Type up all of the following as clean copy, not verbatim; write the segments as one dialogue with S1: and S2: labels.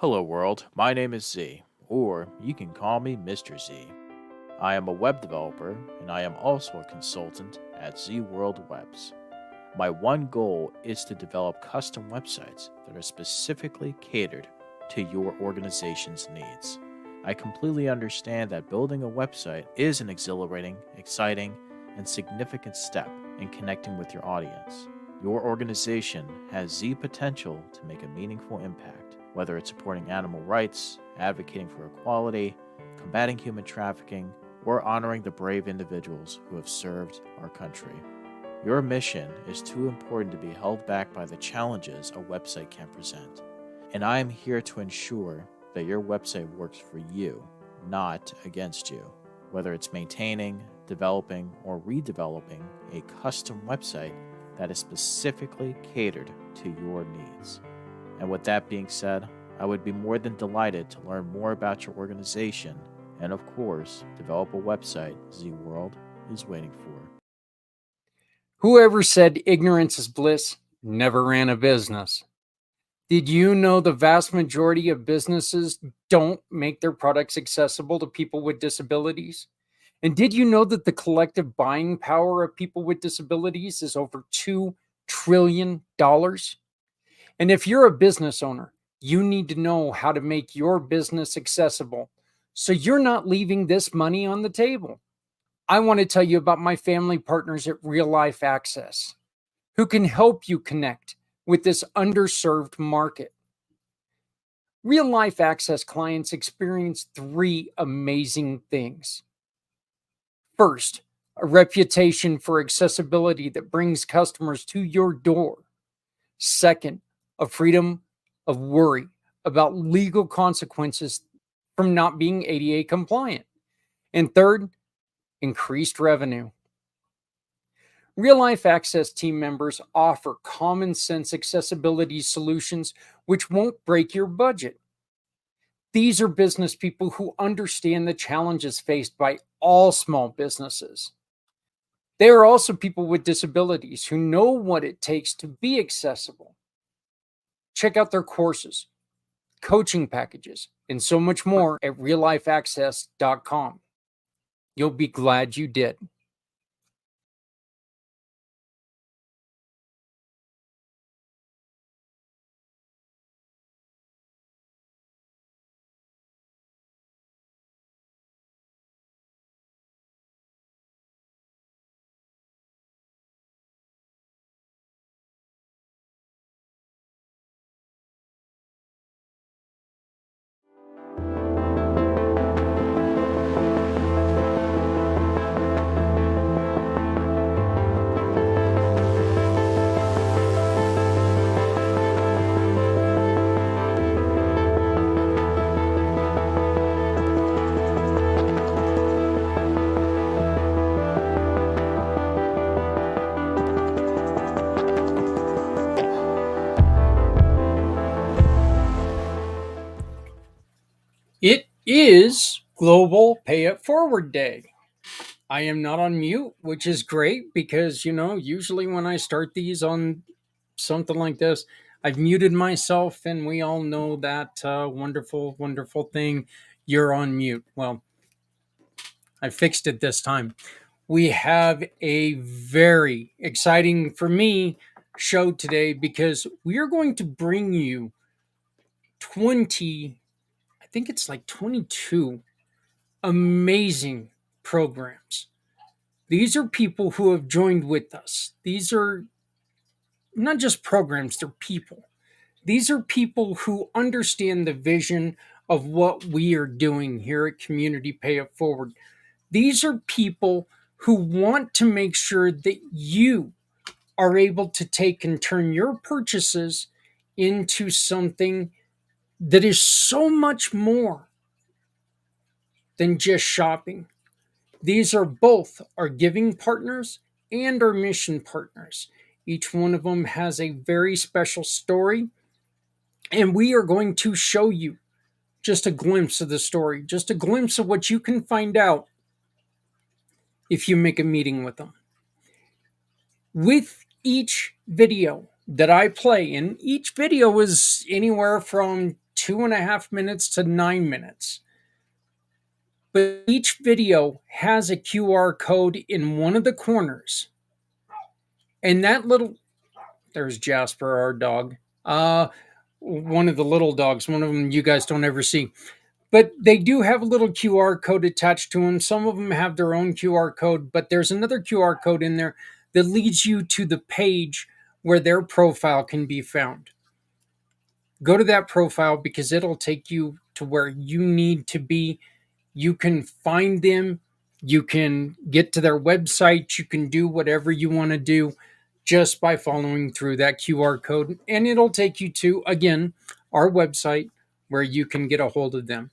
S1: Hello, world. My name is Z, or you can call me Mr. Z. I am a web developer, and I am also a consultant at Z World Webs. My one goal is to develop custom websites that are specifically catered to your organization's needs. I completely understand that building a website is an exhilarating, exciting, and significant step in connecting with your audience. Your organization has Z potential to make a meaningful impact, whether it's supporting animal rights, advocating for equality, combating human trafficking, or honoring the brave individuals who have served our country. Your mission is too important to be held back by the challenges a website can present, and I am here to ensure that your website works for you, not against you. Whether it's maintaining, developing, or redeveloping a custom website that is specifically catered to your needs. And with that being said, I would be more than delighted to learn more about your organization and, of course, develop a website Z World is waiting for.
S2: Whoever said ignorance is bliss never ran a business. Did you know the vast majority of businesses don't make their products accessible to people with disabilities? And did you know that the collective buying power of people with disabilities is over $2 trillion? And if you're a business owner, you need to know how to make your business accessible so you're not leaving this money on the table. I want to tell you about my family partners at Real Life Access, who can help you connect with this underserved market. Real Life Access clients experience three amazing things. First, a reputation for accessibility that brings customers to your door. Second, a freedom of worry about legal consequences from not being ADA compliant. And third, increased revenue. Real Life Access team members offer common sense accessibility solutions which won't break your budget. These are business people who understand the challenges faced by all small businesses. They are also people with disabilities who know what it takes to be accessible. Check out their courses, coaching packages, and so much more at reallifeaccess.com. You'll be glad you did. It is Global Pay It Forward Day. I am not on mute, which is great because, usually when I start these on something like this, I've muted myself, and we all know that wonderful, wonderful thing. You're on mute. Well, I fixed it this time. We have a very exciting, for me, show today because we are going to bring you 20, I think it's like 22 amazing programs. These are people who have joined with us. These are not just programs, they're people. These are people who understand the vision of what we are doing here at Community Pay It Forward. These are people who want to make sure that you are able to take and turn your purchases into something that is so much more than just shopping. These are both our giving partners and our mission partners. Each one of them has a very special story, and we are going to show you just a glimpse of the story, just a glimpse of what you can find out if you make a meeting with them. With each video that I play, and each video is anywhere from 2.5 minutes to 9 minutes. But each video has a QR code in one of the corners. And that little, there's Jasper, our dog. One of the little dogs, one of them you guys don't ever see. But they do have a little QR code attached to them. Some of them have their own QR code, but there's another QR code in there that leads you to the page where their profile can be found. Go to that profile because it'll take you to where you need to be. You can find them. You can get to their website. You can do whatever you want to do just by following through that QR code. And it'll take you to, again, our website where you can get a hold of them.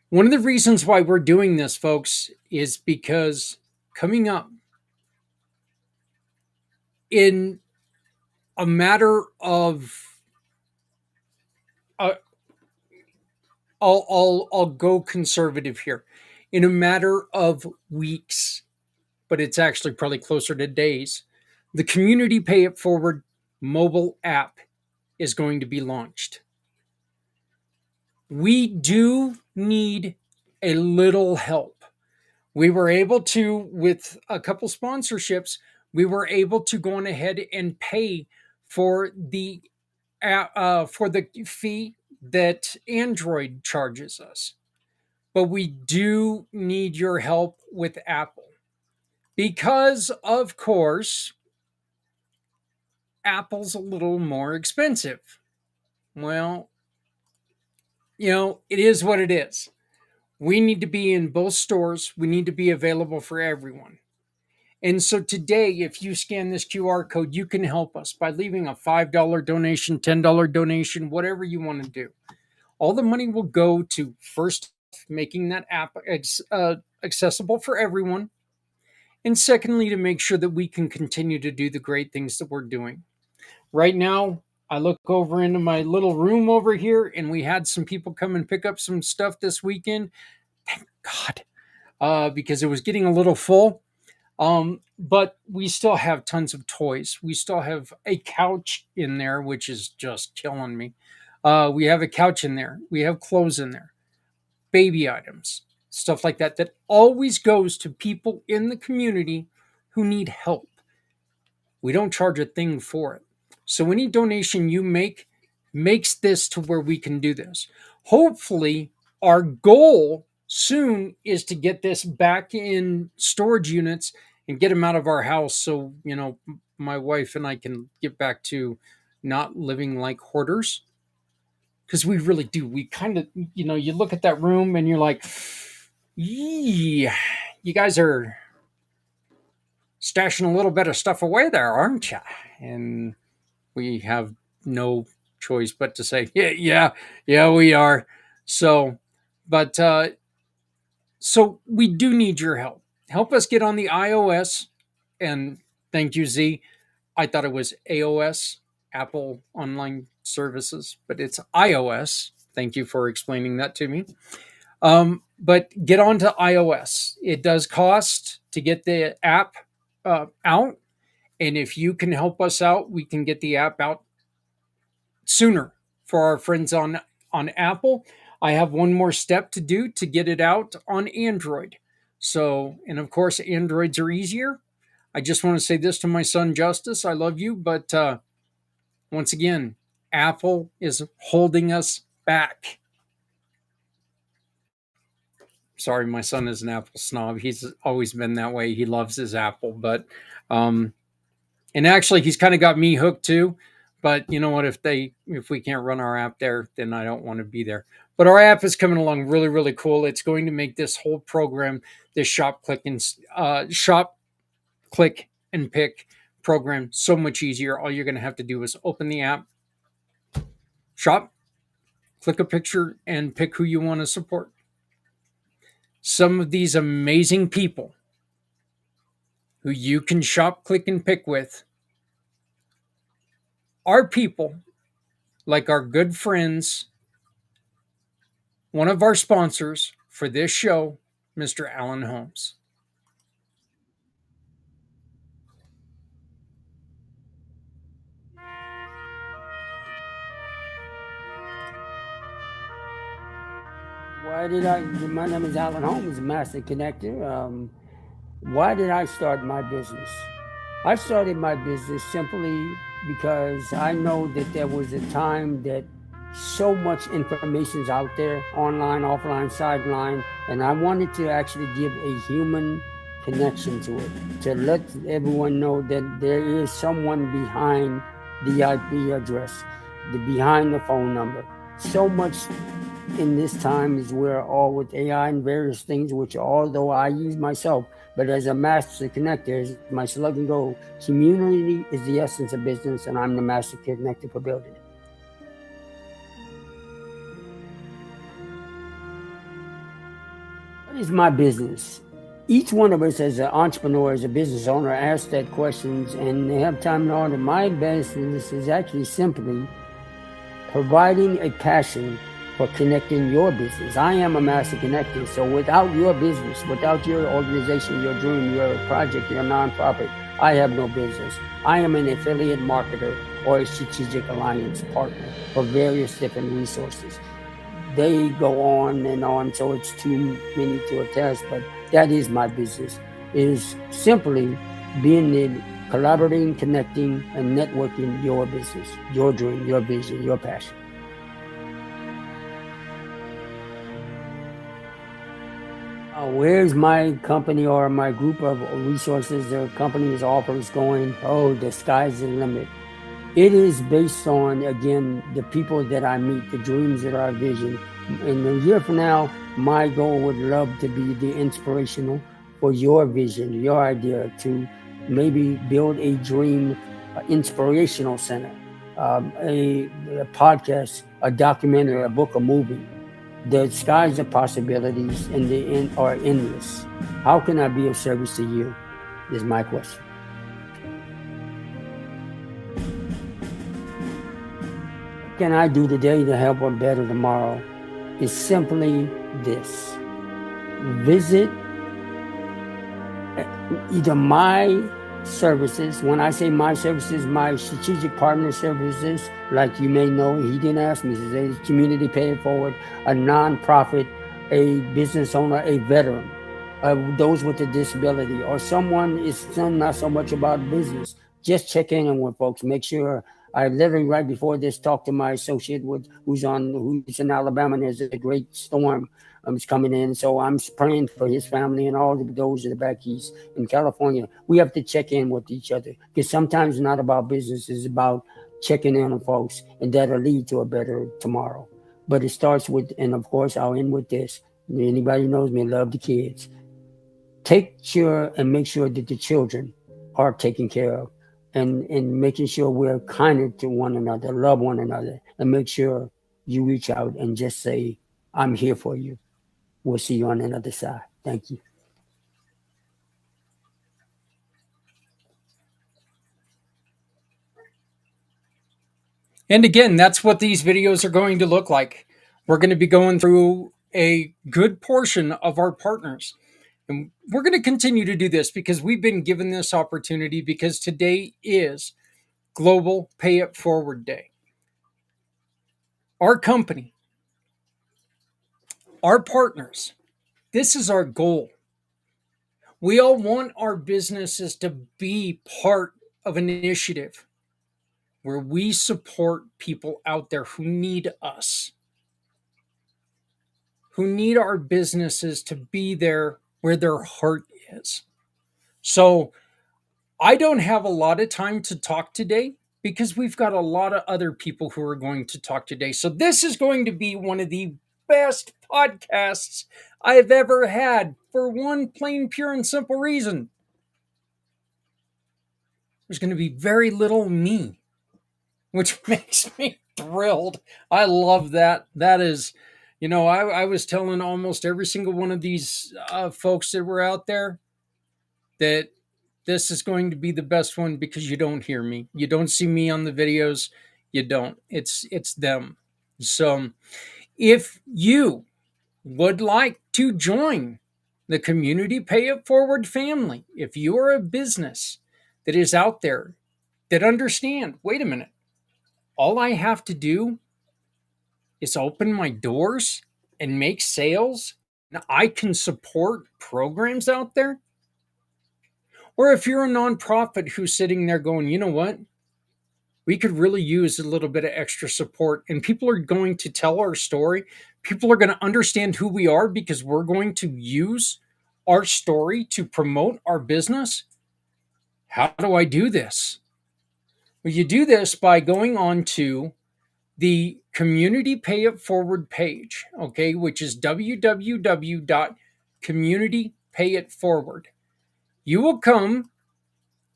S2: One of the reasons why we're doing this, folks, is because coming up in a matter of, I'll go conservative here, in a matter of weeks, but it's actually probably closer to days, the Community Pay It Forward mobile app is going to be launched. We do need a little help. We were able to, with a couple sponsorships, we were able to go on ahead and pay for the fee that Android charges us. But we do need your help with Apple because, of course, Apple's a little more expensive. Well, it is what it is. We need to be in both stores. We need to be available for everyone. And so today, if you scan this QR code, you can help us by leaving a $5 donation, $10 donation, whatever you want to do. All the money will go to, first, making that app accessible for everyone. And secondly, to make sure that we can continue to do the great things that we're doing. Right now, I look over into my little room over here, and we had some people come and pick up some stuff this weekend. Thank God, because it was getting a little full. But we still have tons of toys. We still have a couch in there, which is just killing me. We have a couch in there. We have clothes in there, baby items, stuff like that, that always goes to people in the community who need help. We don't charge a thing for it. So any donation you make makes this to where we can do this. Hopefully, our goal soon is to get this back in storage units and get them out of our house so, my wife and I can get back to not living like hoarders. Because we really do. We kind of, you look at that room and you're like, yeah, you guys are stashing a little bit of stuff away there, aren't you? And we have no choice but to say, yeah, we are. So, but, so we do need your help. Help us get on the iOS. And thank you, Z. I thought it was AOS, Apple Online Services, but it's iOS. Thank you for explaining that to me. But get on to iOS. It does cost to get the app out. And if you can help us out, we can get the app out sooner for our friends on Apple. I have one more step to do to get it out on Android. So, and of course, Androids are easier. I just want to say this to my son, Justice. I love you. But once again, Apple is holding us back. Sorry, my son is an Apple snob. He's always been that way. He loves his Apple. But, and actually, he's kind of got me hooked too. But you know what? If we can't run our app there, then I don't want to be there. But our app is coming along really, really cool. It's going to make this whole program, this shop, click, and pick program so much easier. All you're going to have to do is open the app, shop, click a picture, and pick who you want to support. Some of these amazing people who you can shop, click, and pick with are people like our good friends, one of our sponsors for this show, Mr. Alan Holmes.
S3: My name is Alan Holmes, Master Connector. Why did I start my business? I started my business simply because I know that there was a time that so much information is out there, online, offline, sideline, and I wanted to actually give a human connection to it, to let everyone know that there is someone behind the IP address, behind the phone number. So much in this time is where all with AI and various things, which although I use myself, but as a master connector, as my slogan goes, community is the essence of business, and I'm the master connector for building it. What is my business? Each one of us as an entrepreneur, as a business owner, asks that questions and they have time to order. My business is actually simply providing a passion for connecting your business. I am a master connector, so without your business, without your organization, your dream, your project, your nonprofit, I have no business. I am an affiliate marketer or a strategic alliance partner for various different resources. They go on, so it's too many to attest, but that is my business. It is simply being the collaborating, connecting, and networking your business, your dream, your vision, your passion. Where's my company or my group of resources or companies offers going? Oh, the sky's the limit. It is based on, again, the people that I meet, the dreams that are vision. In a year from now, my goal would love to be the inspirational for your vision, your idea to maybe build a dream inspirational center, a podcast, a documentary, a book, a movie. The skies of possibilities and the end are endless. How can I be of service to you? Is my question. What can I do today to help or better tomorrow? Is simply this. Visit either my services. When I say my services, my strategic partner services, like you may know, he didn't ask me, he says community pay it forward, a nonprofit, a business owner, a veteran, those with a disability, or someone is not so much about business. Just check in with folks, make sure. I literally right before this talked to my associate who's in Alabama, and there's a great storm is coming in. So I'm praying for his family and all of those in the back east in California. We have to check in with each other because sometimes it's not about business, it's about checking in on folks, and that'll lead to a better tomorrow. But it starts with, and of course, I'll end with this. Anybody knows me, love the kids. Take sure and make sure that the children are taken care of, and making sure we're kinder to one another, love one another, and make sure you reach out and just say, I'm here for you. We'll see you on the other side. Thank you.
S2: And again, that's what these videos are going to look like. We're going to be going through a good portion of our partners. And we're going to continue to do this because we've been given this opportunity because today is Global Pay It Forward Day. Our company, our partners, this is our goal. We all want our businesses to be part of an initiative where we support people out there who need us, who need our businesses to be there where their heart is. So I don't have a lot of time to talk today because we've got a lot of other people who are going to talk today. So this is going to be one of the best podcasts I've ever had for one plain, pure, and simple reason. There's going to be very little me, which makes me thrilled. I love that. That is, I was telling almost every single one of these folks that were out there that this is going to be the best one because you don't hear me. You don't see me on the videos. You don't. It's them. So if you would like to join the Community Pay It Forward family, if you are a business that is out there that understand, wait a minute, all I have to do is open my doors and make sales, and I can support programs out there. Or if you're a nonprofit who's sitting there going, you know what? We could really use a little bit of extra support, and people are going to tell our story. People are going to understand who we are because we're going to use our story to promote our business. How do I do this? Well, you do this by going on to the Community Pay It Forward page, okay, which is www.communitypayitforward. You will come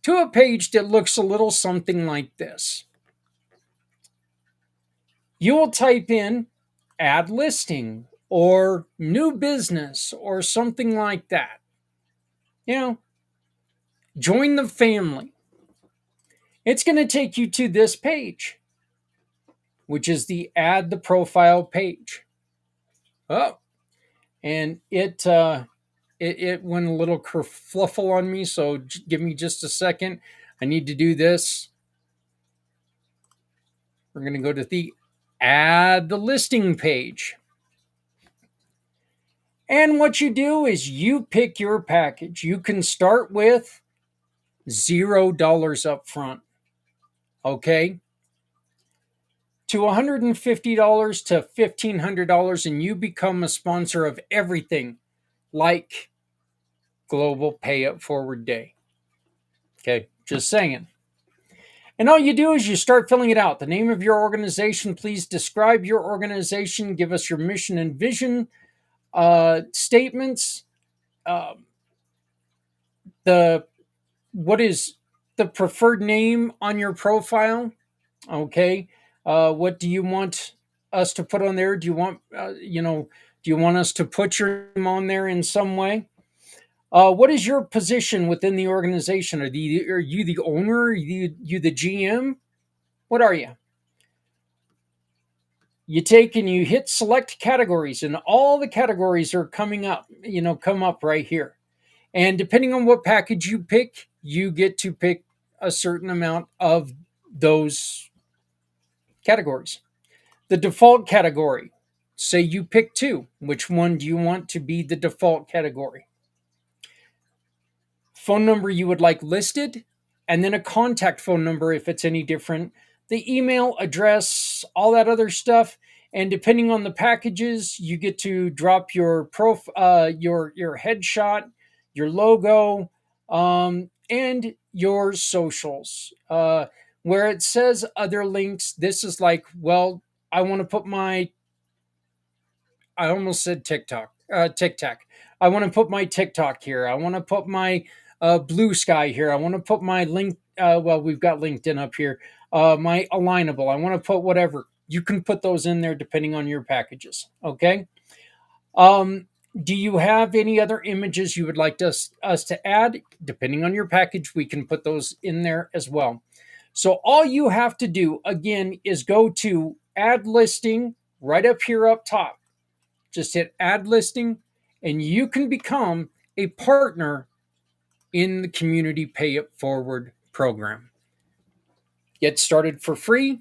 S2: to a page that looks a little something like this. You will type in add listing or new business or something like that. Join the family. It's going to take you to this page, which is the add the profile page. Oh, and it went a little kerfluffle on me, so give me just a second. I need to do this. We're going to go to the add the listing page. And what you do is you pick your package. You can start with $0 up front, okay? To $150 to $1,500, and you become a sponsor of everything like Global Pay It Forward Day. Okay, just saying. And all you do is you start filling it out. The name of your organization, please describe your organization, give us your mission and vision statements. What is the preferred name on your profile? Okay. What do you want us to put on there? Do you want, do you want us to put your name on there in some way? What is your position within the organization? Are you the owner? Are you the GM? What are you? You take and you hit select categories, and all the categories are coming up, come up right here. And depending on what package you pick, you get to pick a certain amount of those categories. The default category, say you pick 2. Which one do you want to be the default category? Phone number you would like listed, and then a contact phone number if it's any different, the email address, all that other stuff. And depending on the packages, you get to drop your your headshot, your logo, and your socials. Where it says other links, this is like, well, I want to put I almost said TikTok. I want to put my TikTok here. I want to put my Blue Sky here. I want to put my link. We've got LinkedIn up here. My Alignable. I want to put whatever. You can put those in there depending on your packages. Okay. Do you have any other images you would like us to add? Depending on your package, we can put those in there as well. So all you have to do, again, is go to add listing right up here up top. Just hit add listing, and you can become a partner in the Community Pay It Forward program. Get started for free.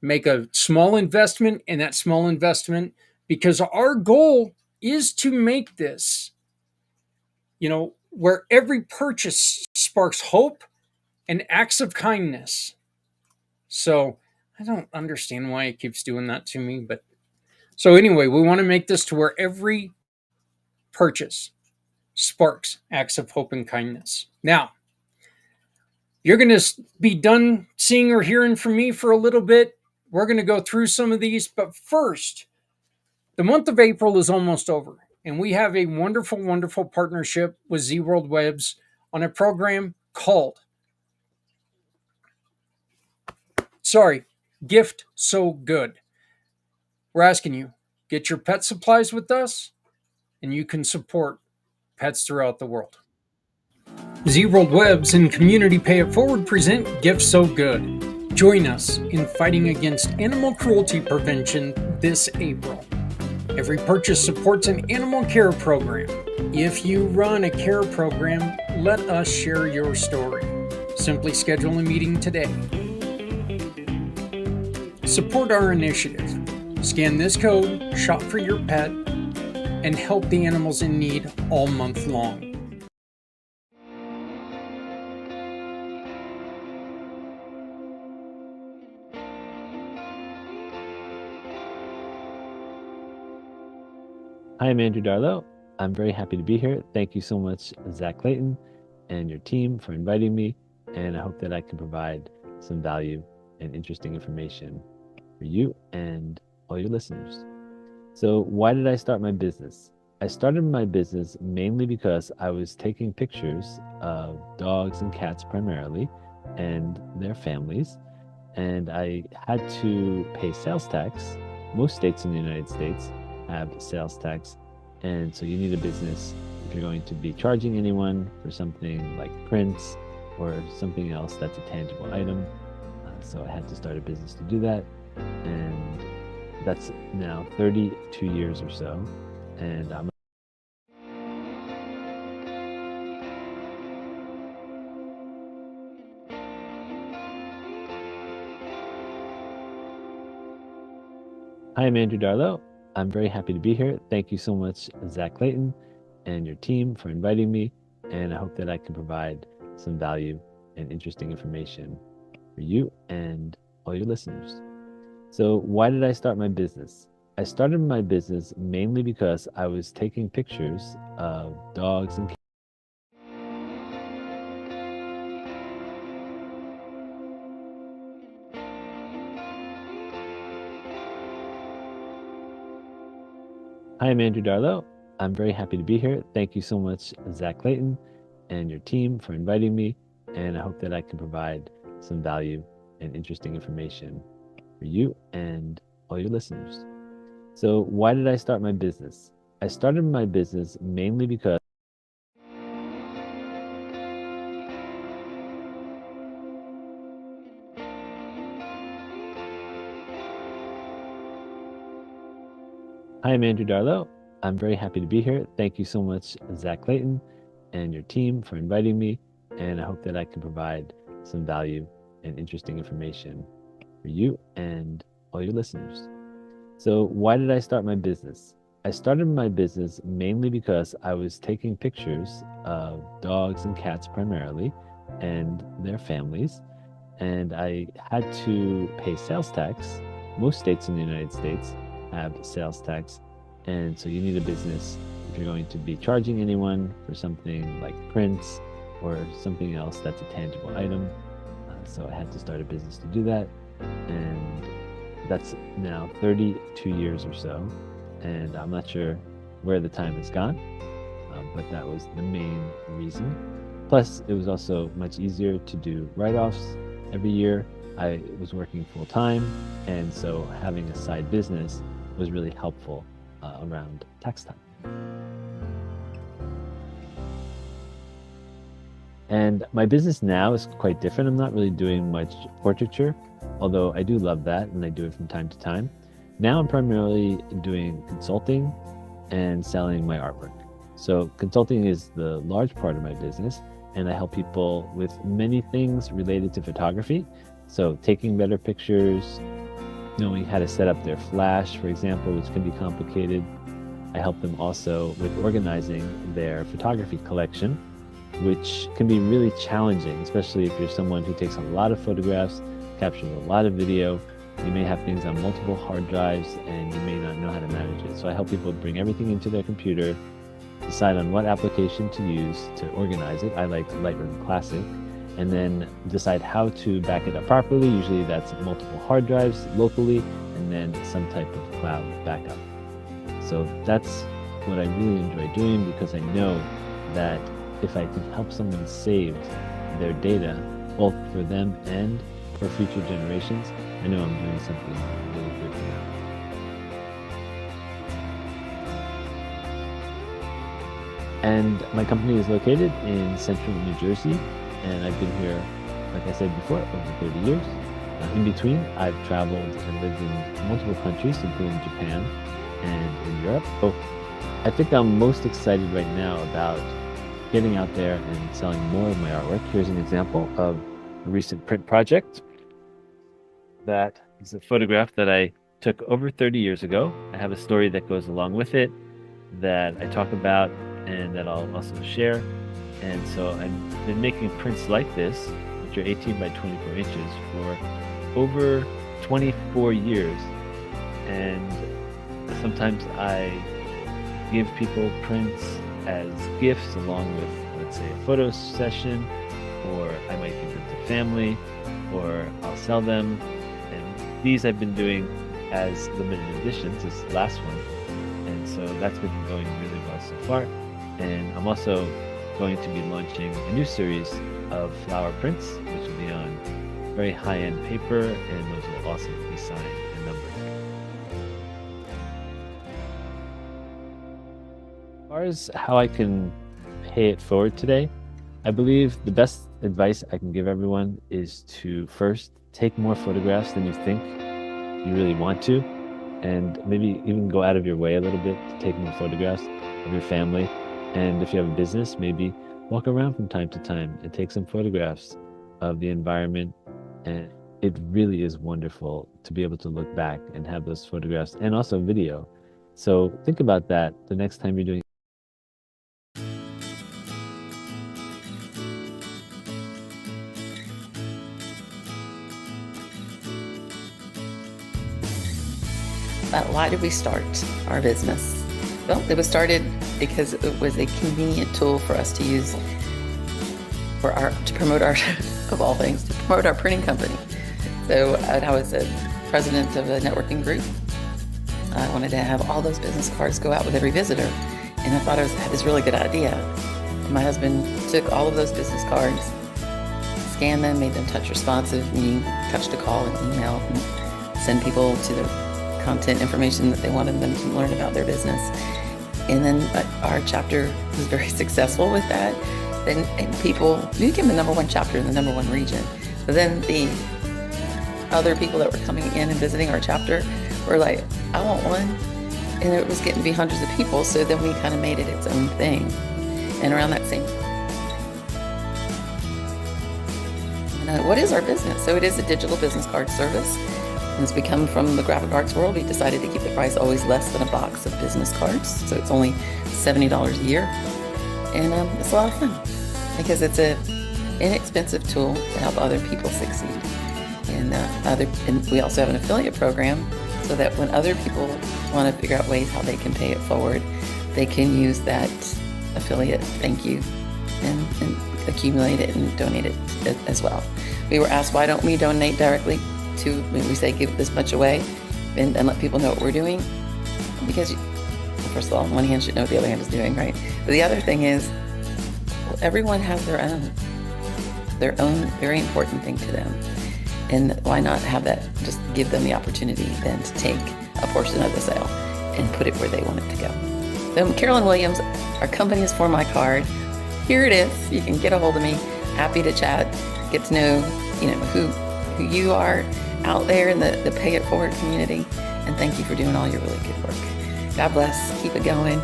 S2: Make a small investment, and that small investment, because our goal is to make this, where every purchase sparks hope and acts of kindness. So I don't understand why it keeps doing that to me, but so anyway, we want to make this to where every purchase sparks acts of hope and kindness. Now, you're going to be done seeing or hearing from me for a little bit. We're going to go through some of these, but first, the month of April is almost over, and we have a wonderful, wonderful partnership with Z World Webs on a program called Gift So Good. We're asking you, get your pet supplies with us, and you can support pets throughout the world. Z World Webs and Community Pay It Forward present Gift So Good. Join us in fighting against animal cruelty prevention this April. Every purchase supports an animal care program. If you run a care program, let us share your story. Simply schedule a meeting today. Support our initiative. Scan this code, shop for your pet, and help the animals in need all month long.
S4: Hi, I'm Andrew Darlow. I'm very happy to be here. Thank you so much, Zach Clayton and your team, for inviting me. And I hope that I can provide some value and interesting information for you and all your listeners. So why did I start my business? I started my business mainly because I was taking pictures of dogs and cats primarily and their families. And I had to pay sales tax. Most states in the United States have sales tax, and so you need a business if you're going to be charging anyone for something like prints or something else that's a tangible item. So I had to start a business to do that, and that's now 32 years or so, and I'm Hi, I'm Andrew Darlow. I'm very happy to be here. Thank you so much, Zach Clayton and your team, for inviting me. And I hope that I can provide some value and interesting information for you and all your listeners. So why did I start my business? I started my business mainly because I was taking pictures of dogs and cats. Hi, I'm Andrew Darlow. I'm very happy to be here. Thank you so much, Zach Clayton and your team, for inviting me. And I hope that I can provide some value and interesting information for you and all your listeners. So why did I start my business? I started my business mainly because Hi, I'm Andrew Darlow. I'm very happy to be here. Thank you so much, Zach Clayton and your team, for inviting me. And I hope that I can provide some value and interesting information for you and all your listeners. So why did I start my business? I started my business mainly because I was taking pictures of dogs and cats primarily and their families, and I had to pay sales tax. Most states in the United States have sales tax, and so you need a business if you're going to be charging anyone for something like prints or something else that's a tangible item. So I had to start a business to do that, and that's now 32 years or so, and I'm not sure where the time has gone, but that was the main reason. Plus, it was also much easier to do write-offs every year. I was working full-time, and so having a side business was really helpful around tax time. And my business now is quite different. I'm not really doing much portraiture, although I do love that and I do it from time to time. Now I'm primarily doing consulting and selling my artwork. So consulting is the large part of my business, and I help people with many things related to photography. So taking better pictures, knowing how to set up their flash, for example, which can be complicated. I help them also with organizing their photography collection, which can be really challenging, especially if you're someone who takes a lot of photographs, captures a lot of video. You may have things on multiple hard drives and you may not know how to manage it. So I help people bring everything into their computer, decide on what application to use to organize it. I like Lightroom Classic, and then decide how to back it up properly. Usually that's multiple hard drives locally and then some type of cloud backup. So that's what I really enjoy doing, because I know that if I can help someone save their data, both for them and for future generations, I know I'm doing something really good for them. And my company is located in central New Jersey, and I've been here, like I said before, over 30 years. In between, I've traveled and lived in multiple countries, including Japan and in Europe. So I think I'm most excited right now about getting out there and selling more of my artwork. Here's an example of a recent print project. That is a photograph that I took over 30 years ago. I have a story that goes along with it that I talk about and that I'll also share. And so I've been making prints like this, which are 18 by 24 inches, for over 24 years. And sometimes I give people prints as gifts along with, let's say, a photo session, or I might give them to family, or I'll sell them. And these I've been doing as limited editions, this last one. And so that's been going really well so far. And I'm also going to be launching a new series of flower prints, which will be on very high-end paper, and those will also be signed and numbered. As far as how I can pay it forward today, I believe the best advice I can give everyone is to first take more photographs than you think you really want to, and maybe even go out of your way a little bit to take more photographs of your family. And if you have a business, maybe walk around from time to time and take some photographs of the environment. And it really is wonderful to be able to look back and have those photographs, and also video. So think about that the next time you're doing.
S5: Why did we start our business? Well, it was started because it was a convenient tool for us to use to promote our, of all things, to promote our printing company. So I was a president of a networking group. I wanted to have all those business cards go out with every visitor, and I thought I had this really good idea. And my husband took all of those business cards, scanned them, made them touch responsive, meaning touch to call and email, and send people to the content information that they wanted them to learn about their business. And then our chapter was very successful with that. And people, we became the #1 chapter in the #1 region. But then the other people that were coming in and visiting our chapter were like, I want one. And it was getting to be hundreds of people. So then we kind of made it its own thing. And around that same what is our business? So it is a digital business card service. And it's become, from the graphic arts world, we decided to keep the price always less than a box of business cards. So it's only $70 a year. And it's a lot of fun because it's an inexpensive tool to help other people succeed. And we also have an affiliate program so that when other people want to figure out ways how they can pay it forward, they can use that affiliate thank you and accumulate it and donate it as well. We were asked, why don't we donate directly to, when we say give this much away and let people know what we're doing? Because first of all, one hand should know what the other hand is doing, right? But the other thing is, well, everyone has their own very important thing to them. And why not have that, just give them the opportunity then to take a portion of the sale and put it where they want it to go. So Carolyn Williams, our company is For My Card. Here it is. You can get a hold of me. Happy to chat, get to know, who you are out there in the Pay It Forward community. And thank you for doing all your really good work. God bless. Keep it going.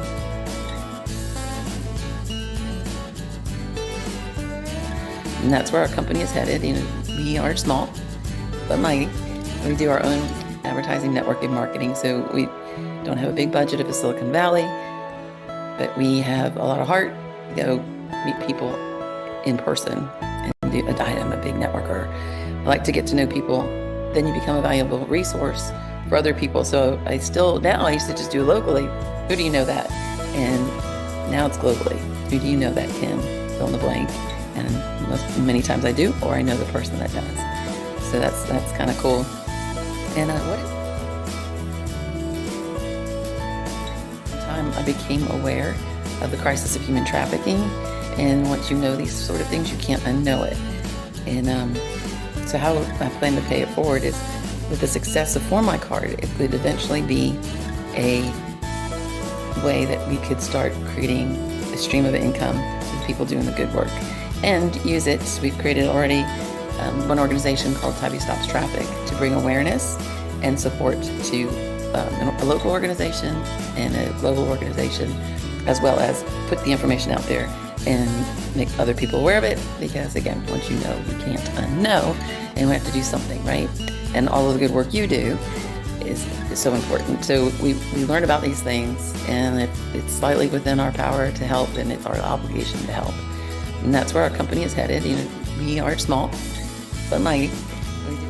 S5: And that's where our company is headed. We are small, but mighty. We do our own advertising, network, and marketing. So we don't have a big budget of a Silicon Valley, but we have a lot of heart. We go meet people in person and I'm a big networker. I like to get to know people. Then you become a valuable resource for other people. So I used to just do locally. Who do you know that? And now it's globally. Who do you know that can fill in the blank? And many times I do, or I know the person that does. So that's kind of cool. And time I became aware of the crisis of human trafficking. And once you know these sort of things, you can't unknow it. And so how I plan to pay it forward is, with the success of For My Card, it could eventually be a way that we could start creating a stream of income to the people doing the good work and use it. We've created already one organization called Tybee Stops Traffic to bring awareness and support to a local organization and a global organization, as well as put the information out there and make other people aware of it. Because again, once you know, you can't unknow, and we have to do something, right? And all of the good work you do, is so important. So we learn about these things, and it's slightly within our power to help, and it's our obligation to help. And that's where our company is headed. You know, we are small, but mighty. We do.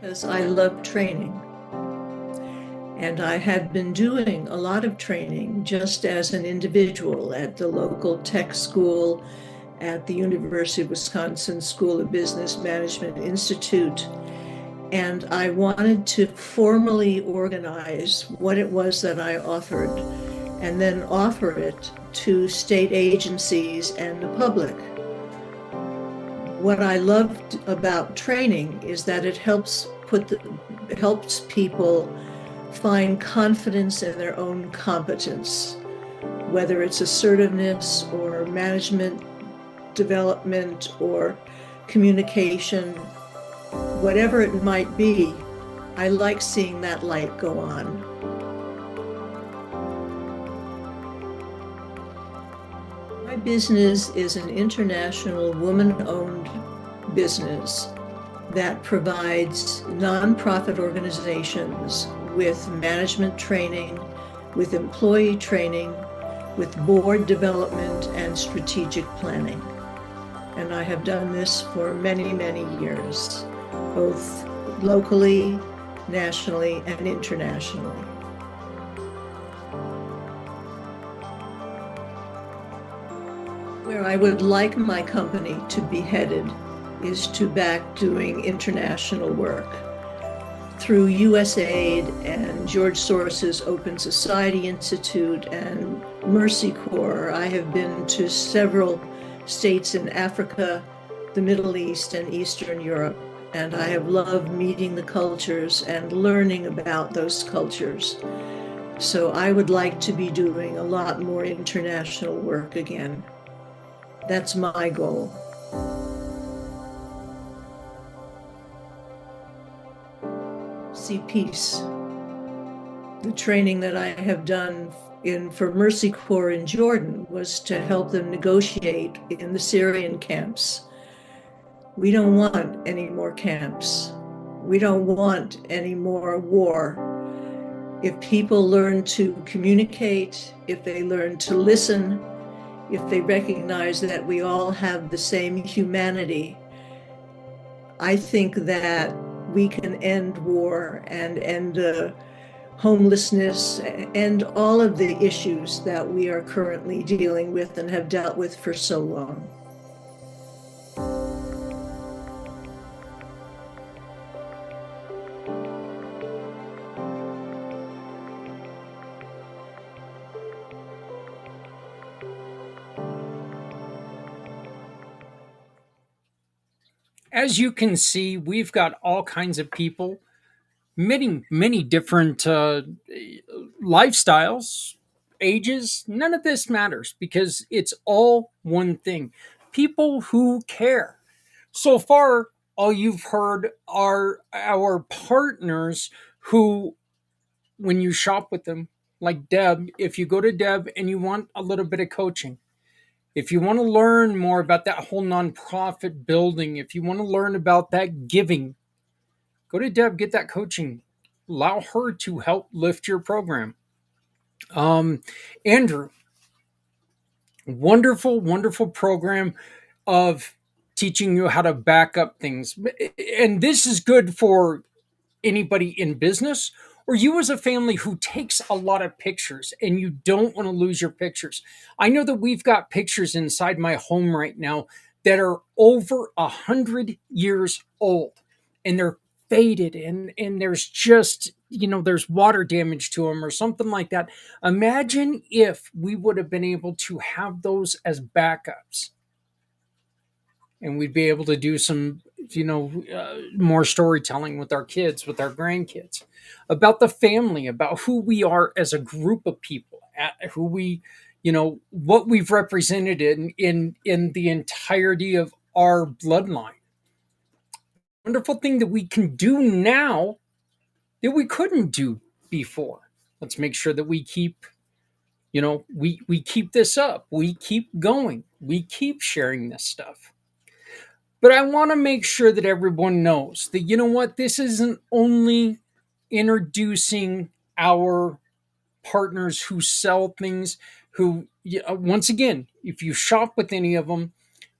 S6: Because I love training. And I had been doing a lot of training just as an individual at the local tech school, at the University of Wisconsin School of Business Management Institute. And I wanted to formally organize what it was that I offered and then offer it to state agencies and the public. What I loved about training is that it helps people find confidence in their own competence, whether it's assertiveness or management development or communication, whatever it might be. I like seeing that light go on. My business is an international woman-owned business that provides nonprofit organizations with management training, with employee training, with board development and strategic planning. And I have done this for many, many years, both locally, nationally, and internationally. Where I would like my company to be headed is to back doing international work. Through USAID and George Soros's Open Society Institute and Mercy Corps, I have been to several states in Africa, the Middle East, and Eastern Europe, and I have loved meeting the cultures and learning about those cultures. So I would like to be doing a lot more international work again. That's my goal. See peace. The training that I have done for Mercy Corps in Jordan was to help them negotiate in the Syrian camps. We don't want any more camps. We don't want any more war. If people learn to communicate, if they learn to listen, if they recognize that we all have the same humanity, I think that we can end war and end homelessness and all of the issues that we are currently dealing with and have dealt with for so long.
S2: As you can see, we've got all kinds of people, many different lifestyles, ages. None of this matters because it's all one thing. People who care. So far, all you've heard are our partners who, when you shop with them, like Deb, if you go to Deb and you want a little bit of coaching, if you want to learn more about that whole nonprofit building, if you want to learn about that giving, go to Deb, get that coaching. Allow her to help lift your program. Andrew, wonderful program of teaching you how to back up things. And this is good for anybody in business or you as a family who takes a lot of pictures and you don't want to lose your pictures. I know that we've got pictures inside my home right now that are over 100 years old and they're faded and there's just, there's water damage to them or something like that. Imagine if we would have been able to have those as backups and we'd be able to do some more storytelling with our kids, with our grandkids, about the family, about who we are as a group of people, who we, what we've represented in the entirety of our bloodline. Wonderful thing that we can do now that we couldn't do before. Let's make sure that we keep, we keep this up. We keep going. We keep sharing this stuff. But I want to make sure that everyone knows that, this isn't only introducing our partners who sell things, who, once again, if you shop with any of them,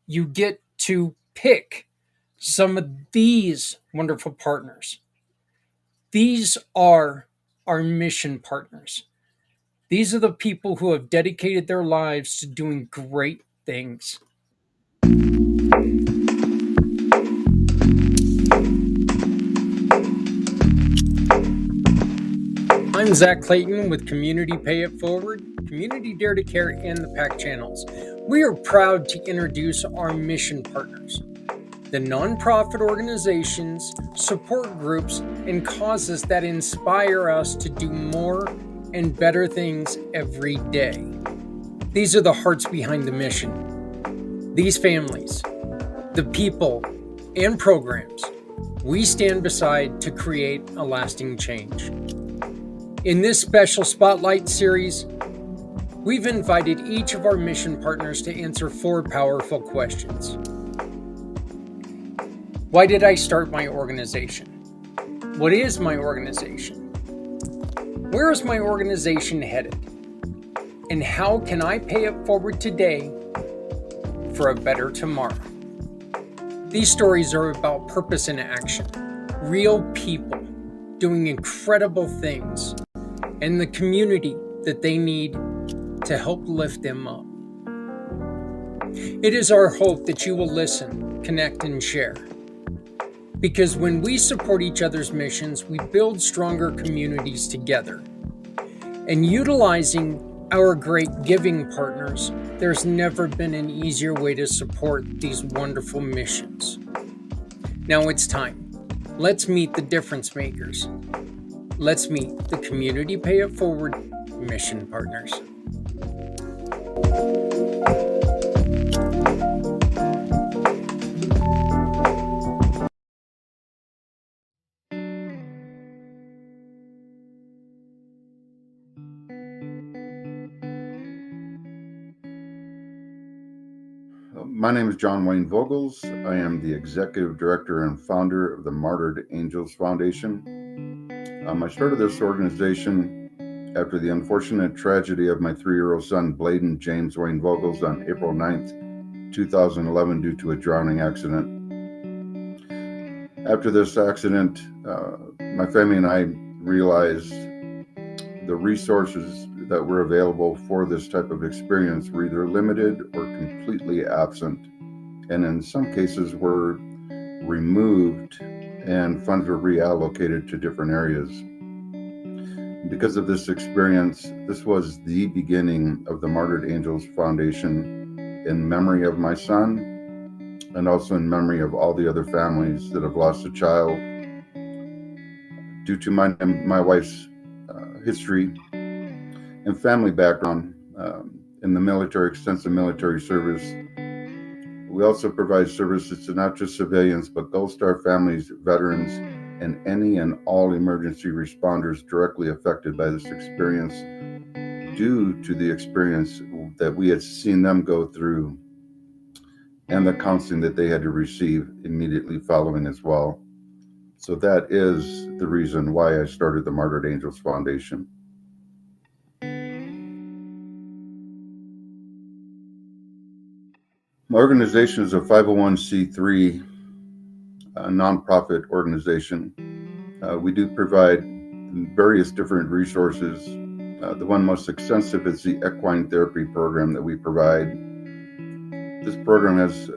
S2: you get to pick some of these wonderful partners. These are our mission partners. These are the people who have dedicated their lives to doing great things. I'm Zach Clayton with Community Pay It Forward, Community Dare to Care, and the PAC channels. We are proud to introduce our mission partners, the nonprofit organizations, support groups, and causes that inspire us to do more and better things every day. These are the hearts behind the mission. These families, the people, and programs we stand beside to create a lasting change. In this special Spotlight series, we've invited each of our mission partners to answer 4 powerful questions. Why did I start my organization? What is my organization? Where is my organization headed? And how can I pay it forward today for a better tomorrow? These stories are about purpose and action, real people doing incredible things, and the community that they need to help lift them up. It is our hope that you will listen, connect, and share. Because when we support each other's missions, we build stronger communities together. And utilizing our great giving partners, there's never been an easier way to support these wonderful missions. Now it's time. Let's meet the difference makers. Let's meet the Community Pay It Forward mission partners.
S7: My name is John Wayne Vogels. I am the Executive Director and founder of the Martyred Angels Foundation. I started this organization after the unfortunate tragedy of my 3-year-old son, Bladen James Wayne Vogels, on April 9th, 2011, due to a drowning accident. After this accident, my family and I realized the resources that were available for this type of experience were either limited or completely absent, and in some cases were removed and funds were reallocated to different areas. Because of this experience, this was the beginning of the Martyred Angels Foundation in memory of my son and also in memory of all the other families that have lost a child due to my wife's history and family background in the military, extensive military service. We also provide services to not just civilians, but Gold Star families, veterans, and any and all emergency responders directly affected by this experience due to the experience that we had seen them go through and the counseling that they had to receive immediately following as well. So that is the reason why I started the Martyred Angels Foundation. My organization is a 501c3 nonprofit organization. We do provide various different resources. The one most extensive is the equine therapy program that we provide. This program has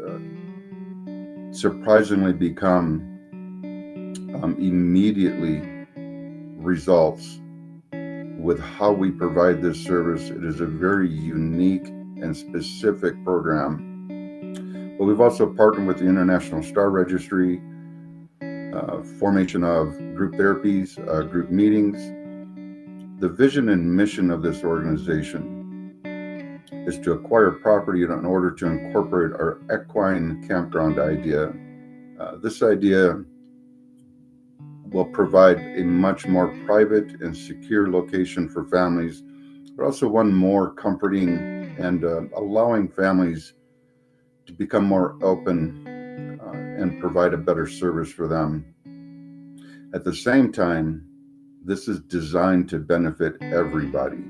S7: surprisingly become immediately results with how we provide this service. It is a very unique and specific program. But we've also partnered with the International Star Registry, formation of group therapies, group meetings. The vision and mission of this organization is to acquire property in order to incorporate our equine campground idea. This idea will provide a much more private and secure location for families, but also one more comforting and allowing families to become more open and provide a better service for them. At the same time, this is designed to benefit everybody.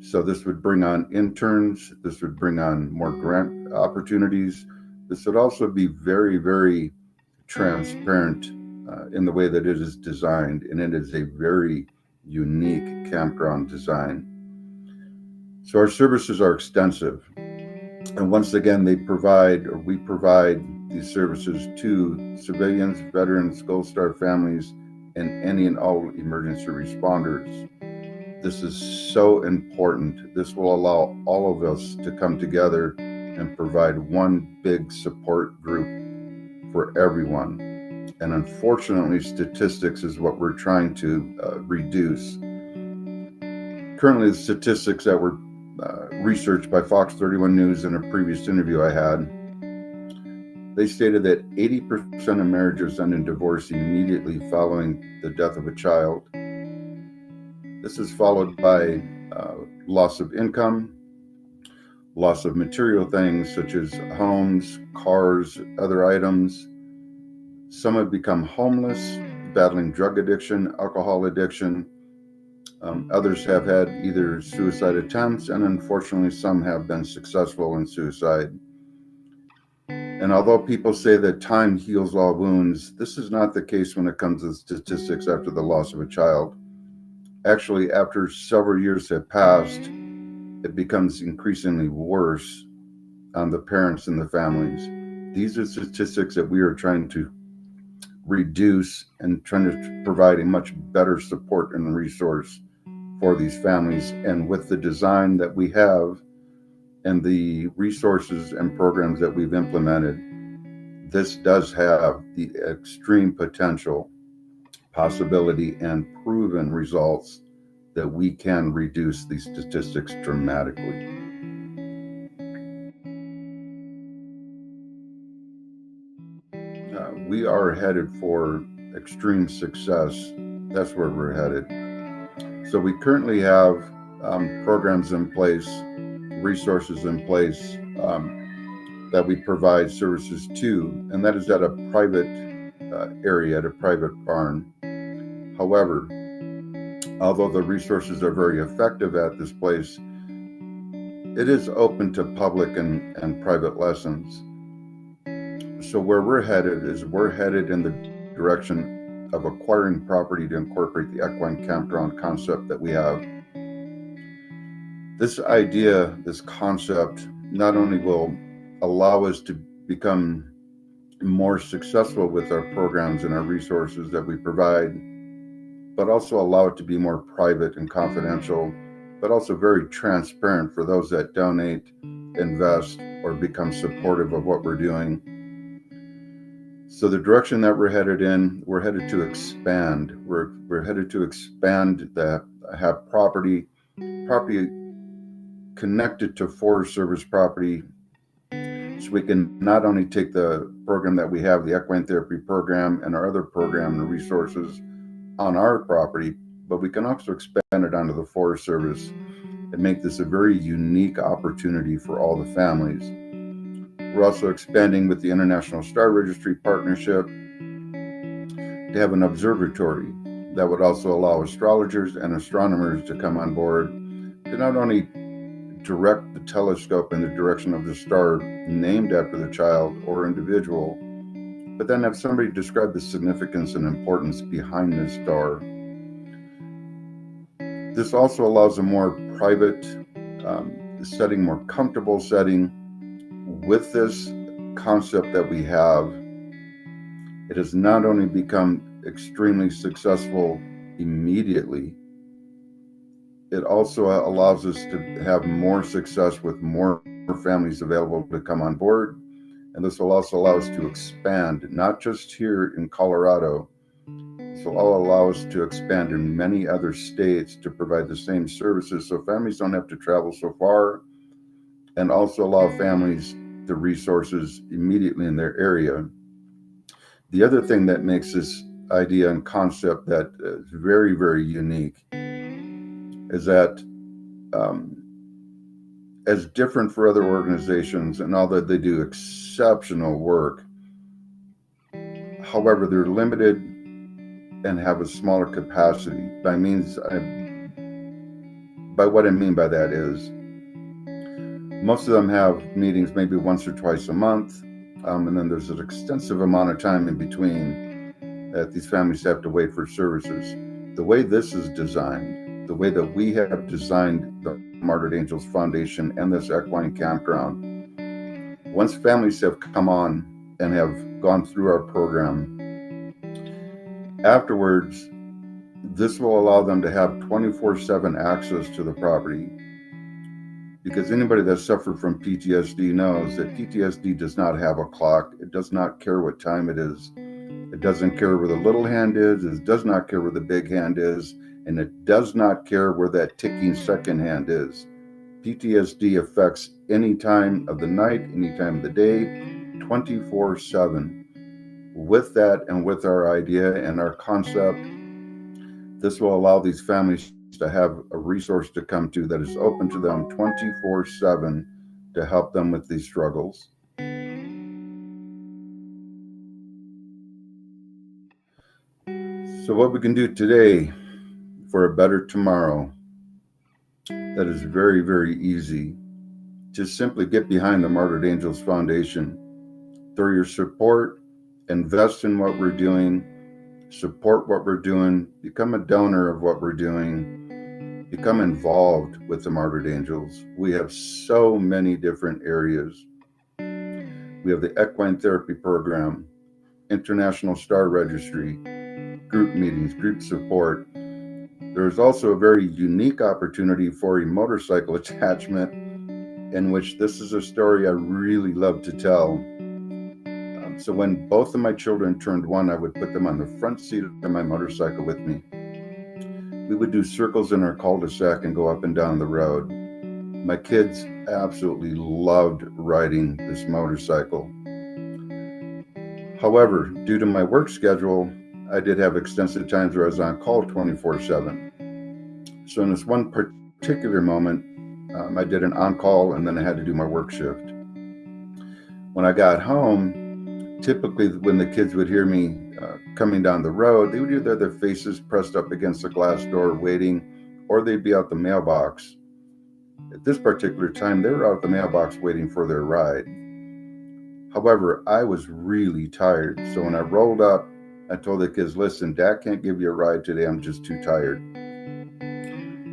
S7: So this would bring on interns, this would bring on more grant opportunities. This would also be very, very transparent in the way that it is designed, and it is a very unique campground design. So our services are extensive, and once again, we provide these services to civilians, veterans, Gold Star families, and any and all emergency responders. This is so important. This will allow all of us to come together and provide one big support group for everyone. And unfortunately, statistics is what we're trying to reduce. Currently, the statistics that were researched by Fox 31 News in a previous interview I had, they stated that 80% of marriages end in divorce immediately following the death of a child. This is followed by loss of income, loss of material things such as homes, cars, other items. Some have become homeless, battling drug addiction, alcohol addiction. Others have had either suicide attempts, and unfortunately some have been successful in suicide. And although people say that time heals all wounds, this is not the case when it comes to statistics after the loss of a child. Actually, after several years have passed, it becomes increasingly worse on the parents and the families. These are statistics that we are trying to reduce and trying to provide a much better support and resource for these families. And with the design that we have and the resources and programs that we've implemented, this does have the extreme potential, possibility, and proven results that we can reduce these statistics dramatically. We are headed for extreme success. That's where we're headed. So we currently have programs in place, resources in place that we provide services to, and that is at a private area, at a private barn. However, although the resources are very effective at this place, it is open to public and private lessons. So where we're headed in the direction of acquiring property to incorporate the equine campground concept that we have. This idea, this concept, not only will allow us to become more successful with our programs and our resources that we provide, but also allow it to be more private and confidential, but also very transparent for those that donate, invest, or become supportive of what we're doing. So the direction that we're headed to expand. We're headed to expand have property connected to Forest Service property, so we can not only take the program that we have, the equine therapy program, and our other program and resources on our property, but we can also expand it onto the Forest Service and make this a very unique opportunity for all the families. We're also expanding with the International Star Registry partnership to have an observatory that would also allow astrologers and astronomers to come on board to not only direct the telescope in the direction of the star named after the child or individual, but then have somebody describe the significance and importance behind this star. This also allows a more private setting, more comfortable setting. With this concept that we have, it has not only become extremely successful immediately, it also allows us to have more success with more families available to come on board. And this will also allow us to expand, not just here in Colorado. This will all allow us to expand in many other states to provide the same services, so families don't have to travel so far, and also allow families the resources immediately in their area. The other thing that makes this idea and concept that is very, very unique is that as different for other organizations, and although they do exceptional work, however, they're limited and have a smaller capacity. By what I mean by that is, most of them have meetings maybe once or twice a month, and then there's an extensive amount of time in between that these families have to wait for services. The way this is designed, the way that we have designed the Martyred Angels Foundation and this equine campground, once families have come on and have gone through our program, afterwards, this will allow them to have 24/7 access to the property. Because anybody that suffered from PTSD knows that PTSD does not have a clock. It does not care what time it is. It doesn't care where the little hand is. It does not care where the big hand is. And it does not care where that ticking second hand is. PTSD affects any time of the night, any time of the day, 24/7. With that and with our idea and our concept, this will allow these families to have a resource to come to that is open to them 24/7 to help them with these struggles. So what we can do today for a better tomorrow, that is very, very easy. Just simply get behind the Martyred Angels Foundation. Through your support, invest in what we're doing, support what we're doing, become a donor of what we're doing, become involved with the Martyred Angels. We have so many different areas. We have the equine therapy program, International Star Registry, group meetings, group support. There's also a very unique opportunity for a motorcycle attachment, in which this is a story I really love to tell. So when both of my children turned 1, I would put them on the front seat of my motorcycle with me. We would do circles in our cul-de-sac and go up and down the road. My kids absolutely loved riding this motorcycle. However, due to my work schedule, I did have extensive times where I was on call 24/7. So in this one particular moment, I did an on-call and then I had to do my work shift. When I got home, typically when the kids would hear me coming down the road, they would either have their faces pressed up against the glass door waiting, or they'd be out the mailbox. At this particular time, they were out the mailbox waiting for their ride. However, I was really tired. So when I rolled up, I told the kids, listen, Dad can't give you a ride today. I'm just too tired.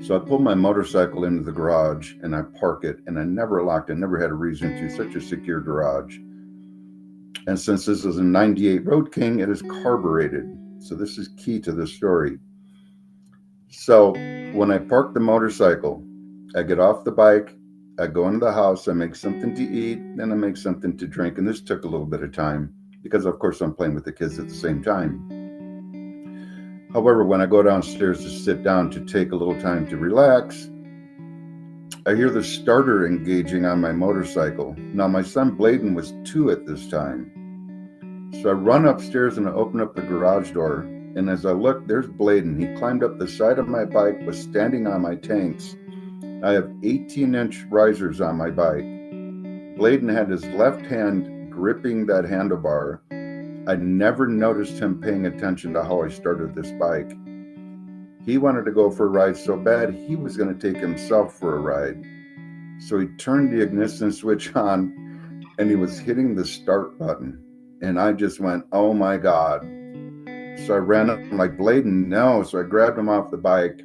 S7: So I pulled my motorcycle into the garage and I park it, and I never locked it, never had a reason to, such a secure garage. And since this is a 98 Road King, it is carbureted. So this is key to the story. So when I park the motorcycle, I get off the bike, I go into the house, I make something to eat, then I make something to drink. And this took a little bit of time because, of course, I'm playing with the kids at the same time. However, when I go downstairs to sit down to take a little time to relax, I hear the starter engaging on my motorcycle. Now, my son Bladen was 2 at this time. So I run upstairs and I open up the garage door. And as I look, there's Bladen. He climbed up the side of my bike, was standing on my tanks. I have 18-inch risers on my bike. Bladen had his left hand gripping that handlebar. I never noticed him paying attention to how I started this bike. He wanted to go for a ride so bad, he was going to take himself for a ride. So he turned the ignition switch on and he was hitting the start button. And I just went, oh my God. So I ran up, I'm like, Bladen, no. So I grabbed him off the bike.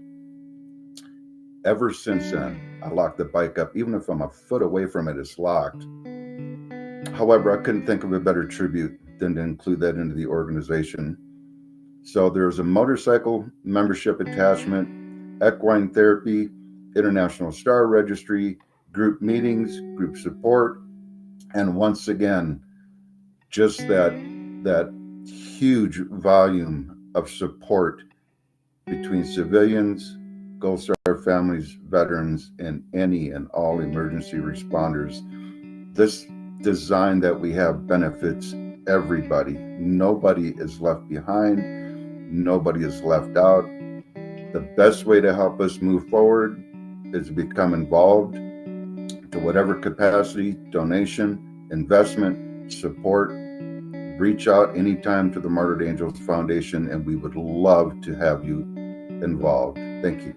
S7: Ever since then, I locked the bike up. Even if I'm a foot away from it, it's locked. However, I couldn't think of a better tribute than to include that into the organization. So there's a motorcycle membership attachment, equine therapy, International Star Registry, group meetings, group support, and once again, just that huge volume of support between civilians Gold Star families, veterans, and any and all emergency responders. This design that we have benefits everybody. Nobody is left behind. Nobody is left out. The best way to help us move forward is to become involved to whatever capacity, donation, investment, support. Reach out anytime to the Martyred Angels Foundation, and we would love to have you involved. Thank you.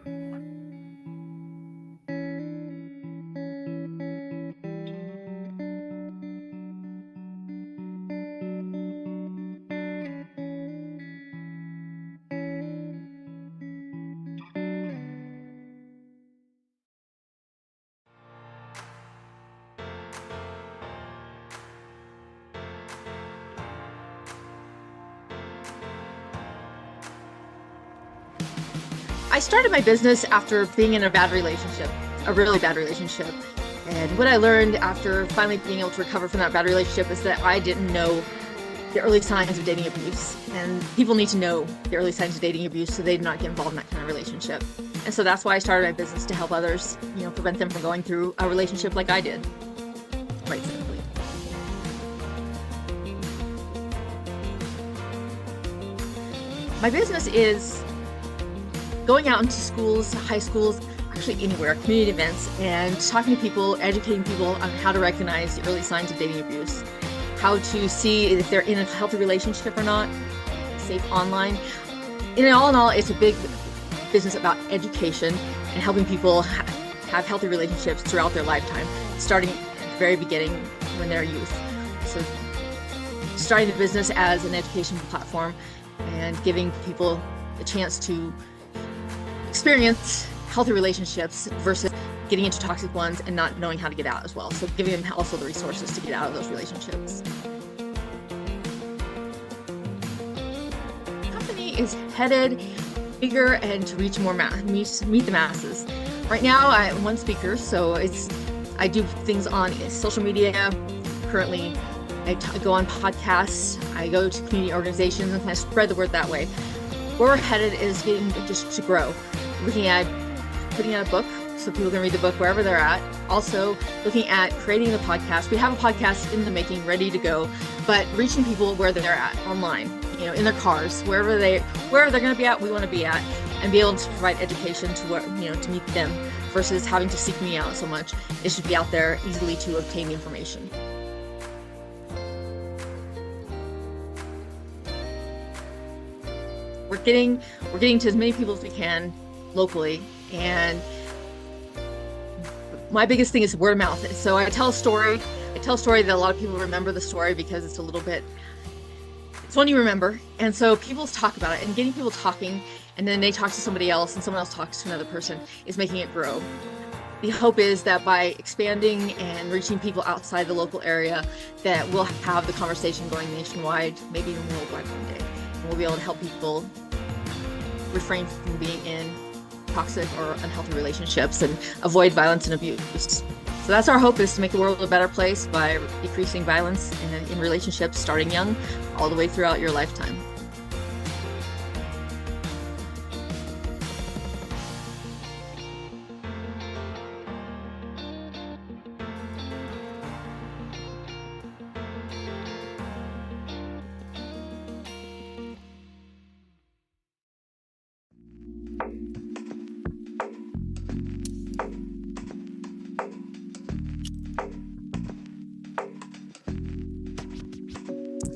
S8: I started my business after being in a bad relationship, a really bad relationship. And what I learned after finally being able to recover from that bad relationship is that I didn't know the early signs of dating abuse. And people need to know the early signs of dating abuse so they do not get involved in that kind of relationship. And so that's why I started my business, to help others, prevent them from going through a relationship like I did. Quite simply. My business is going out into schools, high schools, actually anywhere, community events, and talking to people, educating people on how to recognize the early signs of dating abuse, how to see if they're in a healthy relationship or not, safe online. In all, it's a big business about education and helping people have healthy relationships throughout their lifetime, starting at the very beginning when they're youth. So starting the business as an education platform and giving people a chance to experience healthy relationships versus getting into toxic ones and not knowing how to get out as well. So giving them also the resources to get out of those relationships. The company is headed bigger and to reach more meet the masses. Right now I'm one speaker, so I do things on social media. Currently I go on podcasts, I go to community organizations and kind of spread the word that way. Where we're headed is getting just to grow. Looking at putting out a book so people can read the book wherever they're at. Also looking at creating the podcast. We have a podcast in the making, ready to go, but reaching people where they're at online, in their cars, wherever they're going to be at, we want to be at, and be able to provide education to meet them versus having to seek me out so much. It should be out there easily to obtain the information. We're getting to as many people as we can locally, and my biggest thing is word of mouth. So I tell a story that a lot of people remember the story because it's one you remember, and so people talk about it, and getting people talking, and then they talk to somebody else and someone else talks to another person is making it grow. The hope is that by expanding and reaching people outside the local area, that we'll have the conversation going nationwide, maybe even worldwide one day, and we'll be able to help people refrain from being in toxic or unhealthy relationships and avoid violence and abuse. So that's our hope, is to make the world a better place by decreasing violence in relationships, starting young, all the way throughout your lifetime.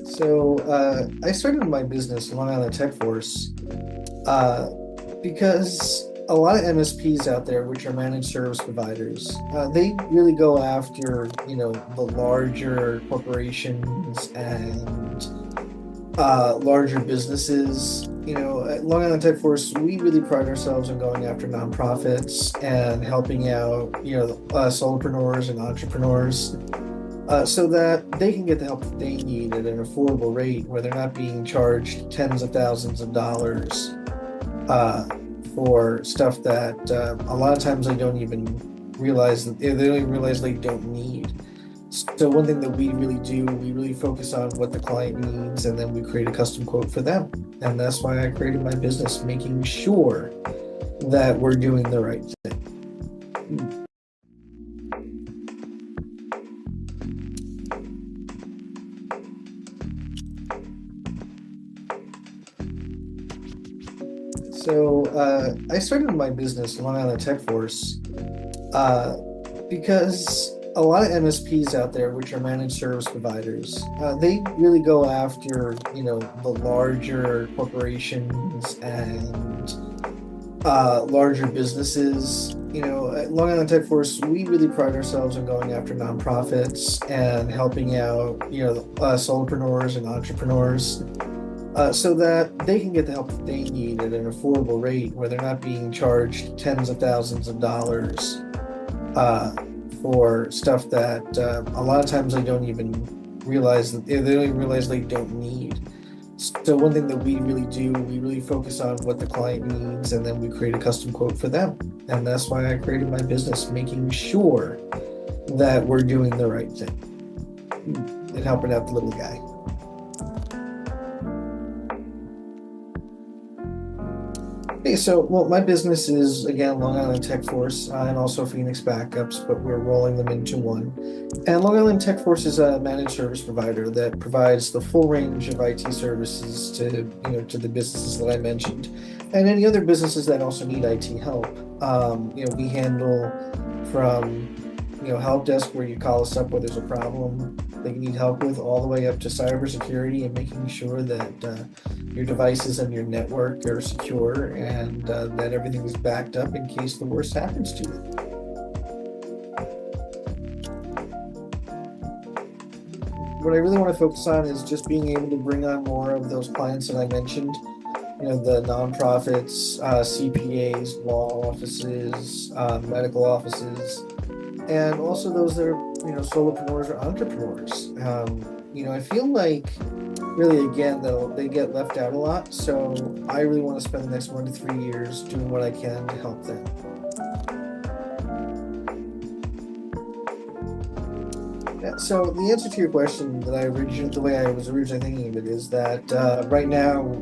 S9: So I started my business, Long Island Tech Force, because a lot of MSPs out there, which are managed service providers, they really go after, the larger corporations and larger businesses. At Long Island Tech Force, we really pride ourselves on going after nonprofits and helping out, solopreneurs and entrepreneurs. So that they can get the help that they need at an affordable rate, where they're not being charged tens of thousands of dollars for stuff that a lot of times they don't even realize they don't need. So one thing that we really do, we really focus on what the client needs, and then we create a custom quote for them. And that's why I created my business, making sure that we're doing the right thing. So I started my business, Long Island Tech Force, because a lot of MSPs out there, which are managed service providers, they really go after, the larger corporations and larger businesses. At Long Island Tech Force, we really pride ourselves on going after nonprofits and helping out, solopreneurs and entrepreneurs. So that they can get the help that they need at an affordable rate where they're not being charged tens of thousands of dollars for stuff that a lot of times they don't even realize they don't need. So one thing that we really do, we really focus on what the client needs, and then we create a custom quote for them. And that's why I created my business, making sure that we're doing the right thing and helping out the little guy. Okay, so my business is, again, Long Island Tech Force and also Phoenix Backups, but we're rolling them into one. And Long Island Tech Force is a managed service provider that provides the full range of IT services to the businesses that I mentioned, and any other businesses that also need IT help. We handle from help desk where you call us up where there's a problem that you need help with, all the way up to cybersecurity and making sure that your devices and your network are secure and that everything is backed up in case the worst happens to it. What I really want to focus on is just being able to bring on more of those clients that I mentioned, the nonprofits, CPAs, law offices, medical offices, and also those that are, solopreneurs or entrepreneurs. I feel like really, again, they get left out a lot. So I really want to spend the next 1 to 3 years doing what I can to help them. Yeah, so the answer to your question the way I was originally thinking of it is that right now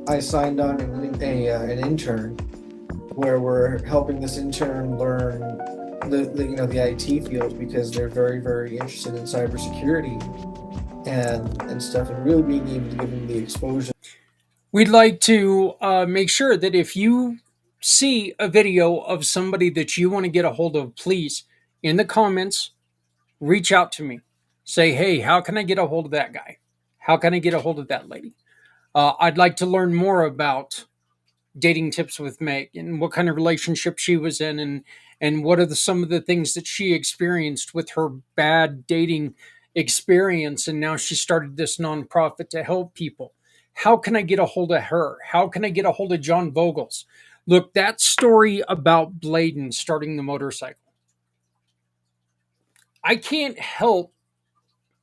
S9: I signed on an intern where we're helping this intern learn the IT field, because they're very, very interested in cybersecurity and stuff, and really being able to give them the exposure.
S2: We'd like to make sure that if you see a video of somebody that you want to get a hold of, please, in the comments, reach out to me. Say, hey, how can I get a hold of that guy? How can I get a hold of that lady? I'd like to learn more about dating tips with Meg and what kind of relationship she was in, and what are some of the things that she experienced with her bad dating experience, and now she started this nonprofit to help people. How can I get a hold of her? How can I get a hold of John Vogels? Look, that story about Bladen starting the motorcycle, I can't help,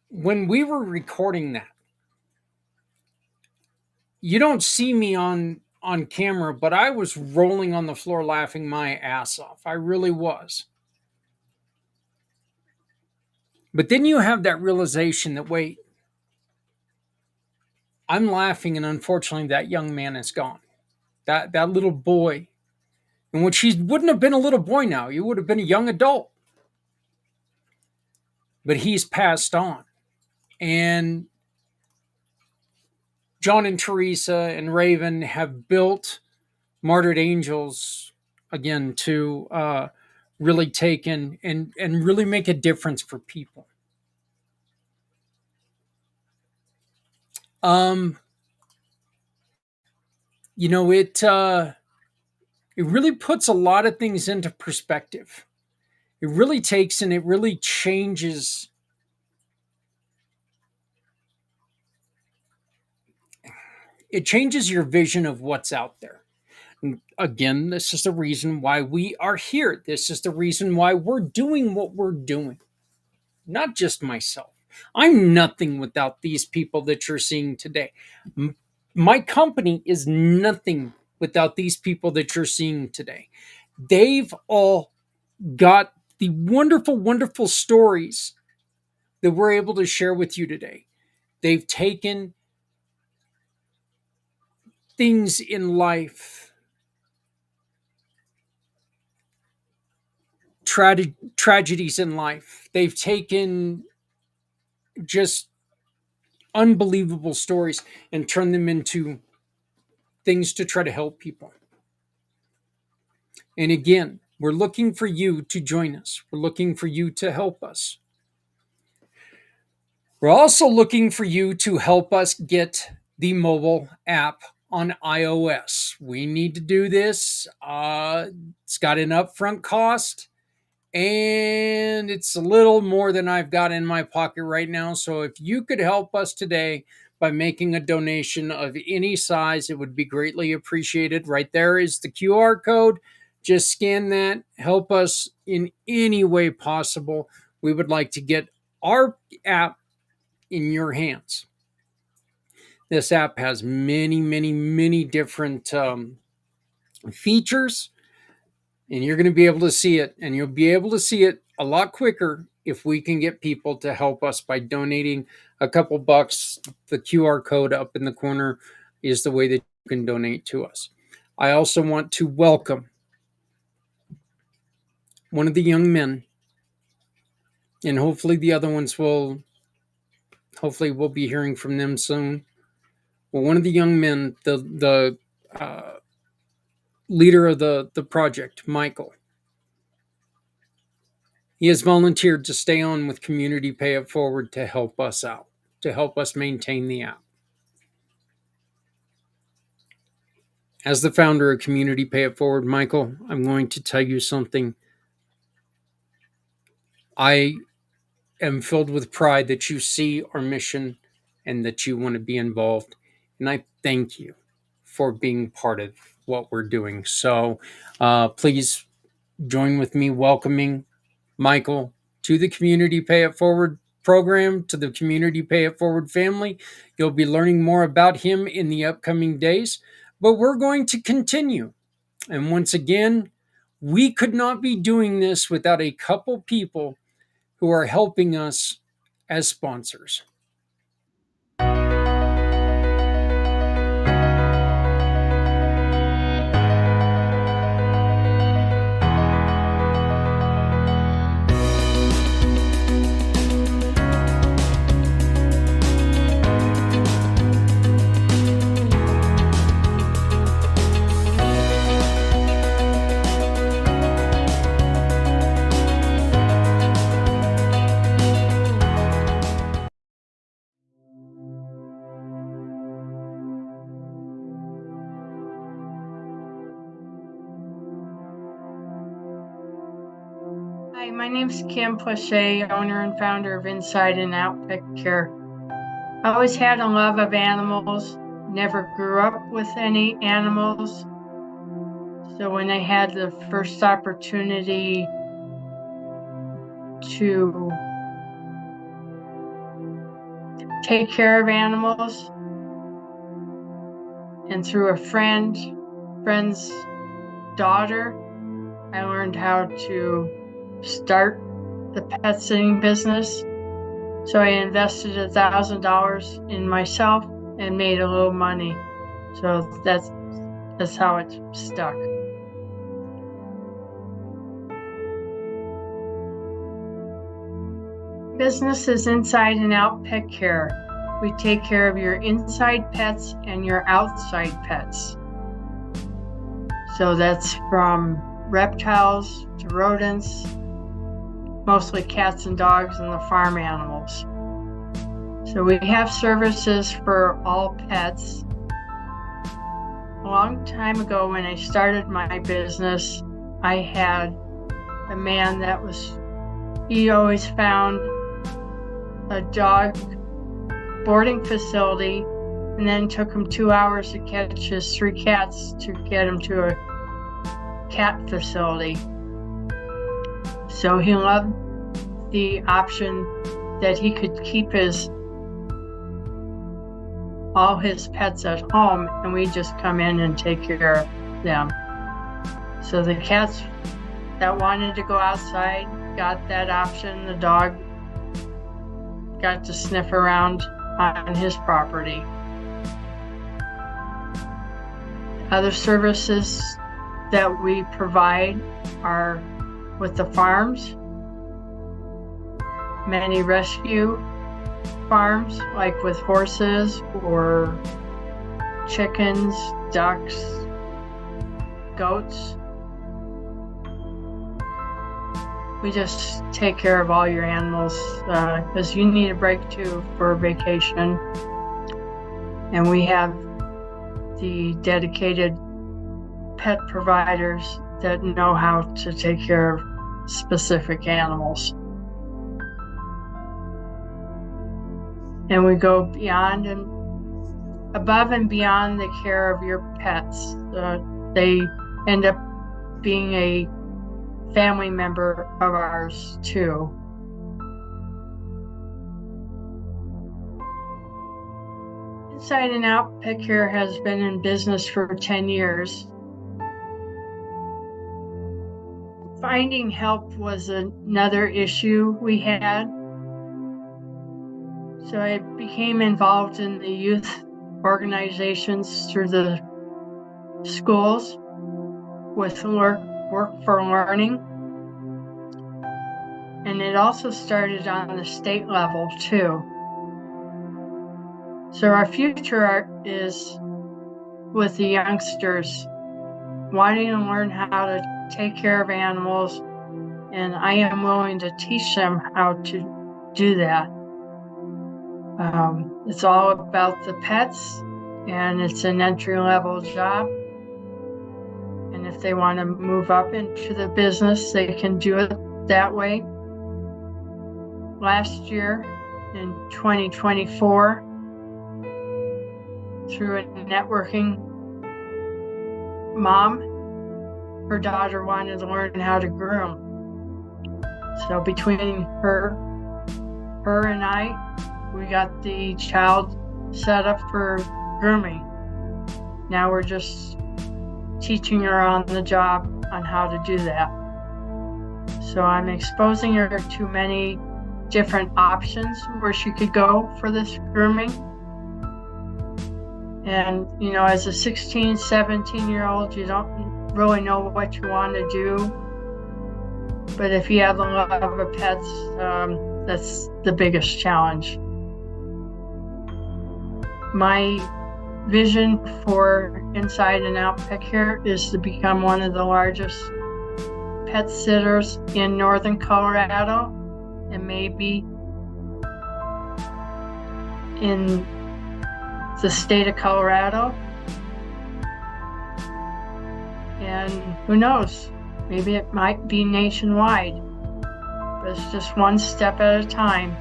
S2: when we were recording that, you don't see me on camera, but I was rolling on the floor laughing my ass off. I really was. But then you have that realization that, wait, I'm laughing, and unfortunately that young man is gone. That little boy, in which he wouldn't have been a little boy now, he would have been a young adult. But he's passed on. And John and Teresa and Raven have built Martyred Angels again to really take in and really make a difference for people. It really puts a lot of things into perspective. It really takes and it really changes. It changes your vision of what's out there. And again, this is the reason why we are here. This is the reason why we're doing what we're doing. Not just myself. I'm nothing without these people that you're seeing today. My company is nothing without these people that you're seeing today. They've all got the wonderful, wonderful stories that we're able to share with you today. They've taken things in life tragedies in life. They've taken just unbelievable stories and turned them into things to try to help people. And again, we're looking for you to join us. We're looking for you to help us. We're also looking for you to help us get the mobile app on iOS. We need to do this. It's got an upfront cost, and it's a little more than I've got in my pocket right now. So if you could help us today by making a donation of any size, it would be greatly appreciated. Right there is the QR code. Just scan that. Help us in any way possible. We would like to get our app in your hands. This app has many, many, many different features, and you're going to be able to see it, and you'll be able to see it a lot quicker if we can get people to help us by donating a couple bucks. The QR code up in the corner is the way that you can donate to us. I also want to welcome one of the young men, and hopefully the other ones we'll be hearing from them soon. Well, one of the young men, the leader of the project, Michael, he has volunteered to stay on with Community Pay It Forward to help us out, to help us maintain the app. As the founder of Community Pay It Forward, Michael, I'm going to tell you something. I am filled with pride that you see our mission and that you want to be involved. And I thank you for being part of what we're doing. So please join with me welcoming Michael to the Community Pay It Forward program, to the Community Pay It Forward family. You'll be learning more about him in the upcoming days, but we're going to continue. And once again, we could not be doing this without a couple people who are helping us as sponsors.
S10: Hi, my name's Kim Poche, owner and founder of Inside and Out Pet Care. I always had a love of animals, never grew up with any animals. So when I had the first opportunity to take care of animals, and through a friend's daughter, I learned how to start the pet sitting business. So I invested $1,000 in myself and made a little money. So that's how it stuck. Business is Inside and Out Pet Care. We take care of your inside pets and your outside pets. So that's from reptiles to rodents, mostly cats and dogs and the farm animals. So we have services for all pets. A long time ago when I started my business, I had a man he always found a dog boarding facility and then took him 2 hours to catch his 3 cats to get him to a cat facility. So he loved the option that he could keep all his pets at home, and we just come in and take care of them. So the cats that wanted to go outside got that option. The dog got to sniff around on his property. Other services that we provide are with the farms, many rescue farms, like with horses or chickens, ducks, goats. We just take care of all your animals because you need a break too for a vacation. And we have the dedicated pet providers that know how to take care of specific animals. And we go beyond and above and beyond the care of your pets. They end up being a family member of ours too. Inside and Out Pet Care has been in business for 10 years. Finding help was another issue we had. So I became involved in the youth organizations through the schools with Work for Learning. And it also started on the state level too. So our future is with the youngsters wanting to learn how to take care of animals, and I am willing to teach them how to do that. It's all about the pets, and it's an entry-level job. And if they want to move up into the business, they can do it that way. Last year, in 2024, through a networking mom, her daughter wanted to learn how to groom. So between her and I, we got the child set up for grooming. Now we're just teaching her on the job on how to do that. So I'm exposing her to many different options where she could go for this grooming. And, you know, as a 16, 17-year-old, you don't really know what you want to do. But if you have the love of pets, that's the biggest challenge. My vision for Inside and Out Pet Care is to become one of the largest pet sitters in northern Colorado and maybe in the state of Colorado. And who knows, maybe it might be nationwide, but it's just one step at a time.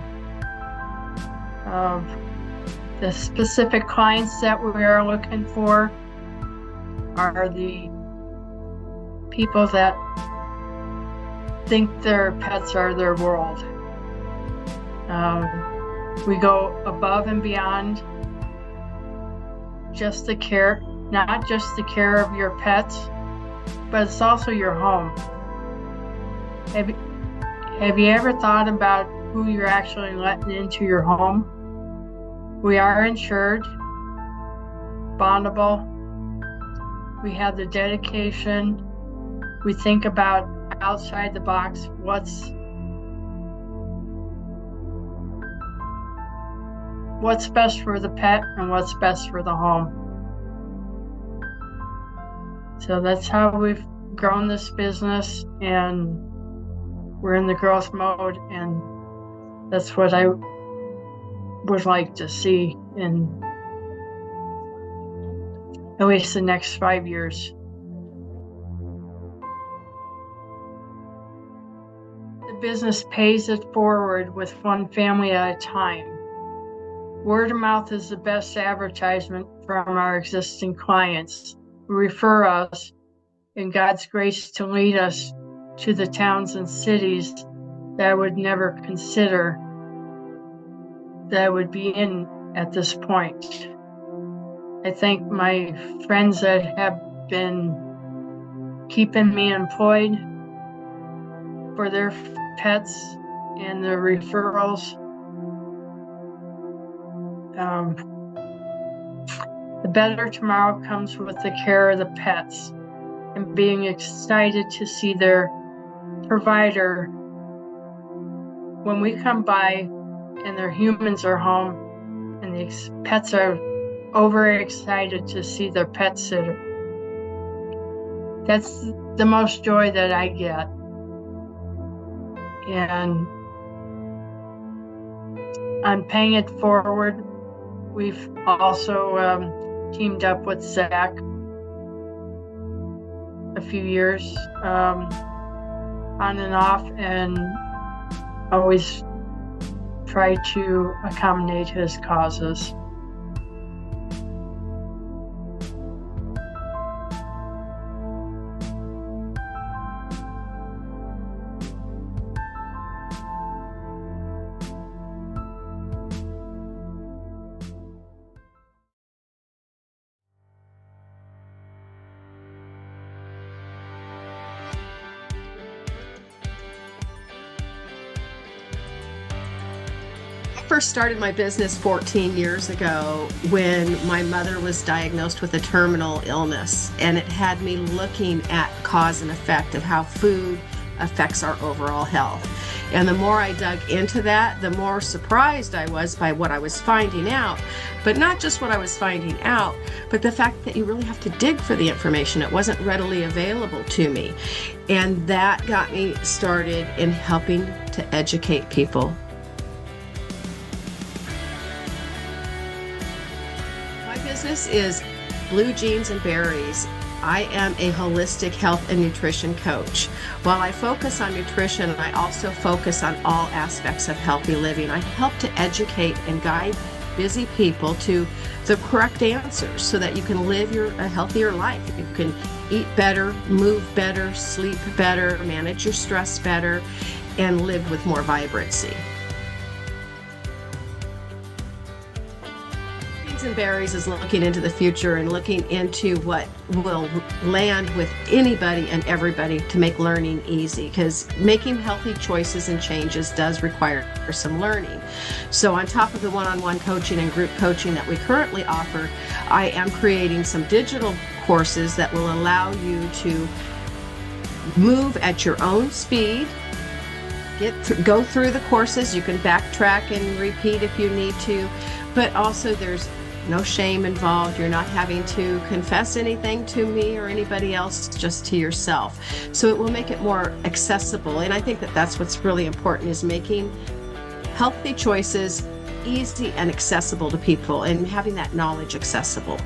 S10: The specific clients that we are looking for are the people that think their pets are their world. We go above and beyond just the care, not just the care of your pets, but it's also your home. Have you ever thought about who you're actually letting into your home? We are insured, bondable. We have the dedication. We think about outside the box, what's best for the pet and what's best for the home. So that's how we've grown this business, and we're in the growth mode, and that's what I would like to see in at least the next 5 years. The business pays it forward with one family at a time. Word of mouth is the best advertisement from our existing clients who refer us in God's grace to lead us to the towns and cities that I would never consider that I would be in at this point. I thank my friends that have been keeping me employed for their pets and the referrals. The better tomorrow comes with the care of the pets and being excited to see their provider, when we come by and their humans are home and the pets are overexcited to see their pet sitter, that's the most joy that I get. And I'm paying it forward. We've also teamed up with Zach a few years on and off, and always try to accommodate his causes.
S11: I first started my business 14 years ago when my mother was diagnosed with a terminal illness, and it had me looking at cause and effect of how food affects our overall health. And the more I dug into that, the more surprised I was by what I was finding out. But not just what I was finding out, but the fact that you really have to dig for the information. It wasn't readily available to me. And that got me started in helping to educate people. My business is Blue Jeans and Berries. I am a holistic health and nutrition coach. While I focus on nutrition, I also focus on all aspects of healthy living. I help to educate and guide busy people to the correct answers so that you can live a healthier life. You can eat better, move better, sleep better, manage your stress better, and live with more vibrancy. And Berries is looking into the future and looking into what will land with anybody and everybody to make learning easy, because making healthy choices and changes does require some learning. So on top of the one-on-one coaching and group coaching that we currently offer, I am creating some digital courses that will allow you to move at your own speed, go through the courses. You can backtrack and repeat if you need to, but also there's no shame involved. You're not having to confess anything to me or anybody else, just to yourself. So it will make it more accessible. And I think that that's what's really important, is making healthy choices easy and accessible to people, and having that knowledge accessible.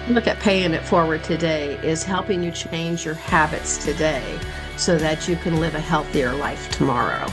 S11: Look at paying it forward today is helping you change your habits today so that you can live a healthier life tomorrow.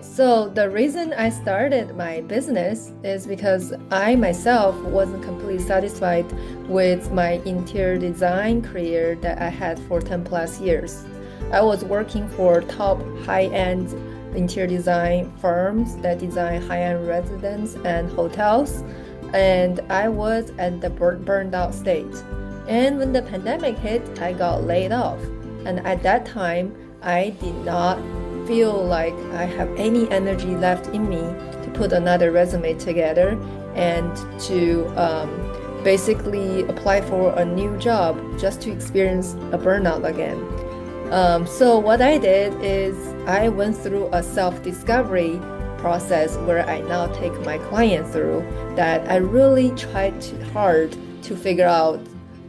S12: So the reason I started my business is because I myself wasn't completely satisfied with my interior design career that I had for 10 plus years. I was working for top high-end interior design firms that design high-end residences and hotels, and I was at the burned out state. And when the pandemic hit, I got laid off. And at that time, I did not feel like I have any energy left in me to put another resume together and to basically apply for a new job just to experience a burnout again. So what I did is I went through a self-discovery process where I now take my clients through, that I really tried hard to figure out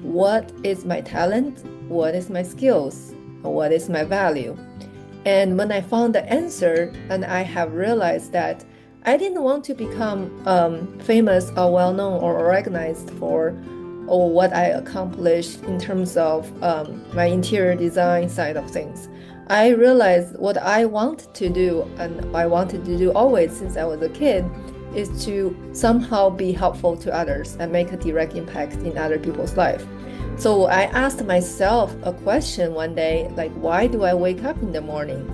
S12: what is my talent, what is my skills, and what is my value. And when I found the answer, and I have realized that I didn't want to become famous or well-known or recognized for what I accomplished in terms of my interior design side of things. I realized what I want to do, and I wanted to do always since I was a kid, is to somehow be helpful to others and make a direct impact in other people's life. So I asked myself a question one day, like, why do I wake up in the morning?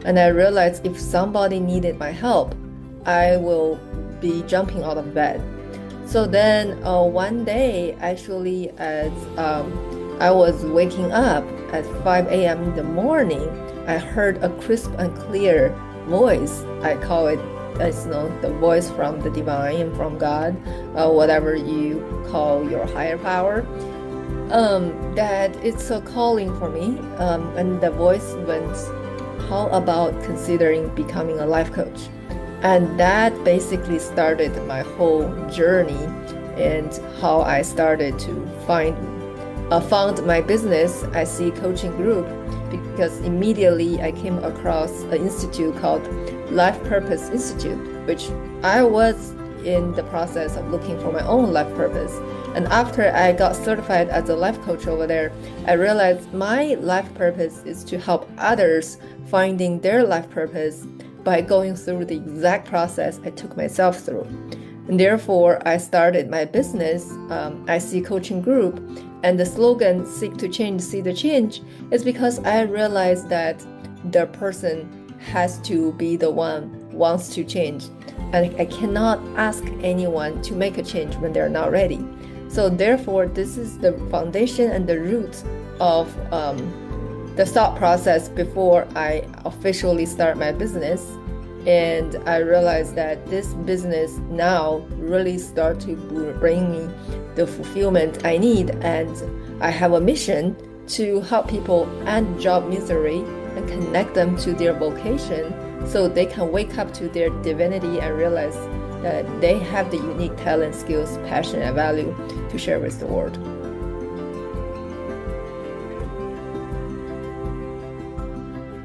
S12: And I realized if somebody needed my help, I will be jumping out of bed. So then one day, actually, as I was waking up at 5 a.m. in the morning, I heard a crisp and clear voice. I call it, the voice from the divine and from God, whatever you call your higher power. That it's a calling for me. And the voice went, how about considering becoming a life coach? And that basically started my whole journey and how I started to found my business, IC Coaching Group, because immediately I came across an institute called Life Purpose Institute, which I was in the process of looking for my own life purpose. And after I got certified as a life coach over there, I realized my life purpose is to help others finding their life purpose by going through the exact process I took myself through. And therefore, I started my business, IC Coaching Group, and the slogan, Seek to Change, See the Change, is because I realized that the person has to be the one who wants to change. And I cannot ask anyone to make a change when they're not ready. So therefore, this is the foundation and the root of the thought process before I officially start my business. And I realized that this business now really start to bring me the fulfillment I need. And I have a mission to help people end job misery and connect them to their vocation so they can wake up to their divinity and realize that they have the unique talent, skills, passion, and value to share with the world.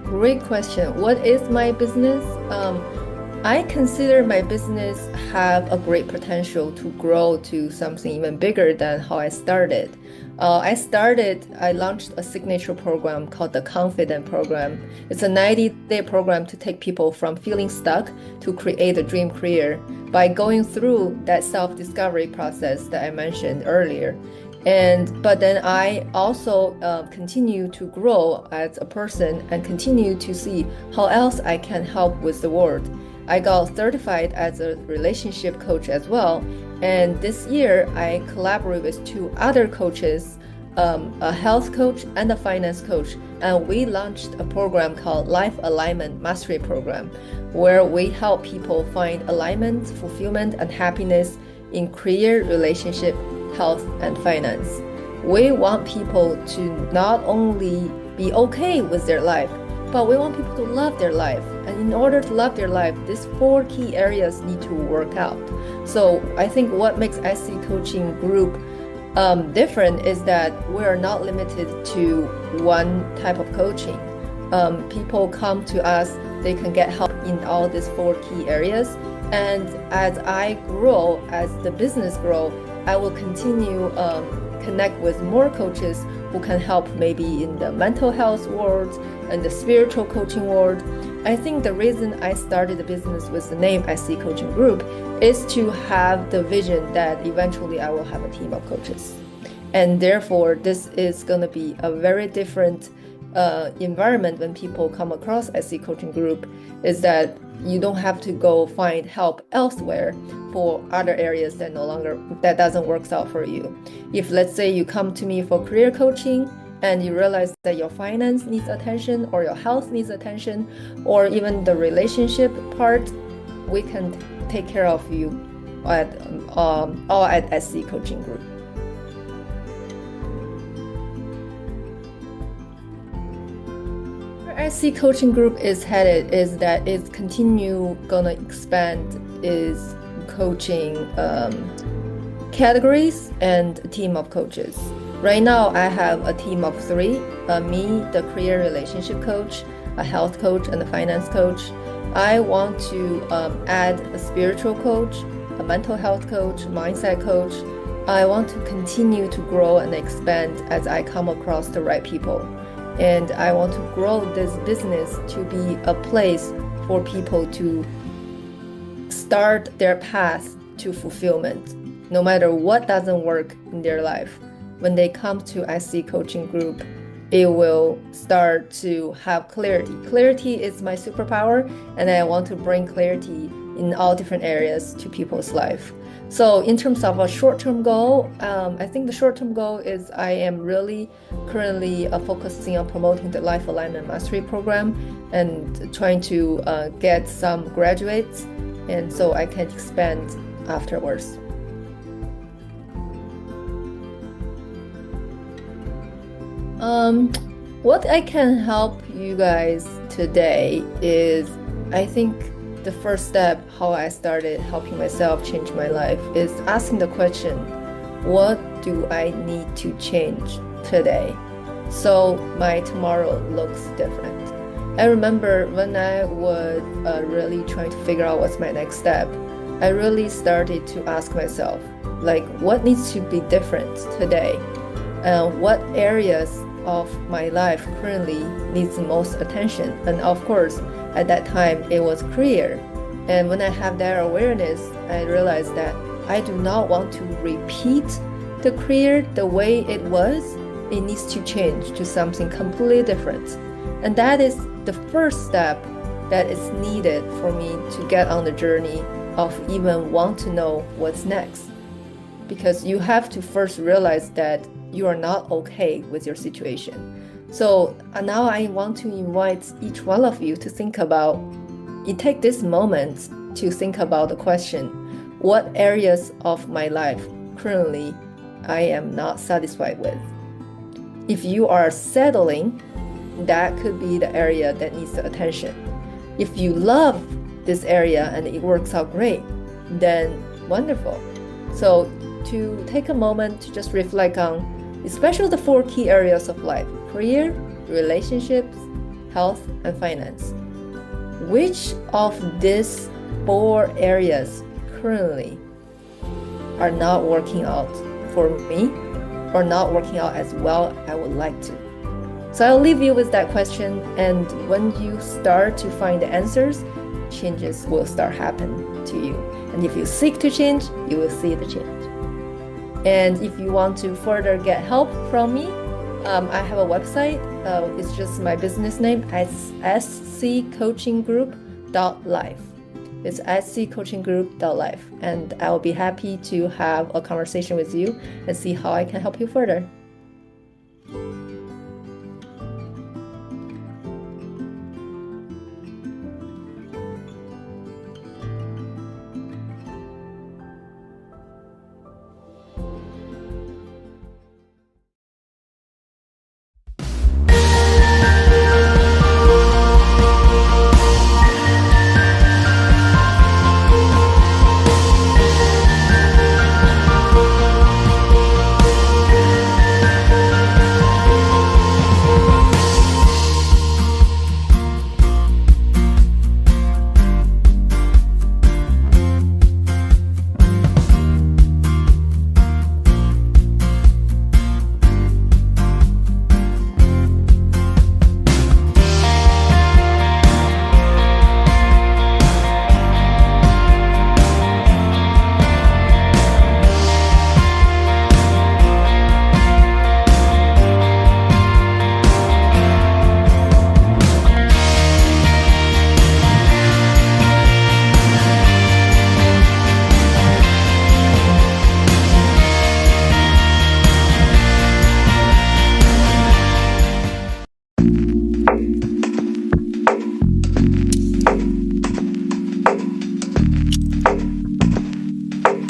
S12: Great question. What is my business? I consider my business have a great potential to grow to something even bigger than how I started. I launched a signature program called the Confident Program. It's a 90-day program to take people from feeling stuck to create a dream career by going through that self-discovery process that I mentioned earlier. But then I also continue to grow as a person and continue to see how else I can help with the world. I got certified as a relationship coach as well. And this year I collaborate with 2 other coaches, a health coach and a finance coach. And we launched a program called Life Alignment Mastery Program, where we help people find alignment, fulfillment, and happiness in career, relationship, health, and finance. We want people to not only be okay with their life, but we want people to love their life. And in order to love their life, these 4 key areas need to work out. So I think what makes IC Coaching Group different is that we are not limited to one type of coaching. People come to us, they can get help in all these 4 key areas. And as I grow, as the business grow, I will continue connect with more coaches who can help maybe in the mental health world and the spiritual coaching world. I think the reason I started the business with the name IC Coaching Group is to have the vision that eventually I will have a team of coaches. And therefore, this is going to be a very different environment when people come across IC Coaching Group, is that you don't have to go find help elsewhere for other areas that doesn't work out for you. If let's say you come to me for career coaching and you realize that your finance needs attention or your health needs attention or even the relationship part, we can take care of you at SC Coaching Group. Where SC Coaching Group is headed is that it's gonna expand its coaching categories and a team of coaches. Right now, I have a team of 3, me, the career relationship coach, a health coach, and a finance coach. I want to add a spiritual coach, a mental health coach, mindset coach. I want to continue to grow and expand as I come across the right people. And I want to grow this business to be a place for people to start their path to fulfillment, no matter what doesn't work in their life. when they come to SC Coaching Group, it will start to have clarity. Clarity is my superpower, and I want to bring clarity in all different areas to people's life. So in terms of a short-term goal, I think the short-term goal is I am really currently focusing on promoting the Life Alignment Mastery Program and trying to get some graduates, and so I can expand afterwards. What I can help you guys today is, I think the first step, how I started helping myself change my life, is asking the question, what do I need to change today so my tomorrow looks different? I remember when I was really trying to figure out what's my next step, I really started to ask myself, like, what needs to be different today? What areas of my life currently needs the most attention? And of course, at that time, it was career. And when I have that awareness, I realized that I do not want to repeat the career the way it was. It needs to change to something completely different. And that is the first step that is needed for me to get on the journey of even want to know what's next. Because you have to first realize that you are not okay with your situation. So now I want to invite each one of you to think about, you take this moment to think about the question, what areas of my life currently I am not satisfied with? If you are settling, that could be the area that needs the attention. If you love this area and it works out great, then wonderful. So to take a moment to just reflect on, especially the 4 key areas of life: career, relationships, health, and finance. Which of these 4 areas currently are not working out for me or not working out as well as I would like to? So I'll leave you with that question, and when you start to find the answers, changes will start happening to you. And if you seek to change, you will see the change. And if you want to further get help from me, I have a website. It's just my business name, sccoachinggroup.life. It's sccoachinggroup.life. And I will be happy to have a conversation with you and see how I can help you further.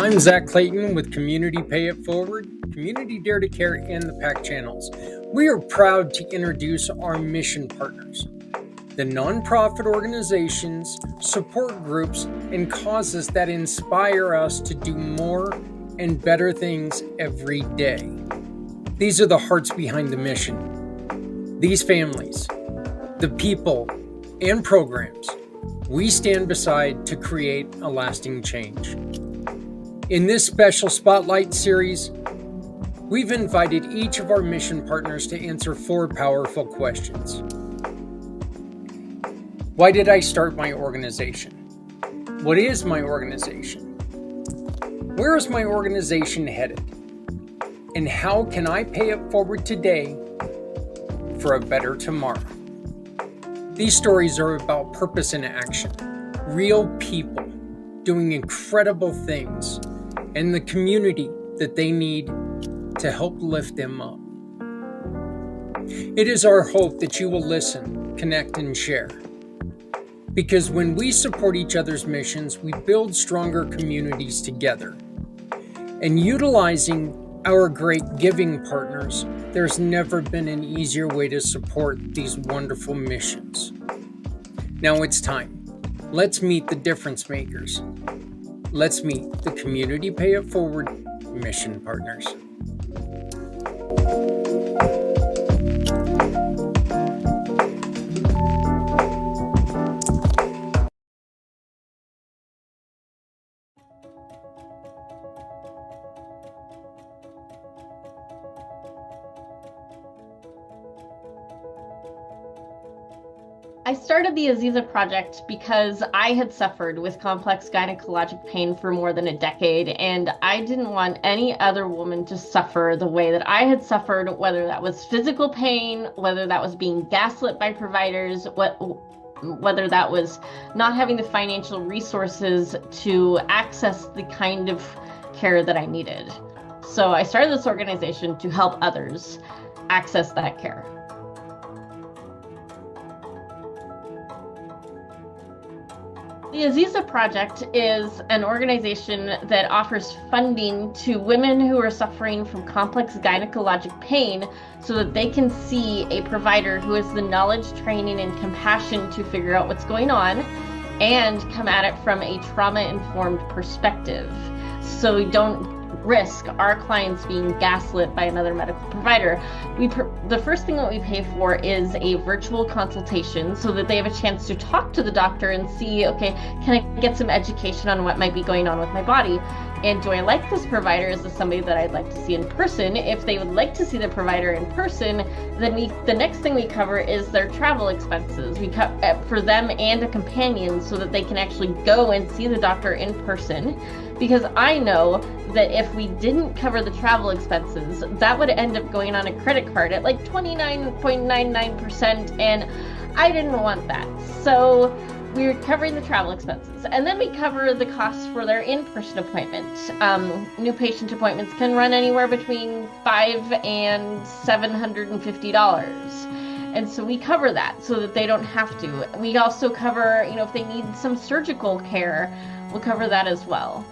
S2: I'm Zach Clayton with Community Pay It Forward, Community Dare to Care, and the PAC channels. We are proud to introduce our mission partners, the nonprofit organizations, support groups, and causes that inspire us to do more and better things every day. These are the hearts behind the mission. These families, the people, and programs we stand beside to create a lasting change. In this special Spotlight series, we've invited each of our mission partners to answer 4 powerful questions. Why did I start my organization? What is my organization? Where is my organization headed? And how can I pay it forward today for a better tomorrow? These stories are about purpose and action, real people doing incredible things, and the community that they need to help lift them up. It is our hope that you will listen, connect, and share. Because when we support each other's missions, we build stronger communities together. And utilizing our great giving partners, there's never been an easier way to support these wonderful missions. Now it's time. Let's meet the difference makers. Let's meet the Community Pay It Forward mission partners.
S13: I started the Aziza Project because I had suffered with complex gynecologic pain for more than a decade, and I didn't want any other woman to suffer the way that I had suffered, whether that was physical pain, whether that was being gaslit by providers, whether that was not having the financial resources to access the kind of care that I needed. So I started this organization to help others access that care. The Aziza Project is an organization that offers funding to women who are suffering from complex gynecologic pain so that they can see a provider who has the knowledge, training, and compassion to figure out what's going on and come at it from a trauma-informed perspective. So we don't risk our clients being gaslit by another medical provider. The first thing that we pay for is a virtual consultation so that they have a chance to talk to the doctor and see, okay, can I get some education on what might be going on with my body? And do I like this provider? Is this somebody that I'd like to see in person? If they would like to see the provider in person, then the next thing we cover is their travel expenses. We cover for them and a companion so that they can actually go and see the doctor in person. Because I know that if we didn't cover the travel expenses, that would end up going on a credit card at like 29.99%, and I didn't want that. So we're covering the travel expenses. And then we cover the costs for their in-person appointments. New patient appointments can run anywhere between $500 and $750. And so we cover that so that they don't have to. We also cover, if they need some surgical care, we'll cover that as well.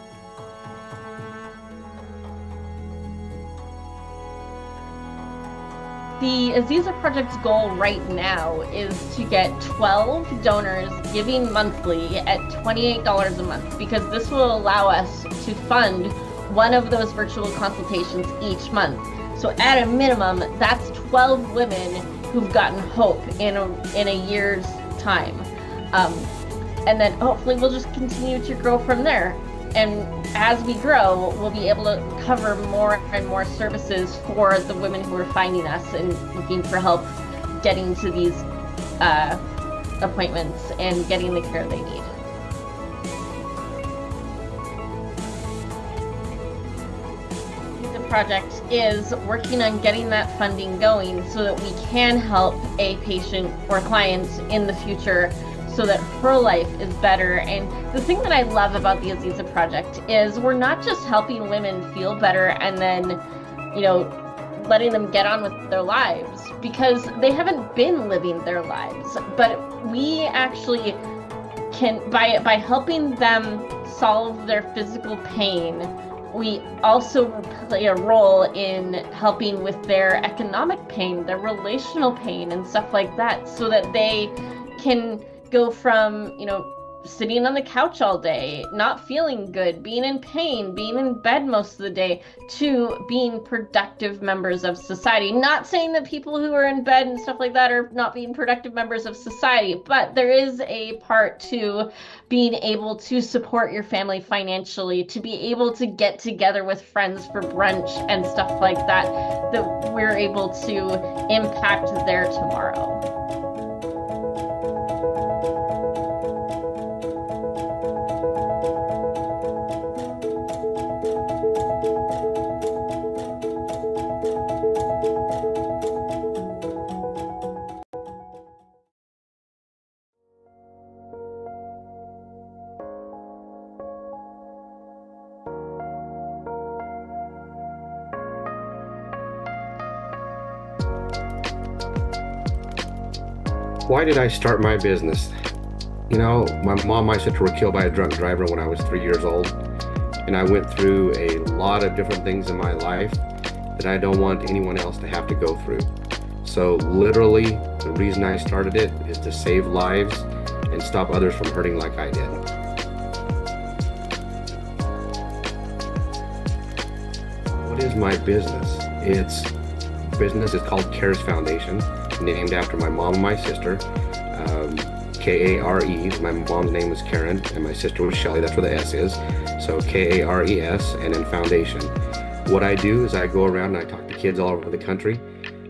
S13: The Aziza Project's goal right now is to get 12 donors giving monthly at $28 a month, because this will allow us to fund one of those virtual consultations each month. So at a minimum, that's 12 women who've gotten hope in a year's time. And then hopefully we'll just continue to grow from there. And as we grow, we'll be able to cover more and more services for the women who are finding us and looking for help getting to these appointments and getting the care they need. The project is working on getting that funding going so that we can help a patient or client in the future so that her life is better. And the thing that I love about the Aziza Project is we're not just helping women feel better and then, letting them get on with their lives, because they haven't been living their lives. But we actually can, by helping them solve their physical pain, we also play a role in helping with their economic pain, their relational pain, and stuff like that, so that they can go from, sitting on the couch all day, not feeling good, being in pain, being in bed most of the day, to being productive members of society. Not saying that people who are in bed and stuff like that are not being productive members of society, but there is a part to being able to support your family financially, to be able to get together with friends for brunch and stuff like that, that we're able to impact their tomorrow.
S14: Why did I start my business? You know, my mom and my sister were killed by a drunk driver when I was 3 years old. And I went through a lot of different things in my life that I don't want anyone else to have to go through. So literally, the reason I started it is to save lives and stop others from hurting like I did. What is my business? Business is called CARES Foundation, named after my mom and my sister. K-A-R-E. My mom's name was Karen and my sister was Shelly. That's where the S is. So K-A-R-E-S and then foundation. What I do is I go around and I talk to kids all over the country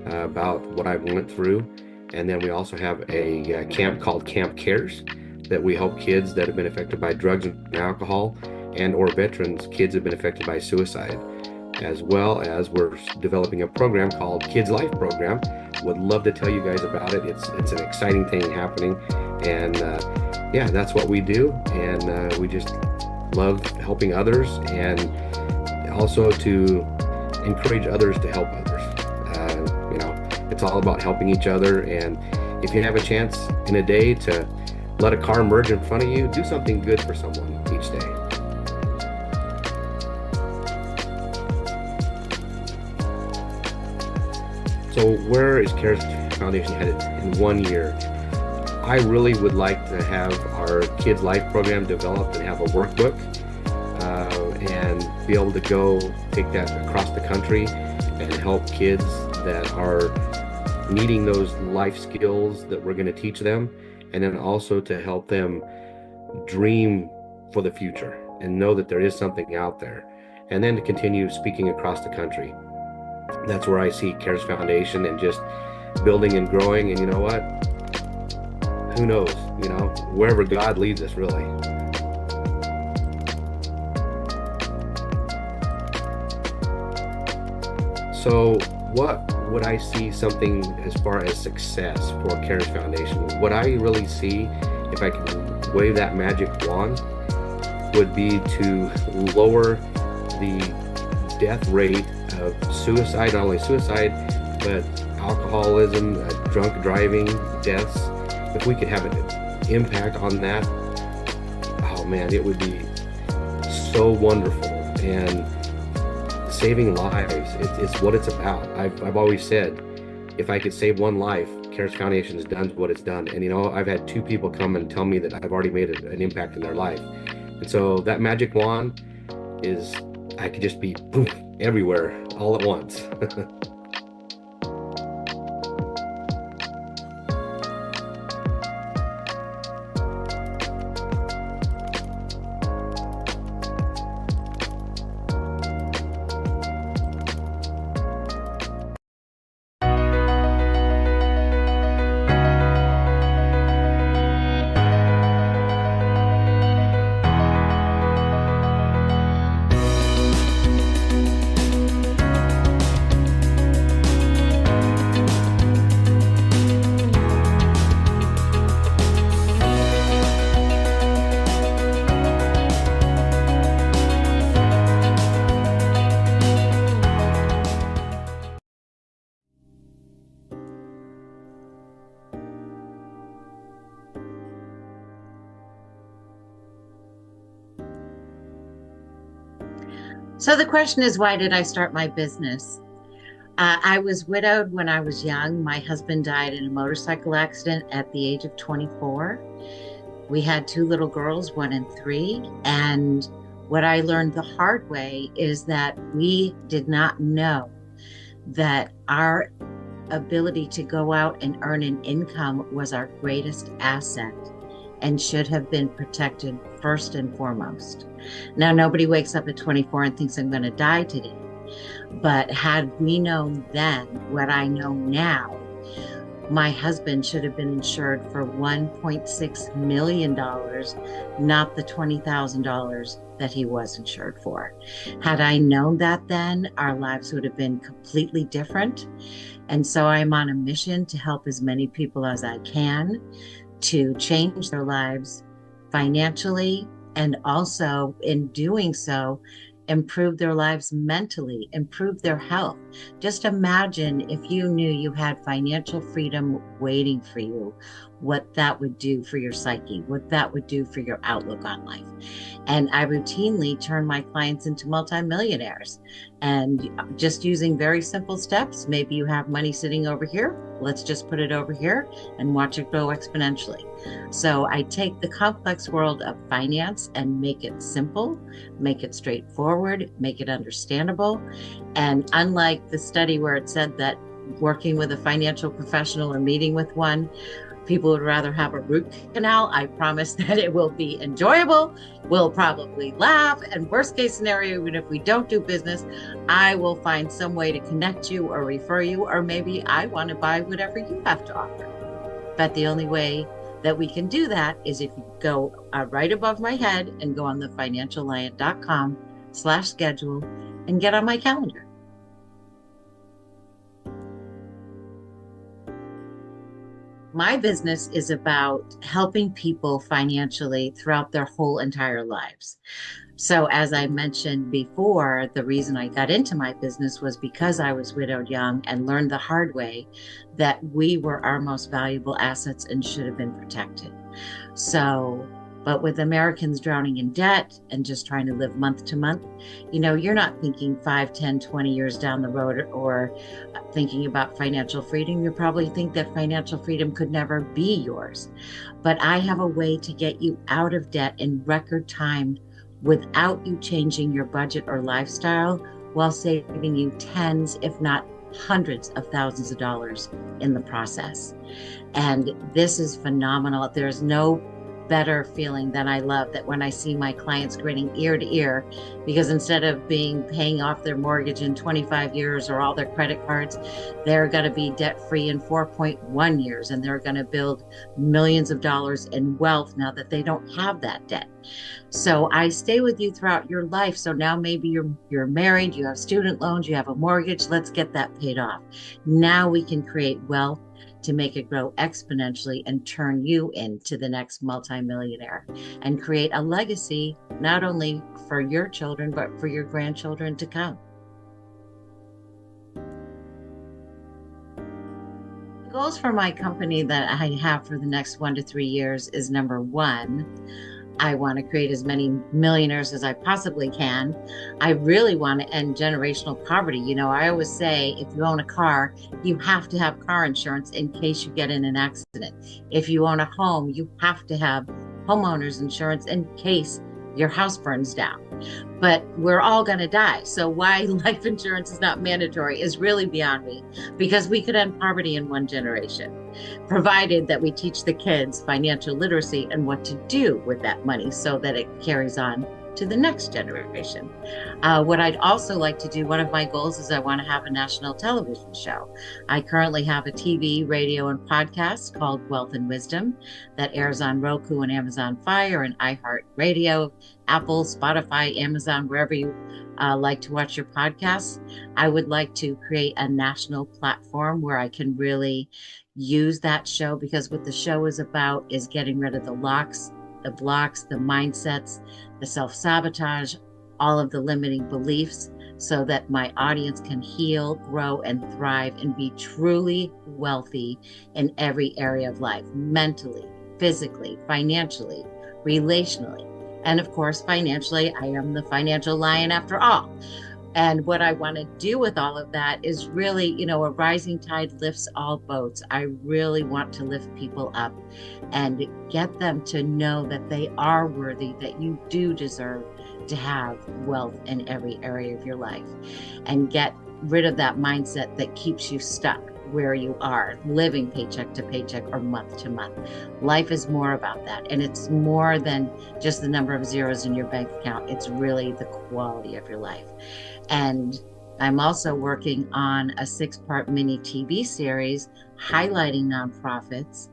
S14: about what I went through. And then we also have a camp called Camp CARES that we help kids that have been affected by drugs and alcohol and or veterans, kids have been affected by suicide. As well as we're developing a program called Kids Life Program. Would love to tell you guys about it. It's an exciting thing happening. And yeah, that's what we do. And we just love helping others and also to encourage others to help others. You know, it's all about helping each other. And if you have a chance in a day to let a car merge in front of you, do something good for someone each day. So where is CARES Foundation headed in 1 year? I really would like to have our Kids Life program developed and have a workbook and be able to go take that across the country and help kids that are needing those life skills that we're going to teach them, and then also to help them dream for the future and know that there is something out there, and then to continue speaking across the country. That's where I see CARES Foundation and just building and growing. And you know what? Who knows? You know, wherever God leads us, really. So what would I see something as far as success for CARES Foundation? What I really see, if I can wave that magic wand, would be to lower the death rate of suicide, not only suicide, but alcoholism, drunk driving, deaths. If we could have an impact on that, oh man, it would be so wonderful. And saving lives, it's what it's about. I've always said, if I could save one life, CARES Foundation has done what it's done. And you know, I've had 2 people come and tell me that I've already made an impact in their life. And so that magic wand is, I could just be boom, everywhere all at once.
S15: So the question is, why did I start my business? I was widowed when I was young. My husband died in a motorcycle accident at the age of 24. We had 2 little girls, 1 and 3. And what I learned the hard way is that we did not know that our ability to go out and earn an income was our greatest asset and should have been protected first and foremost. Now, nobody wakes up at 24 and thinks I'm going to die today. But had we known then what I know now, my husband should have been insured for $1.6 million, not the $20,000 that he was insured for. Had I known that then, our lives would have been completely different. And so I'm on a mission to help as many people as I can to change their lives financially, and also in doing so, improve their lives mentally, improve their health. Just imagine if you knew you had financial freedom waiting for you, what that would do for your psyche, what that would do for your outlook on life. And I routinely turn my clients into multimillionaires, and just using very simple steps. Maybe you have money sitting over here. Let's just put it over here and watch it grow exponentially. So I take the complex world of finance and make it simple, make it straightforward, make it understandable. And unlike the study where it said that working with a financial professional or meeting with one, people would rather have a root canal, I promise that it will be enjoyable. We'll probably laugh, and worst case scenario, even if we don't do business, I will find some way to connect you or refer you, or maybe I want to buy whatever you have to offer. But the only way that we can do that is if you go right above my head and go on thefinanciallion.com/schedule and get on my calendar. My business is about helping people financially throughout their whole entire lives. So as I mentioned before, the reason I got into my business was because I was widowed young and learned the hard way that we were our most valuable assets and should have been protected. But with Americans drowning in debt and just trying to live month to month, you're not thinking 5, 10, 20 years down the road or thinking about financial freedom. You probably think that financial freedom could never be yours. But I have a way to get you out of debt in record time without you changing your budget or lifestyle, while saving you tens, if not hundreds of thousands of dollars in the process. And this is phenomenal. There's no better feeling than I love that when I see my clients grinning ear to ear, because instead of paying off their mortgage in 25 years or all their credit cards, they're going to be debt free in 4.1 years, and they're going to build millions of dollars in wealth now that they don't have that debt. So I stay with you throughout your life. So now maybe you're married, you have student loans, you have a mortgage. Let's get that paid off. Now we can create wealth to make it grow exponentially and turn you into the next multimillionaire and create a legacy, not only for your children, but for your grandchildren to come. The goals for my company that I have for the next 1 to 3 years is, number one, I want to create as many millionaires as I possibly can. I really want to end generational poverty. I always say, if you own a car, you have to have car insurance in case you get in an accident. If you own a home, you have to have homeowners insurance in case your house burns down. But we're all going to die. So why life insurance is not mandatory is really beyond me, because we could end poverty in 1 generation, provided that we teach the kids financial literacy and what to do with that money so that it carries on to the next generation. What I'd also like to do, one of my goals is I want to have a national television show. I currently have a TV, radio, and podcast called Wealth and Wisdom that airs on Roku and Amazon Fire and iHeartRadio, Apple, Spotify, Amazon, wherever you like to watch your podcasts. I would like to create a national platform where I can really use that show, because what the show is about is getting rid of the locks, the blocks, the mindsets, the self-sabotage, all of the limiting beliefs, so that my audience can heal, grow, and thrive and be truly wealthy in every area of life, mentally, physically, financially, relationally. And of course, financially, I am the financial lion after all. And what I want to do with all of that is really, a rising tide lifts all boats. I really want to lift people up and get them to know that they are worthy, that you do deserve to have wealth in every area of your life, and get rid of that mindset that keeps you stuck where you are, living paycheck to paycheck or month to month. Life is more about that. And it's more than just the number of zeros in your bank account. It's really the quality of your life. And I'm also working on a 6-part mini TV series highlighting nonprofits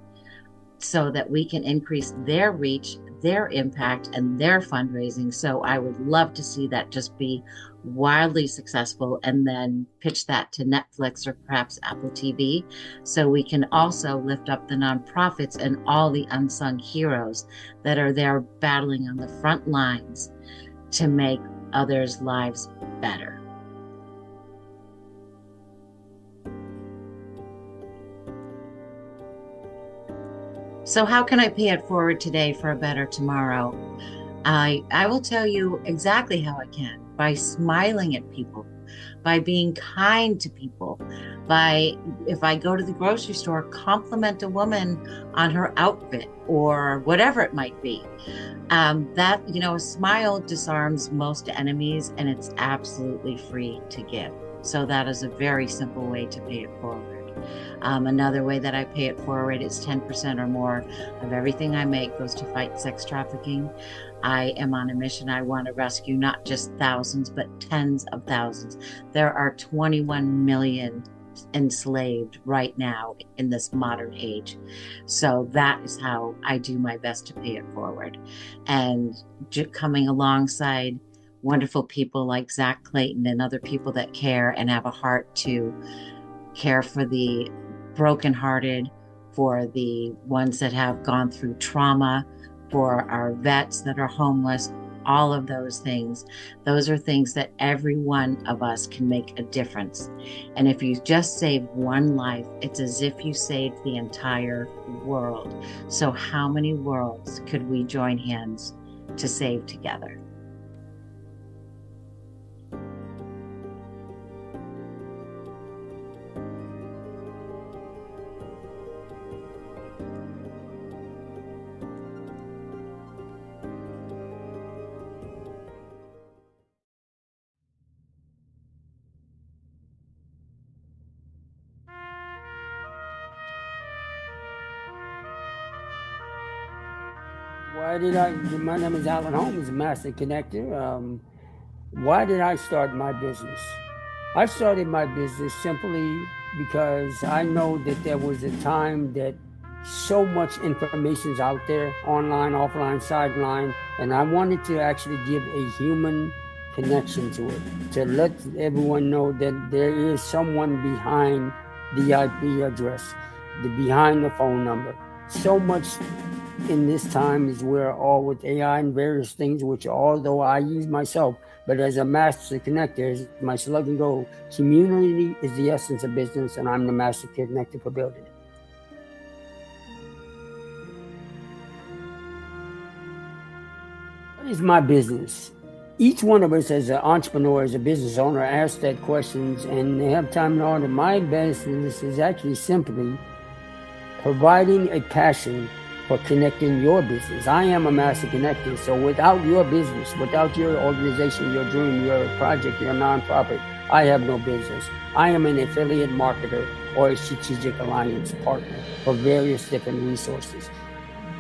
S15: so that we can increase their reach, their impact, and their fundraising. So I would love to see that just be wildly successful, and then pitch that to Netflix or perhaps Apple TV, so we can also lift up the nonprofits and all the unsung heroes that are there battling on the front lines to make others' lives better. So how can I pay it forward today for a better tomorrow? I will tell you exactly how I can: by smiling at people, by being kind to people, by, if I go to the grocery store, compliment a woman on her outfit or whatever it might be. That, a smile disarms most enemies, and it's absolutely free to give. So that is a very simple way to pay it forward. Another way that I pay it forward is 10% or more of everything I make goes to fight sex trafficking. I am on a mission. I want to rescue not just thousands, but tens of thousands. There are 21 million enslaved right now in this modern age. So that is how I do my best to pay it forward. And coming alongside wonderful people like Zach Clayton and other people that care and have a heart to care for the brokenhearted, for the ones that have gone through trauma, for our vets that are homeless, all of those things. Those are things that every one of us can make a difference. And if you just save one life, it's as if you saved the entire world. So how many worlds could we join hands to save together?
S3: My name is Alan Holmes, Master Connector. Why did I start my business? I started my business simply because I know that there was a time that so much information is out there, online, offline, sideline, and I wanted to actually give a human connection to it, to let everyone know that there is someone behind the IP address, behind the phone number. So much in this time is where all with AI and various things, which although I use myself, but as a master connector, my slogan goes, community is the essence of business, and I'm the master connector for building it. What is my business? Each one of us as an entrepreneur, as a business owner, asks that questions and they have time and order. My business is actually simply providing a passion for connecting your business. I am a master connector, so without your business, without your organization, your dream, your project, your nonprofit, I have no business. I am an affiliate marketer or a strategic alliance partner for various different resources.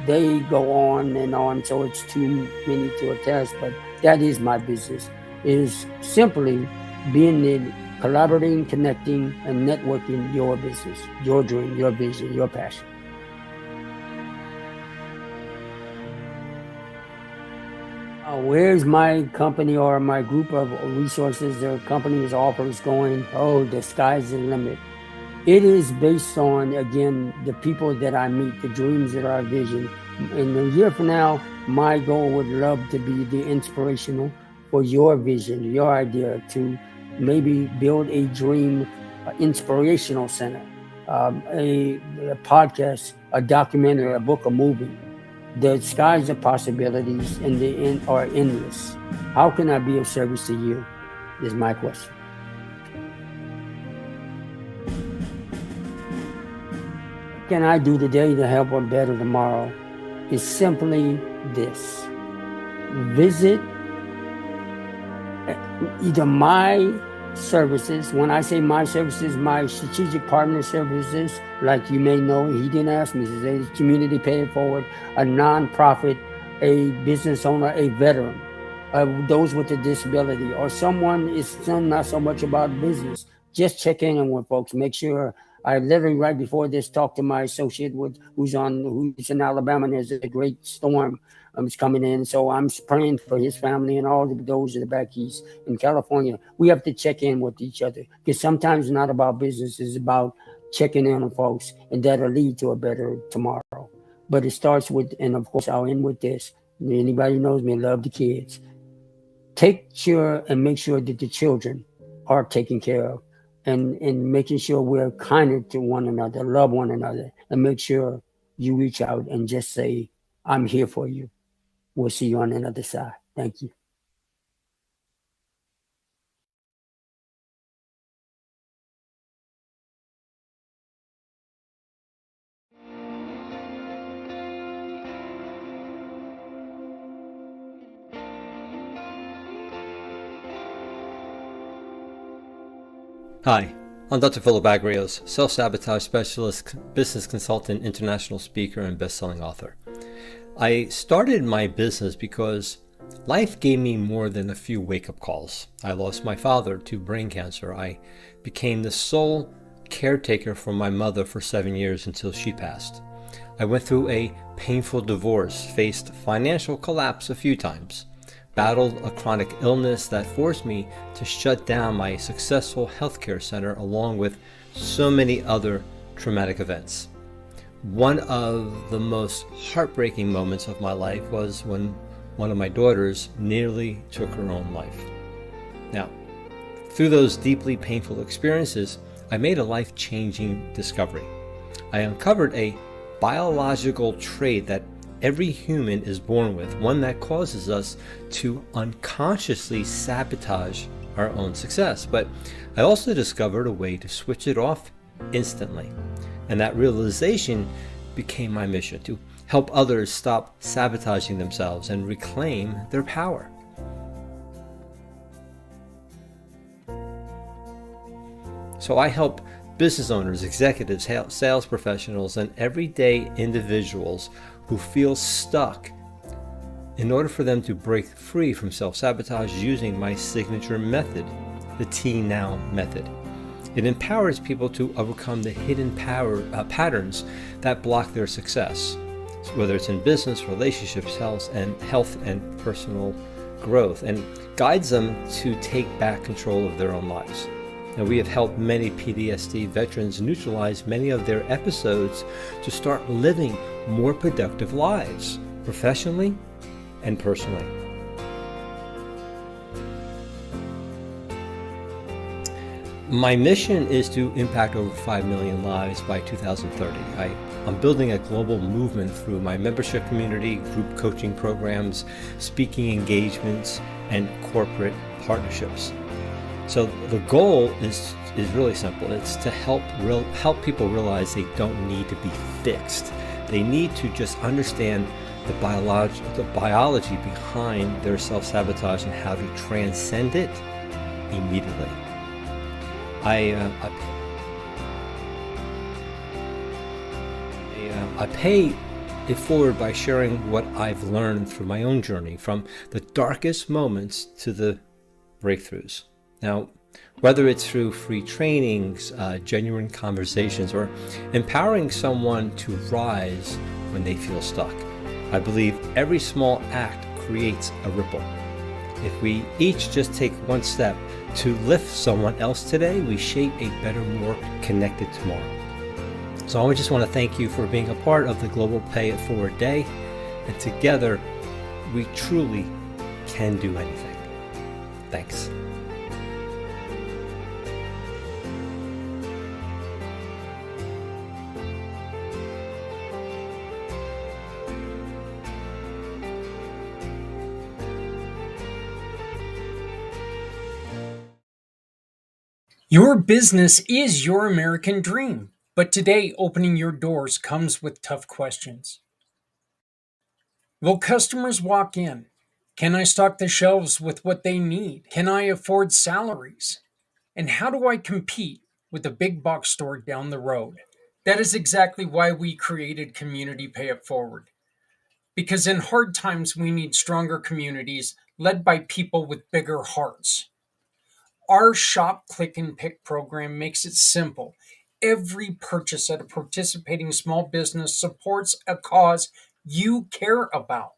S3: They go on and on, so it's too many to attest, but that is my business. It is simply being in collaborating, connecting, and networking your business, your dream, your vision, your passion. Where's my company or my group of resources or companies offers going? Oh, the sky's the limit. It is based on, again, the people that I meet, the dreams that are vision. And a year from now, my goal would love to be the inspirational for your vision, your idea to maybe build a dream inspirational center, a podcast, a documentary, a book, a movie. The skies of possibilities and the end are endless. How can I be of service to you is my question. What can I do today to help a better tomorrow is simply this. Visit either my services. When I say my services, my strategic partner services, like you may know, he didn't ask me, he said community pay it forward, a nonprofit, a business owner, a veteran, those with a disability, or someone is not so much about business. Just check in with folks, make sure. I literally right before this talked to my associate who's in Alabama, and there's a great storm is coming in. So I'm praying for his family and all of those in the back east in California. We have to check in with each other because sometimes it's not about business, it's about checking in on folks, and that'll lead to a better tomorrow. But it starts with, and of course I'll end with this. Anybody knows me, love the kids. Take sure and make sure that the children are taken care of. And making sure we're kinder to one another, love one another, and make sure you reach out and just say, I'm here for you. We'll see you on another side. Thank you.
S16: Hi, I'm Dr. Philip Agrios, self-sabotage specialist, business consultant, international speaker, and best-selling author. I started my business because life gave me more than a few wake-up calls. I lost my father to brain cancer. I became the sole caretaker for my mother for 7 years until she passed. I went through a painful divorce, faced financial collapse a few times, battled a chronic illness that forced me to shut down my successful healthcare center, along with so many other traumatic events. One of the most heartbreaking moments of my life was when one of my daughters nearly took her own life. Now, through those deeply painful experiences, I made a life-changing discovery. I uncovered a biological trait that every human is born with, one that causes us to unconsciously sabotage our own success. But I also discovered a way to switch it off instantly. And that realization became my mission, to help others stop sabotaging themselves and reclaim their power. So I help business owners, executives, sales professionals, and everyday individuals who feel stuck in order for them to break free from self-sabotage using my signature method, the T-Now method. It empowers people to overcome the hidden patterns that block their success, whether it's in business, relationships, health, and personal growth, and guides them to take back control of their own lives. And we have helped many PTSD veterans neutralize many of their episodes to start living more productive lives, professionally and personally. My mission is to impact over 5 million lives by 2030. I'm building a global movement through my membership community, group coaching programs, speaking engagements, and corporate partnerships. So the goal is really simple. It's to help people realize they don't need to be fixed. They need to just understand the biology behind their self-sabotage and how to transcend it immediately. I pay it forward by sharing what I've learned through my own journey, from the darkest moments to the breakthroughs. Now, whether it's through free trainings, genuine conversations, or empowering someone to rise when they feel stuck, I believe every small act creates a ripple. If we each just take one step to lift someone else today, we shape a better, more connected tomorrow. So I just want to thank you for being a part of the Global Pay It Forward Day, and together we truly can do anything. Thanks.
S2: Your business is your American dream, but today opening your doors comes with tough questions. Will customers walk in? Can I stock the shelves with what they need? Can I afford salaries? And how do I compete with the big box store down the road? That is exactly why we created Community Pay It Forward. Because in hard times, we need stronger communities led by people with bigger hearts. Our Shop, Click, and Pick program makes it simple. Every purchase at a participating small business supports a cause you care about.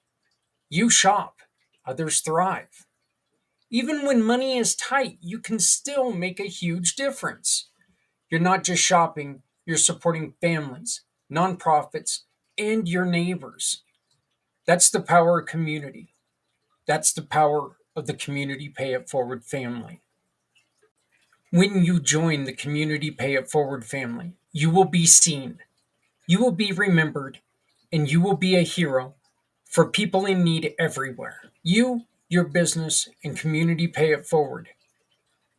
S2: You shop, others thrive. Even when money is tight, you can still make a huge difference. You're not just shopping, you're supporting families, nonprofits, and your neighbors. That's the power of community. That's the power of the Community Pay It Forward family. When you join the Community Pay It Forward family, you will be seen, you will be remembered, and you will be a hero for people in need everywhere. You, your business, and community pay it forward.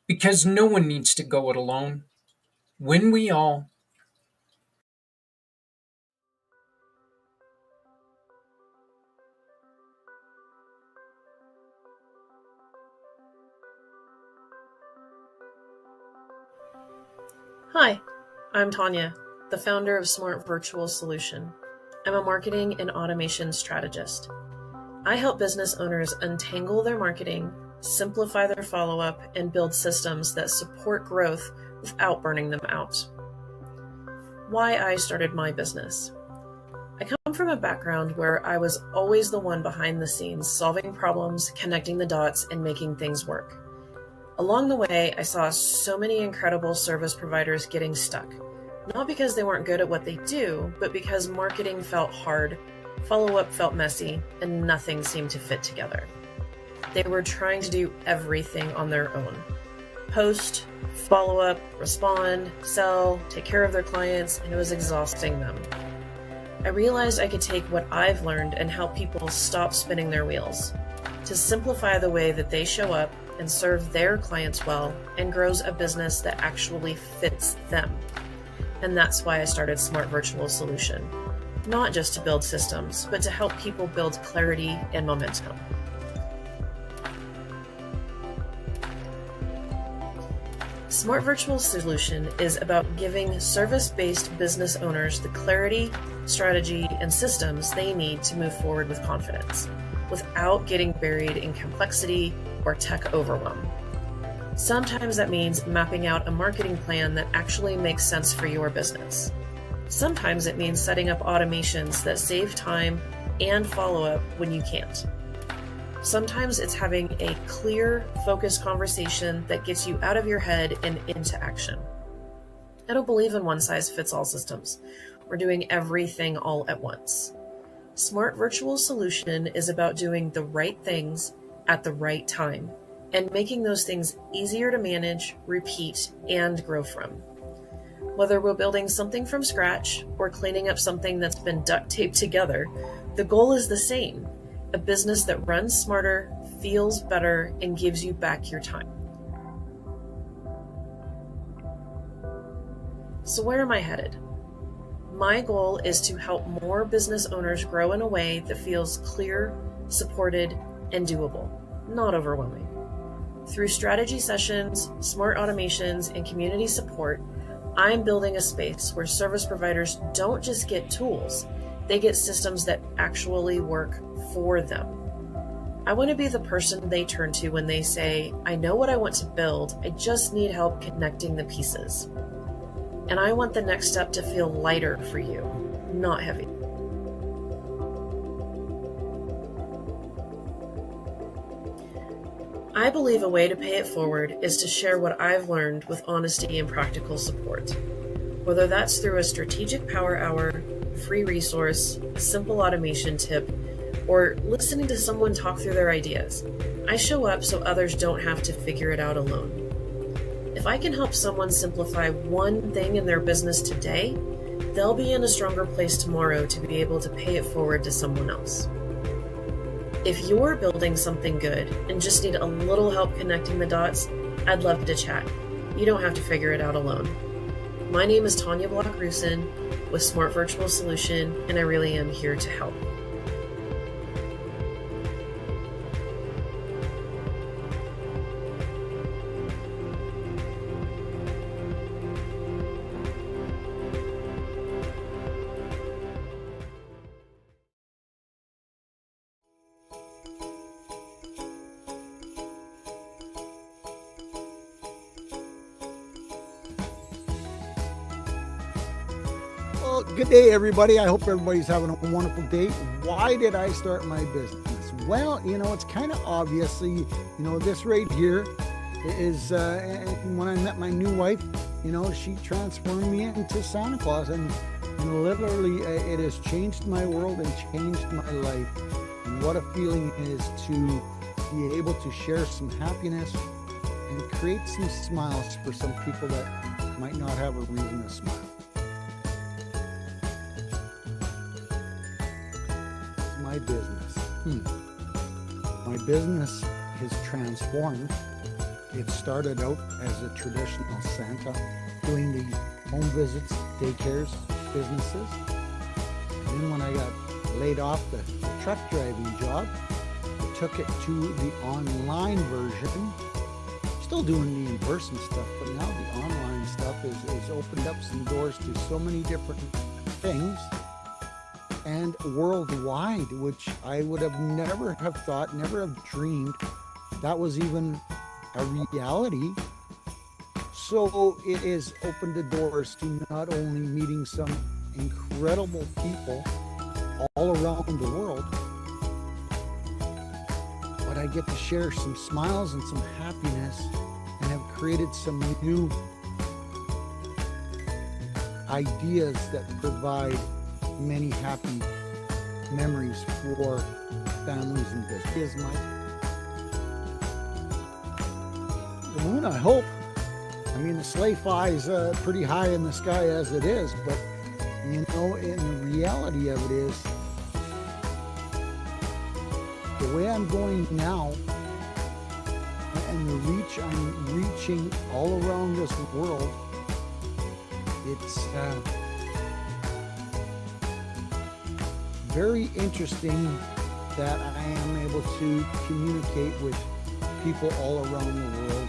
S2: Because no one needs to go it alone. When we all
S17: Hi, I'm Tanya, the founder of Smart Virtual Solution. I'm a marketing and automation strategist. I help business owners untangle their marketing, simplify their follow-up, and build systems that support growth without burning them out. Why I started my business. I come from a background where I was always the one behind the scenes, solving problems, connecting the dots, and making things work. Along the way, I saw so many incredible service providers getting stuck, not because they weren't good at what they do, but because marketing felt hard, follow-up felt messy, and nothing seemed to fit together. They were trying to do everything on their own. Post, follow-up, respond, sell, take care of their clients, and it was exhausting them. I realized I could take what I've learned and help people stop spinning their wheels, to simplify the way that they show up and serve their clients well, and grows a business that actually fits them. And that's why I started Smart Virtual Solution. Not just to build systems, but to help people build clarity and momentum. Smart Virtual Solution is about giving service-based business owners the clarity, strategy, and systems they need to move forward with confidence, without getting buried in complexity or tech overwhelm. Sometimes that means mapping out a marketing plan that actually makes sense for your business. Sometimes it means setting up automations that save time and follow-up when you can't. Sometimes it's having a clear, focused conversation that gets you out of your head and into action. I don't believe in one-size-fits-all systems. We're doing everything all at once. Smart Virtual Solution is about doing the right things at the right time and making those things easier to manage, repeat, and grow from. Whether we're building something from scratch or cleaning up something that's been duct taped together, the goal is the same: a business that runs smarter, feels better, and gives you back your time. So where am I headed? My goal is to help more business owners grow in a way that feels clear, supported, and doable, not overwhelming. Through strategy sessions, smart automations, and community support, I'm building a space where service providers don't just get tools, they get systems that actually work for them. I want to be the person they turn to when they say, I know what I want to build, I just need help connecting the pieces. And I want the next step to feel lighter for you, not heavy. I believe a way to pay it forward is to share what I've learned with honesty and practical support. Whether that's through a strategic power hour, free resource, a simple automation tip, or listening to someone talk through their ideas, I show up so others don't have to figure it out alone. If I can help someone simplify one thing in their business today, they'll be in a stronger place tomorrow to be able to pay it forward to someone else. If you're building something good and just need a little help connecting the dots, I'd love to chat. You don't have to figure it out alone. My name is Tanya Block-Rusin with Smart Virtual Solution, and I really am here to help.
S18: Well, good day, everybody. I hope everybody's having a wonderful day. Why did I start my business? Well, it's kind of obviously, this right here is when I met my new wife, she transformed me into Santa Claus, and literally it has changed my world and changed my life. And what a feeling it is to be able to share some happiness and create some smiles for some people that might not have a reason to smile. my business. My business has transformed. It started out as a traditional Santa, doing the home visits, daycares, businesses. And then when I got laid off the truck driving job, I took it to the online version. Still doing the in-person stuff, but now the online stuff is opened up some doors to so many different things, and worldwide, which I would have never have thought, never have dreamed that was even a reality. So it has opened the doors to not only meeting some incredible people all around the world, but I get to share some smiles and some happiness, and have created some new ideas that provide many happy memories for families and business. Is the moon, I hope. I mean, the sleigh fly is pretty high in the sky as it is, but you know, and the reality of it is, the way I'm going now, and the reach I'm reaching all around this world, it's very interesting that I am able to communicate with people all around the world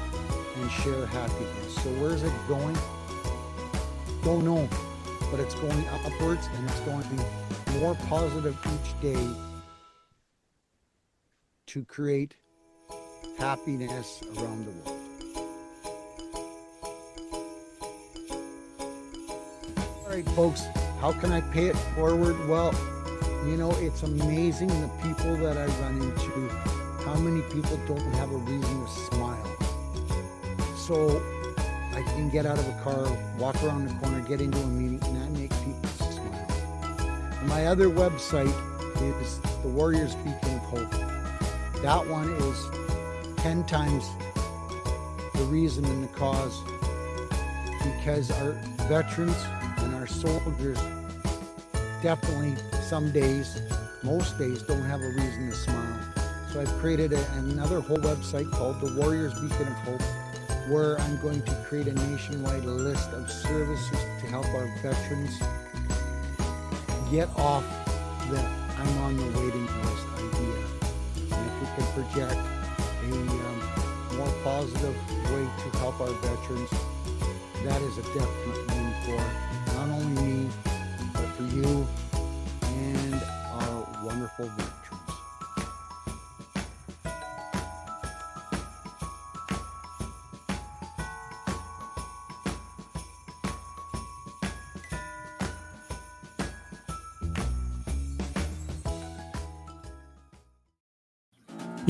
S18: and share happiness. So where's it going? Don't know, but it's going upwards, and it's going to be more positive each day to create happiness around the world. All right, folks, how can I pay it forward? Well, you know, it's amazing the people that I run into, how many people don't have a reason to smile. So I can get out of a car, walk around the corner, get into a meeting, and I make people smile. And my other website is the Warriors Beacon of Hope. That one is 10 times the reason and the cause, because our veterans and our soldiers definitely some days, most days, don't have a reason to smile. So I've created another whole website called the Warriors Beacon of Hope, where I'm going to create a nationwide list of services to help our veterans get off the I'm on the waiting list idea. And if we can project a more positive way to help our veterans, that is a definite win for not only me, but for you and our wonderful veterans.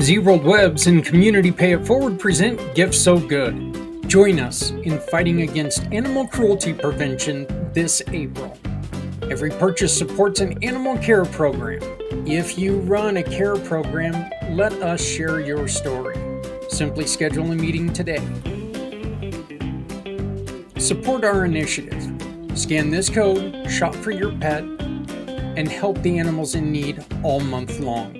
S2: Z-World Webs and Community Pay It Forward present Gifts So Good. Join us in fighting against animal cruelty prevention this April. Every purchase supports an animal care program. If you run a care program, let us share your story. Simply schedule a meeting today. Support our initiative. Scan this code, shop for your pet, and help the animals in need all month long.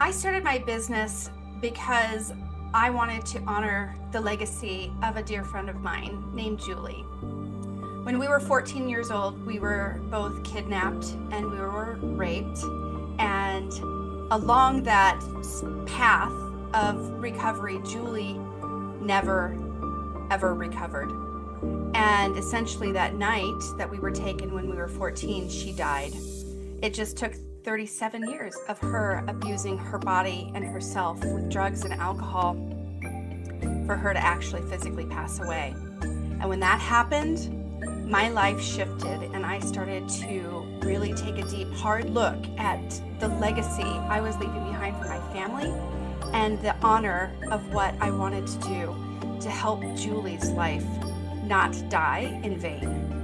S19: I started my business because I wanted to honor the legacy of a dear friend of mine named Julie. When we were 14 years old, we were both kidnapped and we were raped. And along that path of recovery, Julie never, ever recovered. And essentially that night that we were taken when we were 14, she died. It just took 37 years of her abusing her body and herself with drugs and alcohol for her to actually physically pass away. And when that happened, my life shifted and I started to really take a deep, hard look at the legacy I was leaving behind for my family and the honor of what I wanted to do to help Julie's life not die in vain.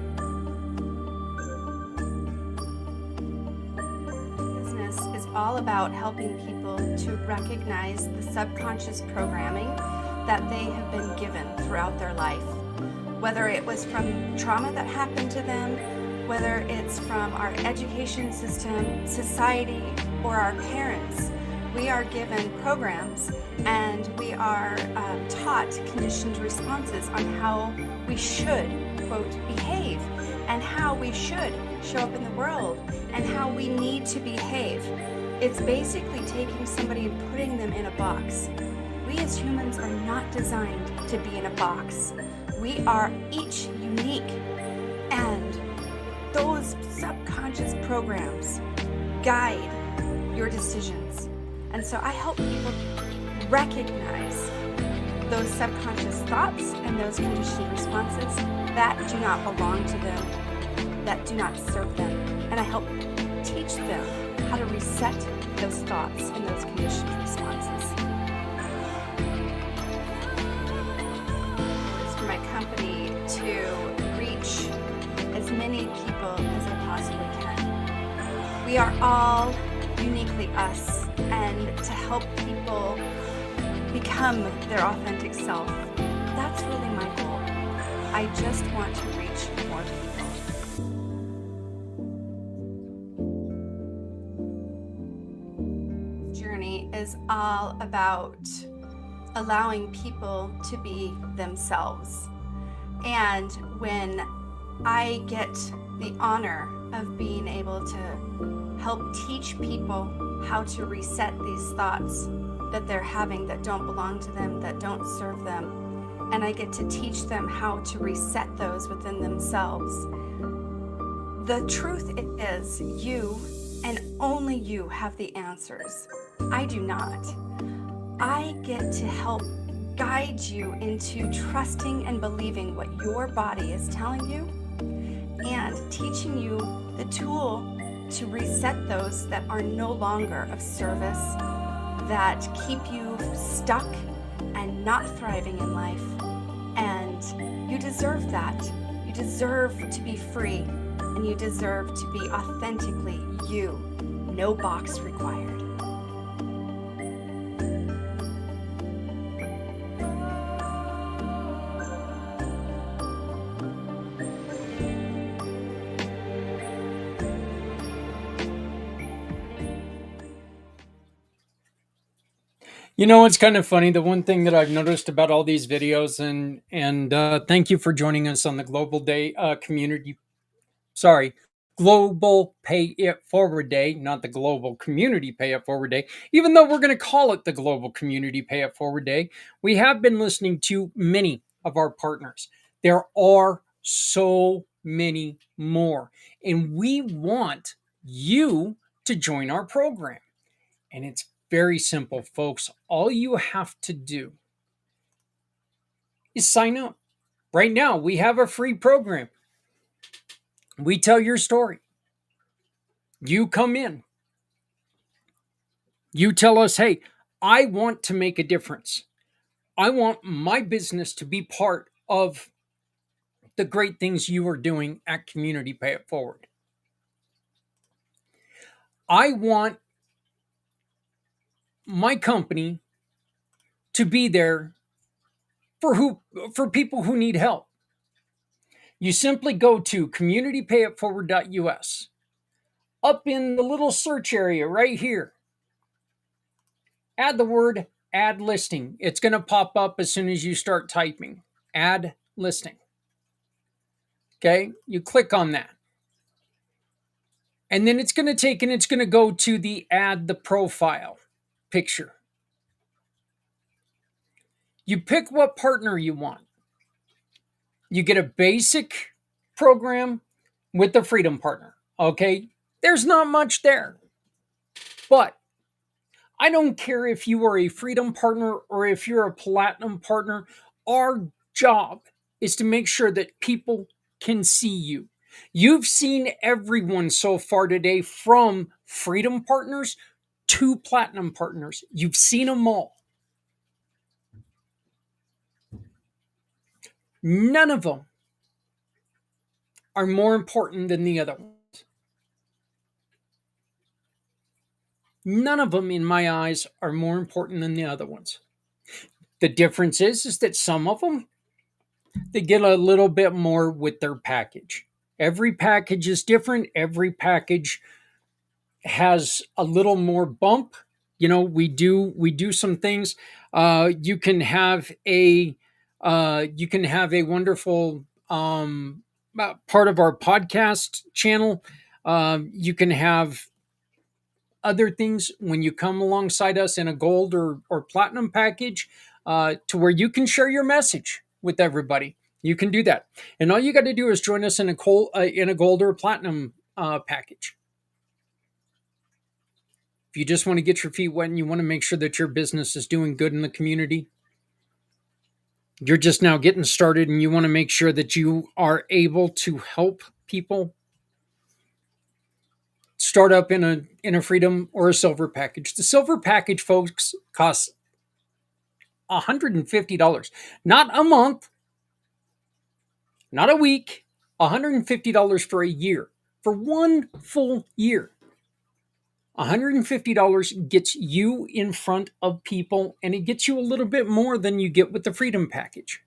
S19: all about helping people to recognize the subconscious programming that they have been given throughout their life. Whether it was from trauma that happened to them, whether it's from our education system, society, or our parents, we are given programs and we are taught conditioned responses on how we should, quote, behave, and how we should show up in the world, and how we need to behave. It's basically taking somebody and putting them in a box. We as humans are not designed to be in a box. We are each unique, and those subconscious programs guide your decisions. And so I help people recognize those subconscious thoughts and those conditioned responses that do not belong to them, that do not serve them. And I help teach them how to reset those thoughts and those conditioned responses. It's for my company to reach as many people as I possibly can. We are all uniquely us, and to help people become their authentic self, that's really my goal. I just want to reach more people. Journey is all about allowing people to be themselves. And when I get the honor of being able to help teach people how to reset these thoughts that they're having that don't belong to them, that don't serve them, and I get to teach them how to reset those within themselves. The truth is, you and only you have the answers. I do not. I get to help guide you into trusting and believing what your body is telling you, and teaching you the tool to reset those that are no longer of service, that keep you stuck and not thriving in life. And you deserve that. You deserve to be free, and you deserve to be authentically you. No box required.
S2: You know, it's kind of funny. The one thing that I've noticed about all these videos, and thank you for joining us on the Global Day Global Pay It Forward Day, not the Global Community Pay It Forward Day. Even though we're going to call it the Global Community Pay It Forward Day, we have been listening to many of our partners. There are so many more, and we want you to join our program. And it's very simple, folks. All you have to do is sign up. Right now, we have a free program. We tell your story. You come in. You tell us, hey, I want to make a difference. I want my business to be part of the great things you are doing at Community Pay It Forward. I want my company to be there for people who need help. You simply go to communitypayitforward.us. Up in the little search area right here, add the word add listing. It's going to pop up as soon as you start typing add listing. Okay, you click on that. And then it's going to take and it's going to go to the add the profile picture. You pick what partner you want. You get a basic program with the Freedom Partner. Okay, there's not much there. But I don't care if you are a Freedom Partner or if you're a Platinum Partner. Our job is to make sure that people can see you. You've seen everyone so far today, from Freedom Partners to Platinum Partners. You've seen them all. None of them are more important than the other ones. None of them, in my eyes, are more important than the other ones. The difference is that some of them, they get a little bit more with their package. Every package is different. Every package has a little more bump. You know, we do some things. You can have a wonderful part of our podcast channel. You can have other things when you come alongside us in a gold or platinum package, to where you can share your message with everybody. You can do that, and all you got to do is join us in a gold or platinum package. If you just want to get your feet wet and you want to make sure that your business is doing good in the community, you're just now getting started and you want to make sure that you are able to help people, start up in a freedom or a silver package. The silver package, folks, costs $150. Not a month, not a week, $150 for a year, for one full year. $150 gets you in front of people, and it gets you a little bit more than you get with the freedom package.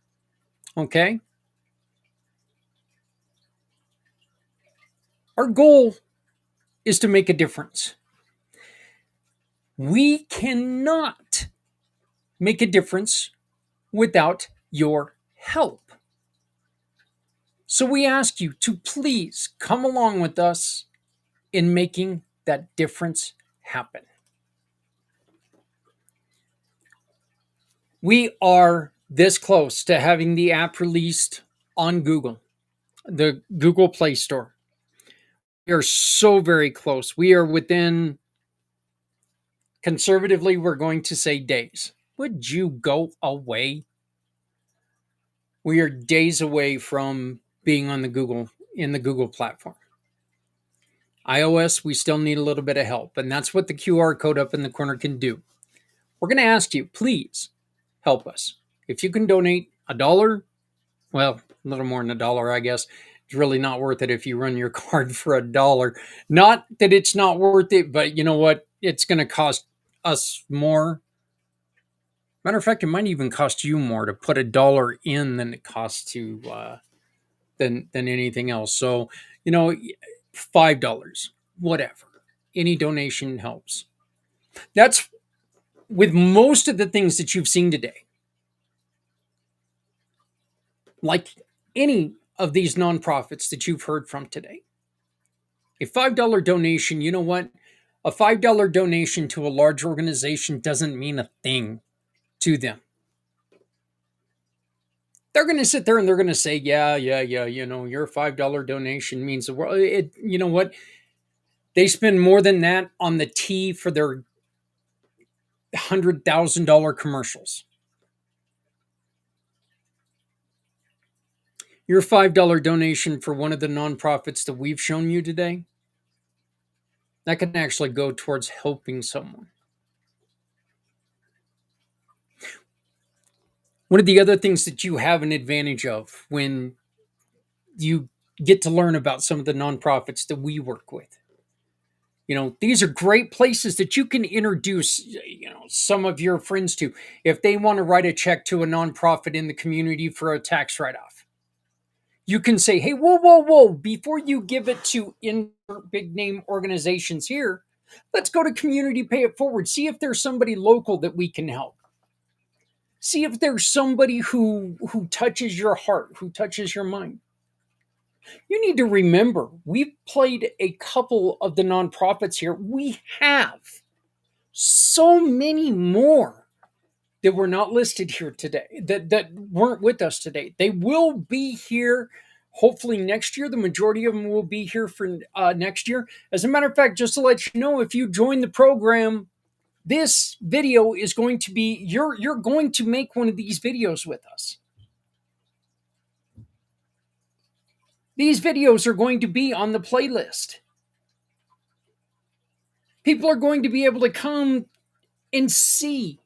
S2: Okay? Our goal is to make a difference. We cannot make a difference without your help. So we ask you to please come along with us in making that difference happen. We are this close to having the app released on Google, the Google Play Store. We are so very close. We are within, conservatively, we're going to say days. Would you go away? We are days away from being on the Google platform. iOS, we still need a little bit of help, and that's what the QR code up in the corner can do. We're going to ask you, please help us. If you can donate $1, well, a little more than $1, I guess. It's really not worth it if you run your card for $1. Not that it's not worth it, but you know what? It's going to cost us more. Matter of fact, it might even cost you more to put $1 in than it costs to than anything else. So, you know, $5, whatever. Any donation helps. That's with most of the things that you've seen today. Like any of these nonprofits that you've heard from today. A $5 donation, you know what? A $5 donation to a large organization doesn't mean a thing to them. They're going to sit there and they're going to say, yeah, you know, your $5 donation means the world. You know what? They spend more than that on the tea for their $100,000 commercials. Your $5 donation for one of the nonprofits that we've shown you today, that can actually go towards helping someone. One of the other things that you have an advantage of when you get to learn about some of the nonprofits that we work with. You know, these are great places that you can introduce, you know, some of your friends to if they want to write a check to a nonprofit in the community for a tax write-off. You can say, hey, whoa, before you give it to big name organizations here, let's go to Community Pay It Forward. See if there's somebody local that we can help. See if there's somebody who touches your heart, who touches your mind. You need to remember, we've played a couple of the nonprofits here. We have so many more that were not listed here today, that weren't with us today. They will be here hopefully next year. The majority of them will be here for next year. As a matter of fact, just to let you know, if you join the program, this video is going to be, you're going to make one of these videos with us. These videos are going to be on the playlist. People are going to be able to come and see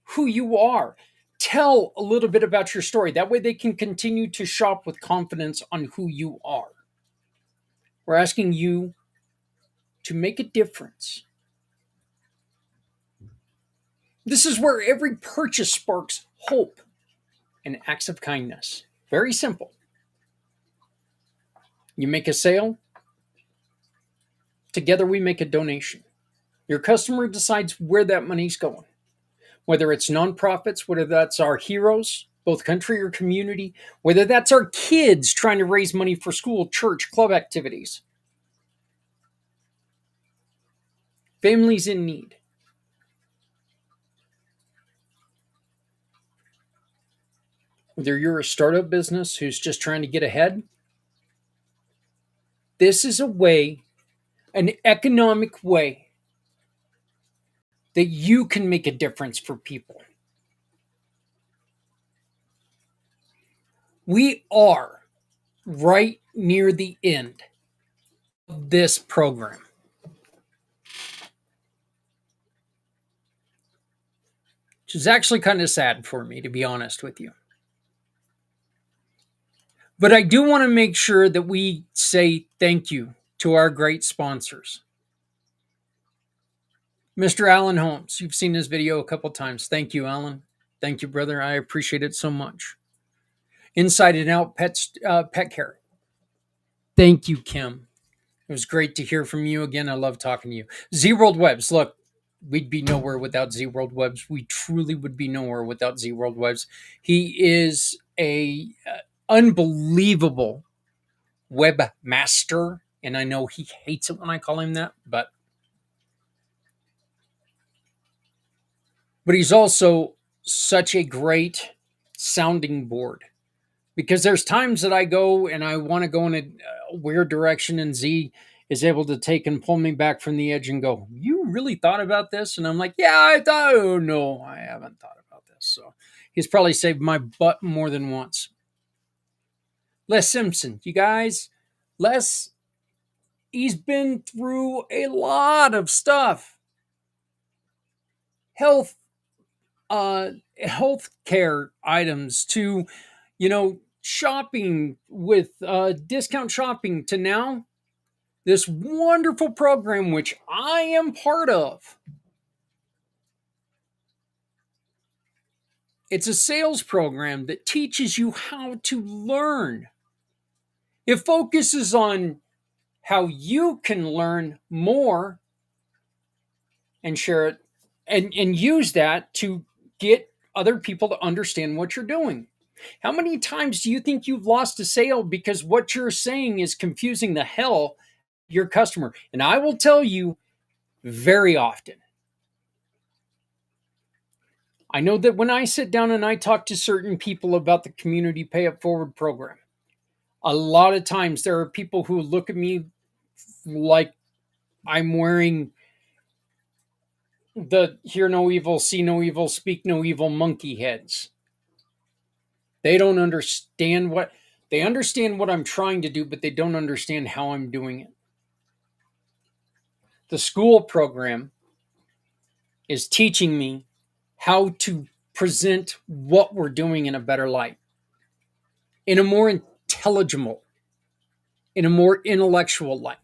S2: who you are. Tell a little bit about your story. That way they can continue to shop with confidence on who you are. We're asking you to make a difference This is where every purchase sparks hope and acts of kindness. Very simple. You make a sale, together we make a donation. Your customer decides where that money's going. Whether it's nonprofits, whether that's our heroes, both country or community, whether that's our kids trying to raise money for school, church, club activities. Families in need. Whether you're a startup business who's just trying to get ahead, this is a way, an economic way, that you can make a difference for people. We are right near the end of this program. Which is actually kind of sad for me, to be honest with you. But I do want to make sure that we say thank you to our great sponsors. Mr. Alan Holmes, you've seen this video a couple times. Thank you, Alan. Thank you, brother. I appreciate it so much. Inside and Out Pet Care. Thank you, Kim. It was great to hear from you again. I love talking to you. Z-World Webs. Look, we'd be nowhere without Z-World Webs. We truly would be nowhere without Z-World Webs. He is a unbelievable webmaster, and I know he hates it when I call him that, but he's also such a great sounding board, because there's times that I go and I want to go in a weird direction, and Z is able to take and pull me back from the edge and go, "You really thought about this?" And I'm like, "Yeah, I thought." "Oh, no, I haven't thought about this." So he's probably saved my butt more than once. Les Simpson, you guys, Les, he's been through a lot of stuff. Healthcare items to, shopping with discount shopping, to now this wonderful program, which I am part of. It's a sales program that teaches you how to learn. It focuses on how you can learn more and share it and use that to get other people to understand what you're doing. How many times do you think you've lost a sale because what you're saying is confusing the hell out of your customer? And I will tell you, very often. I know that when I sit down and I talk to certain people about the Community Pay It Forward program, a lot of times there are people who look at me like I'm wearing the hear no evil, see no evil, speak no evil monkey heads. They don't understand they understand what I'm trying to do, but they don't understand how I'm doing it. The school program is teaching me how to present what we're doing in a better light, in a more intelligible, in a more intellectual light.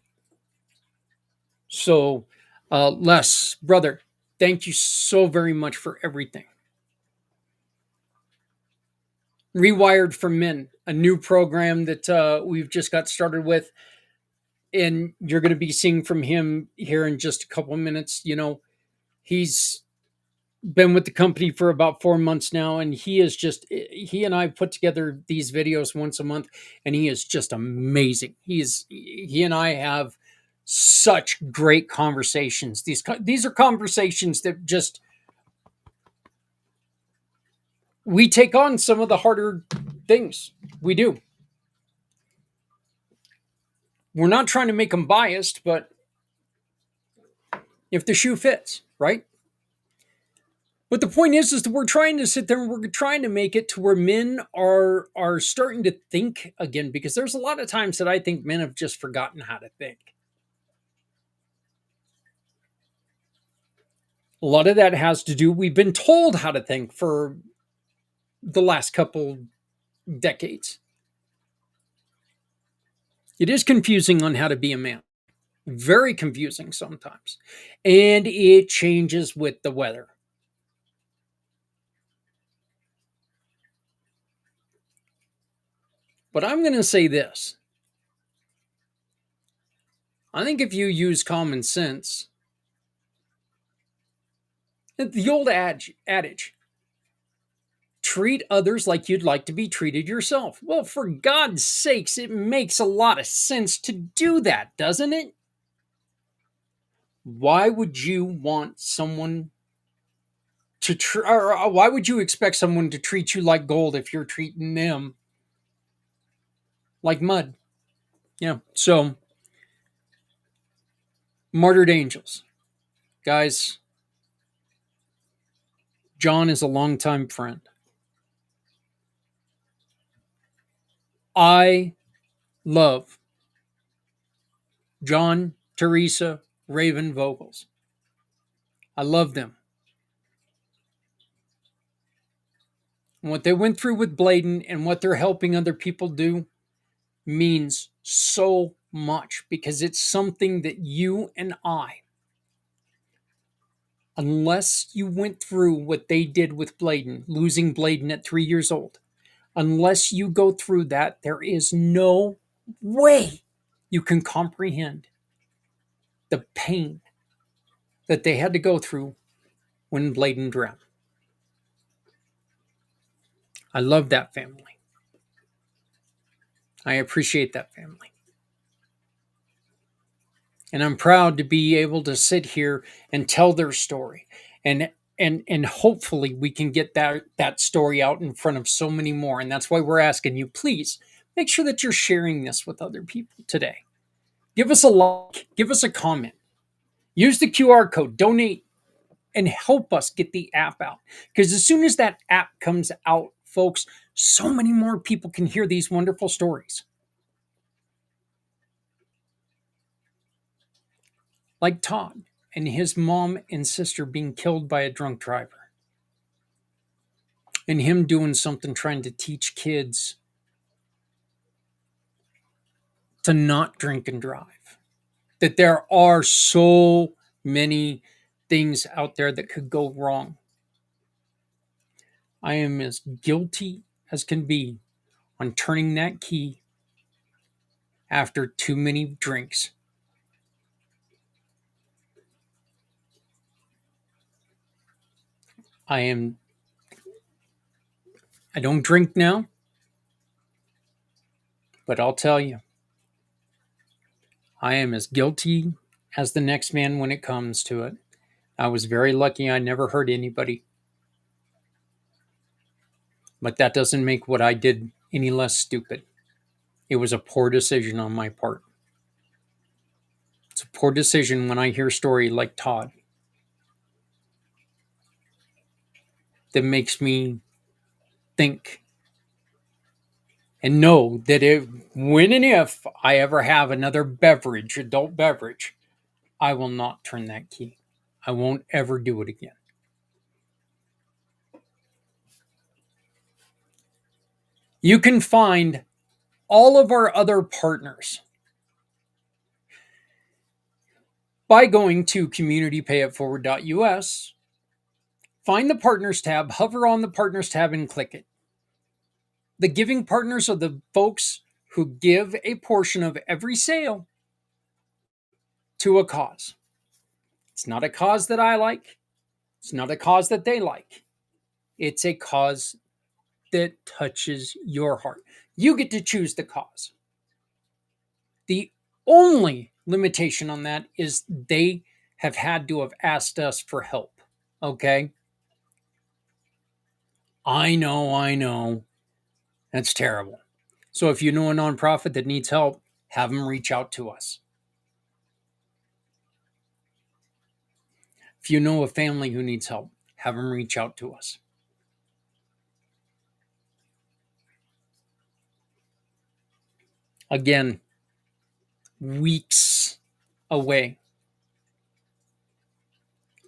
S2: So, Les, brother, thank you so very much for everything. Rewired for Men, a new program that we've just got started with, and you're going to be seeing from him here in just a couple of minutes. He's been with the company for about 4 months now, and he and I put together these videos once a month, and he is just amazing. He and I have such great conversations. These are conversations that just, we take on some of the harder things. We do. We're not trying to make them biased, but if the shoe fits, right? But the point is that we're trying to sit there and we're trying to make it to where men are starting to think again, because there's a lot of times that I think men have just forgotten how to think. A lot of that has to do, we've been told how to think for the last couple decades. It is confusing on how to be a man. Very confusing sometimes. And it changes with the weather. But I'm going to say this. I think if you use common sense, the old adage, treat others like you'd like to be treated yourself. Well, for God's sakes, it makes a lot of sense to do that, doesn't it? Why would you want someone to why would you expect someone to treat you like gold if you're treating them like mud? Yeah. So, Martyred Angels. Guys, John is a longtime friend. I love John, Teresa, Raven Vogels. I love them. And what they went through with Bladen and what they're helping other people do means so much, because it's something that you and I, unless you went through what they did with Bladen, losing Bladen at 3 years old, unless you go through that, there is no way you can comprehend the pain that they had to go through when Bladen drowned. I love that family. I appreciate that family. And I'm proud to be able to sit here and tell their story. And hopefully we can get that story out in front of so many more. And that's why we're asking you, please make sure that you're sharing this with other people today. Give us a like, give us a comment. Use the QR code, donate, and help us get the app out. Because as soon as that app comes out, folks, so many more people can hear these wonderful stories. Like Todd and his mom and sister being killed by a drunk driver. And him doing something trying to teach kids to not drink and drive. That there are so many things out there that could go wrong. I am as guilty as can be on turning that key after too many drinks. I don't drink now, but I'll tell you, I am as guilty as the next man when it comes to it. I was very lucky I never hurt anybody. But that doesn't make what I did any less stupid. It was a poor decision on my part. It's a poor decision when I hear a story like Todd that makes me think and know that when and if I ever have another adult beverage, I will not turn that key. I won't ever do it again. You can find all of our other partners by going to communitypayitforward.us. Find the Partners tab, hover on the Partners tab and click it. The giving partners are the folks who give a portion of every sale to a cause. It's not a cause that I like. It's not a cause that they like. It's a cause that touches your heart. You get to choose the cause. The only limitation on that is they have had to have asked us for help. Okay? I know. That's terrible. So if you know a nonprofit that needs help, have them reach out to us. If you know a family who needs help, have them reach out to us. Again, weeks away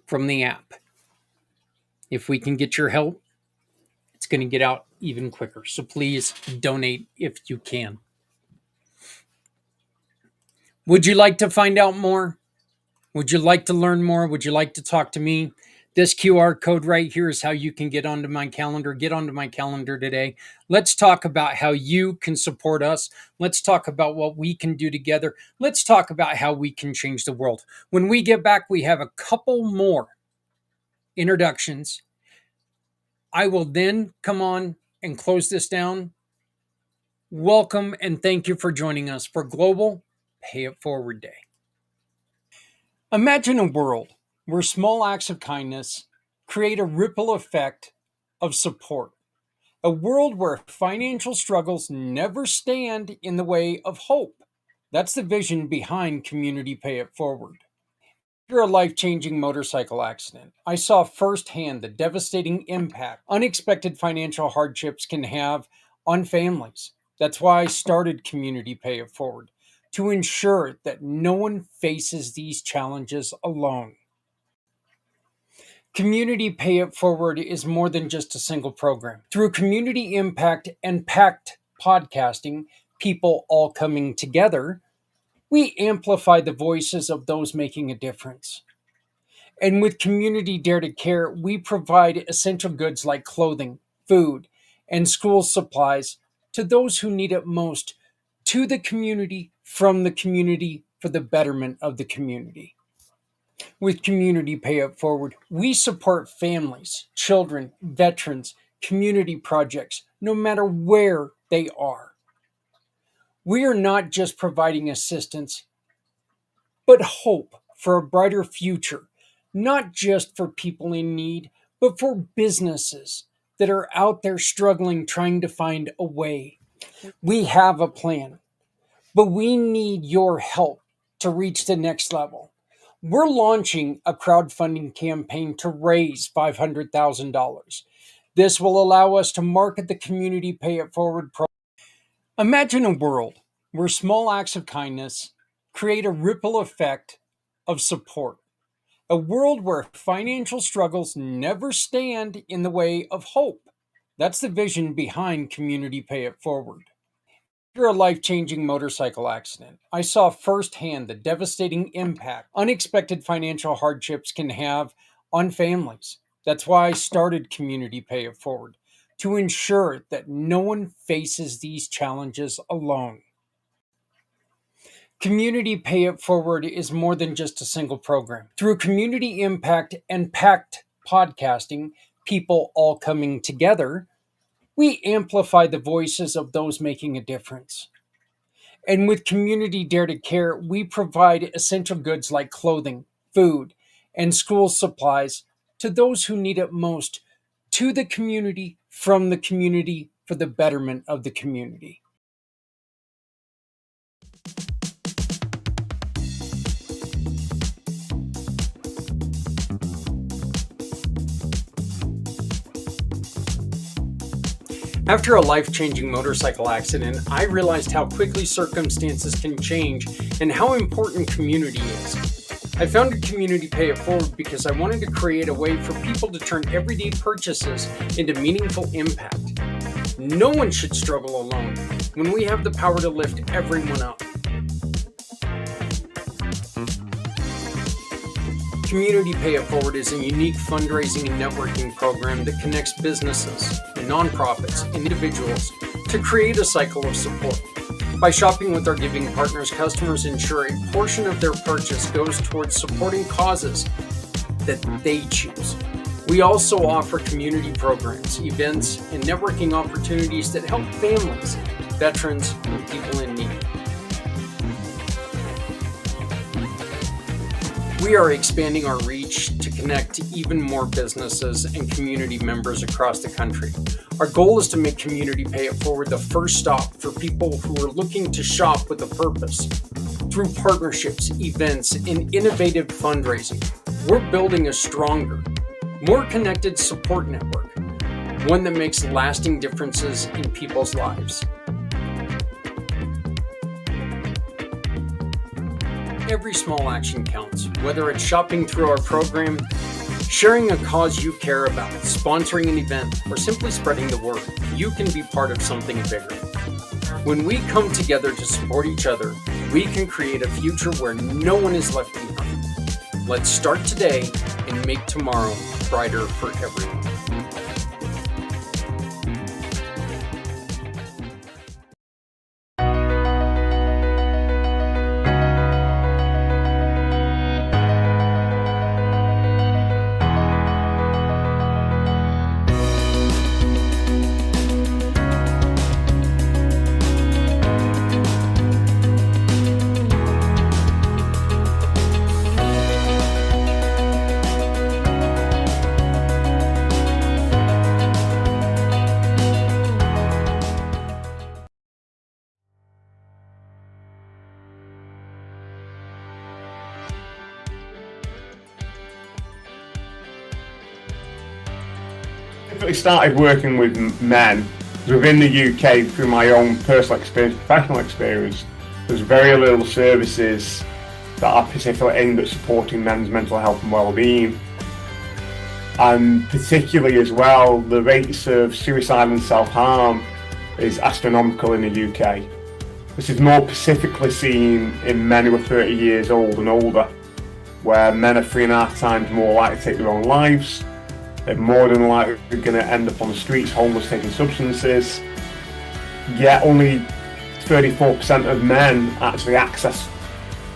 S2: from the app. If we can get your help, it's going to get out even quicker. So please donate if you can. Would you like to find out more? Would you like to learn more? Would you like to talk to me? This QR code right here is how you can get onto my calendar. Get onto my calendar today. Let's talk about how you can support us. Let's talk about what we can do together. Let's talk about how we can change the world. When we get back, we have a couple more introductions. I will then come on and close this down. Welcome and thank you for joining us for Global Pay It Forward Day. Imagine a world where small acts of kindness create a ripple effect of support. A world where financial struggles never stand in the way of hope. That's the vision behind Community Pay It Forward. After a life-changing motorcycle accident, I saw firsthand the devastating impact unexpected financial hardships can have on families. That's why I started Community Pay It Forward, to ensure that no one faces these challenges alone. Community Pay It Forward is more than just a single program. Through community impact and packed podcasting, people all coming together, we amplify the voices of those making a difference. And with Community Dare to Care, we provide essential goods like clothing, food, and school supplies to those who need it most, to the community, from the community, for the betterment of the community. With Community Pay It Forward, we support families, children, veterans, community projects, no matter where they are. We are not just providing assistance, but hope for a brighter future, not just for people in need, but for businesses that are out there struggling, trying to find a way. We have a plan, but we need your help to reach the next level. We're launching a crowdfunding campaign to raise $500,000. This will allow us to market the Community Pay It Forward program. Imagine a world where small acts of kindness create a ripple effect of support. A world where financial struggles never stand in the way of hope. That's the vision behind Community Pay It Forward. After a life-changing motorcycle accident, I saw firsthand the devastating impact unexpected financial hardships can have on families. That's why I started Community Pay It Forward, to ensure that no one faces these challenges alone. Community Pay It Forward is more than just a single program. Through community impact and packed podcasting, people all coming together, we amplify the voices of those making a difference. And with Community Dare to Care, we provide essential goods like clothing, food, and school supplies to those who need it most, to the community, from the community, for the betterment of the community. After a life-changing motorcycle accident, I realized how quickly circumstances can change and how important community is. I founded Community Pay It Forward because I wanted to create a way for people to turn everyday purchases into meaningful impact. No one should struggle alone when we have the power to lift everyone up. Community Pay It Forward is a unique fundraising and networking program that connects businesses, nonprofits, and individuals to create a cycle of support. By shopping with our giving partners, customers ensure a portion of their purchase goes towards supporting causes that they choose. We also offer community programs, events, and networking opportunities that help families, veterans, and people in need. We are expanding our reach to connect even more businesses and community members across the country. Our goal is to make Community Pay It Forward the first stop for people who are looking to shop with a purpose. Through partnerships, events, and innovative fundraising, we're building a stronger, more connected support network, one that makes lasting differences in people's lives. Every small action counts, whether it's shopping through our program, sharing a cause you care about, sponsoring an event, or simply spreading the word. You can be part of something bigger. When we come together to support each other, we can create a future where no one is left behind. Let's start today and make tomorrow brighter for everyone.
S20: I started working with men within the UK through my own personal experience, professional experience. There's very little services that are specifically aimed at supporting men's mental health and well-being. And particularly as well, the rates of suicide and self-harm is astronomical in the UK. This is more specifically seen in men who are 30 years old and older, where men are 3.5 times more likely to take their own lives. They're more than likely going to end up on the streets, homeless, taking substances. Yet only 34% of men actually access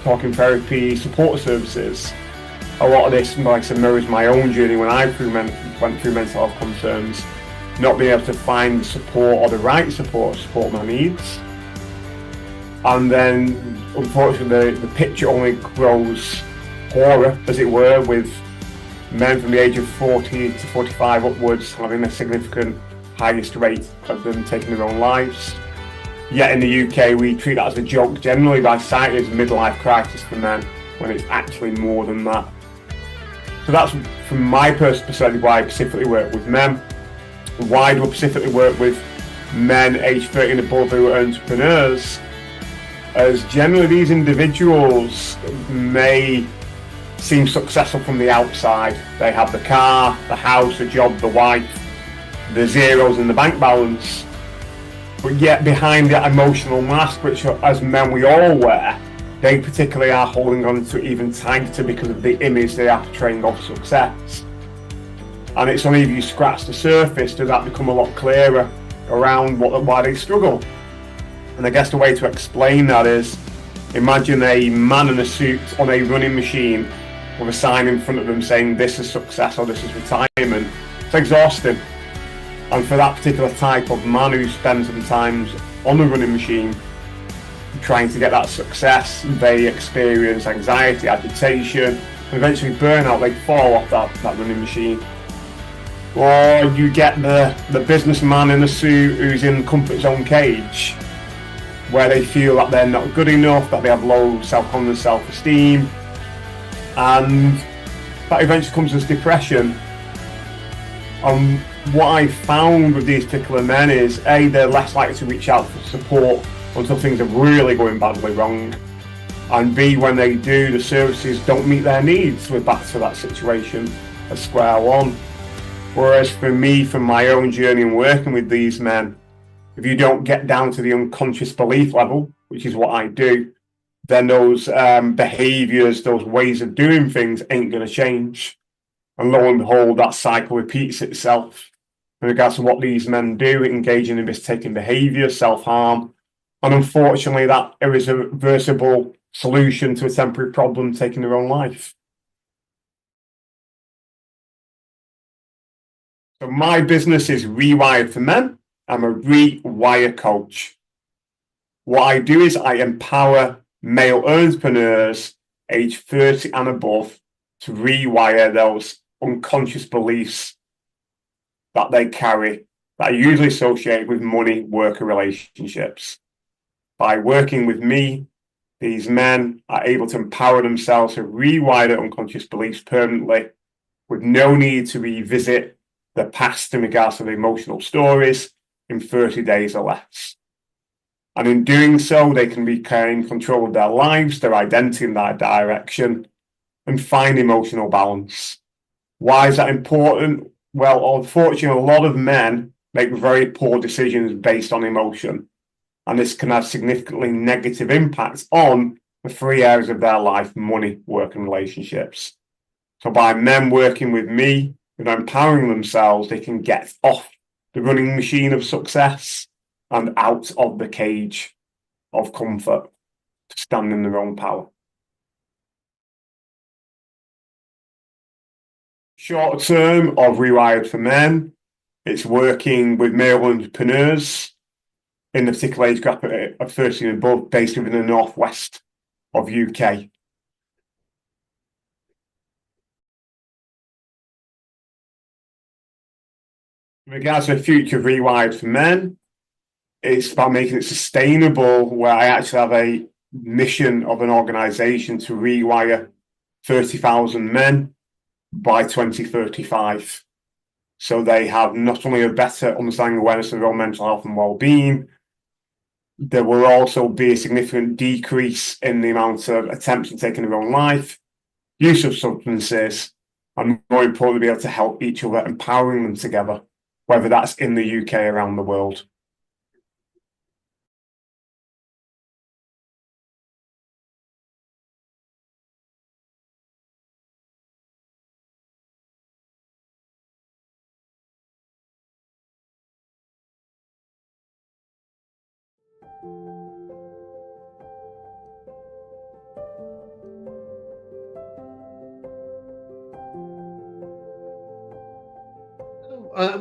S20: talking therapy, support services. A lot of this, like I said, mirrors my own journey when I went through mental health concerns, not being able to find support or the right support to support my needs. And then, unfortunately, the picture only grows poorer, as it were, with men from the age of 40 to 45 upwards having a significant highest rate of them taking their own lives. Yet in the UK we treat that as a joke generally by citing it as a midlife crisis for men, when it's actually more than that. So that's from my personal perspective why I specifically work with men. Why do I specifically work with men aged 30 and above who are entrepreneurs? As generally these individuals may seem successful from the outside. They have the car, the house, the job, the wife, the zeros in the bank balance. But yet behind that emotional mask, which as men we all wear, they particularly are holding on to even tighter because of the image they are portraying of success. And it's only if you scratch the surface does that become a lot clearer around why they struggle. And I guess the way to explain that is, imagine a man in a suit on a running machine with a sign in front of them saying this is success or this is retirement. It's exhausting. And for that particular type of man who spends sometimes on a running machine trying to get that success, they experience anxiety, agitation, and eventually burnout. They fall off that running machine. Or you get the businessman in a suit who's in comfort zone cage, where they feel that they're not good enough, that they have low self-confidence, self-esteem, and that eventually comes as depression. What I found with these particular men is, A, they're less likely to reach out for support until things are really going badly wrong, and B, when they do, the services don't meet their needs. We're back to that situation at square one. Whereas for me, from my own journey and working with these men, if you don't get down to the unconscious belief level, which is what I do, then those behaviours, those ways of doing things ain't going to change. And lo and behold, that cycle repeats itself in regards to what these men do, engaging in risk-taking behaviour, self-harm, and unfortunately that irreversible solution to a temporary problem, taking their own life. So my business is Rewired for Men. I'm a rewire coach. What I do is I empower male entrepreneurs aged 30 and above to rewire those unconscious beliefs that they carry that are usually associated with money, work, and relationships. By working with me, these men are able to empower themselves to rewire their unconscious beliefs permanently with no need to revisit the past in regards to the emotional stories in 30 days or less. And in doing so, they can regain control of their lives, their identity, and their direction, and find emotional balance. Why is that important? Well, unfortunately, a lot of men make very poor decisions based on emotion, and this can have significantly negative impacts on the 3 areas of their life: money, work, and relationships. So by men working with me and empowering themselves, they can get off the running machine of success and out of the cage of comfort to stand in their own power. Short term of Rewired for Men, it's working with male entrepreneurs in the particular age group of 13 and above, based within the northwest of UK. In regards to the future of Rewired for Men, it's about making it sustainable, where I actually have a mission of an organisation to rewire 30,000 men by 2035. So they have not only a better understanding and awareness of their own mental health and well-being, there will also be a significant decrease in the amount of attempts at taking their own life, use of substances, and more importantly, be able to help each other, empowering them together, whether that's in the UK or around the world.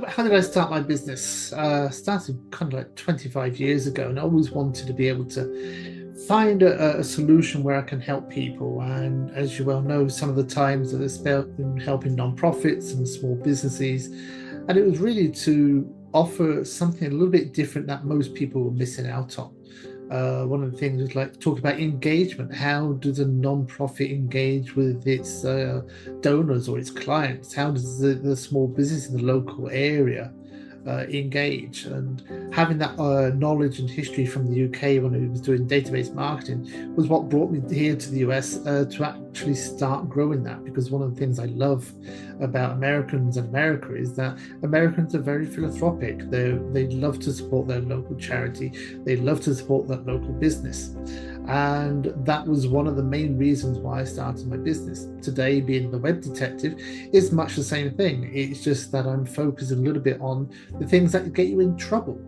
S21: How did I start my business? Started kind of like 25 years ago, and I always wanted to be able to find a solution where I can help people. And as you well know, some of the times that it's been helping non-profits and small businesses, and it was really to offer something a little bit different that most people were missing out on. One of the things was like talk about engagement. How does a non-profit engage with its donors or its clients? How does the small business in the local area engage? And having that knowledge and history from the UK when I was doing database marketing was what brought me here to the US to actually start growing that. Because one of the things I love about Americans and America is that Americans are very philanthropic. They love to support their local charity. They love to support that local business. And that was one of the main reasons why I started my business. Today, being the web detective is much the same thing. It's just that I'm focused a little bit on the things that get you in trouble.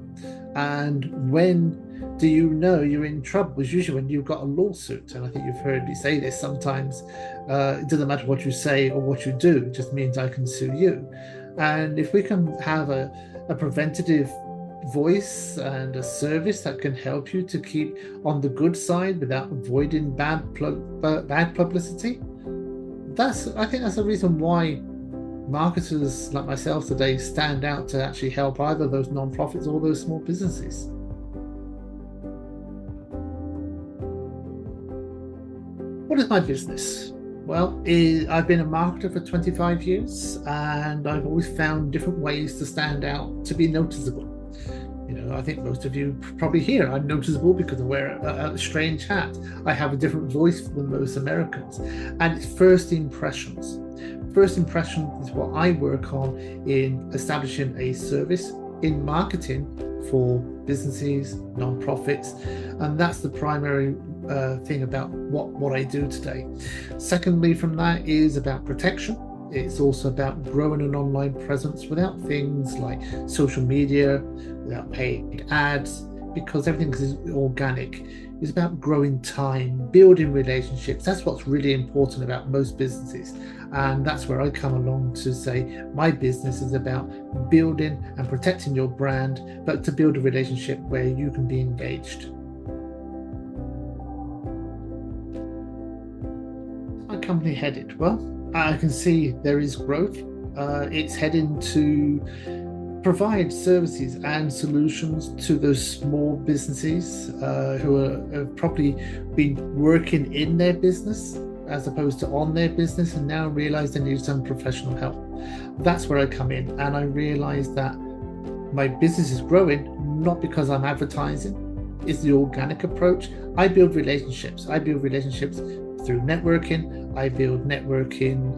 S21: And when do you know you're in trouble? It's usually when you've got a lawsuit. And I think you've heard me say this sometimes. It doesn't matter what you say or what you do, it just means I can sue you. And if we can have a preventative voice and a service that can help you to keep on the good side without avoiding bad publicity, I think that's the reason why marketers like myself today stand out to actually help either those non-profits or those small businesses. What is my business? Well, I've been a marketer for 25 years, and I've always found different ways to stand out, to be noticeable. You know, I think most of you probably hear I'm noticeable because I wear a strange hat. I have a different voice than most Americans. And it's first impressions. First impressions is what I work on in establishing a service in marketing for businesses, non-profits, and that's the primary thing about what I do today. Secondly, from that is about protection. It's also about growing an online presence without things like social media, without paid ads, because everything is organic. It's about growing time, building relationships. That's what's really important about most businesses. And that's where I come along to say my business is about building and protecting your brand, but to build a relationship where you can be engaged. My company headed? Well, I can see there is growth. It's heading to provide services and solutions to those small businesses who have probably been working in their business as opposed to on their business and now realize they need some professional help. That's where I come in, and I realize that my business is growing not because I'm advertising. It's the organic approach. I build relationships. I build relationships through networking. I build networking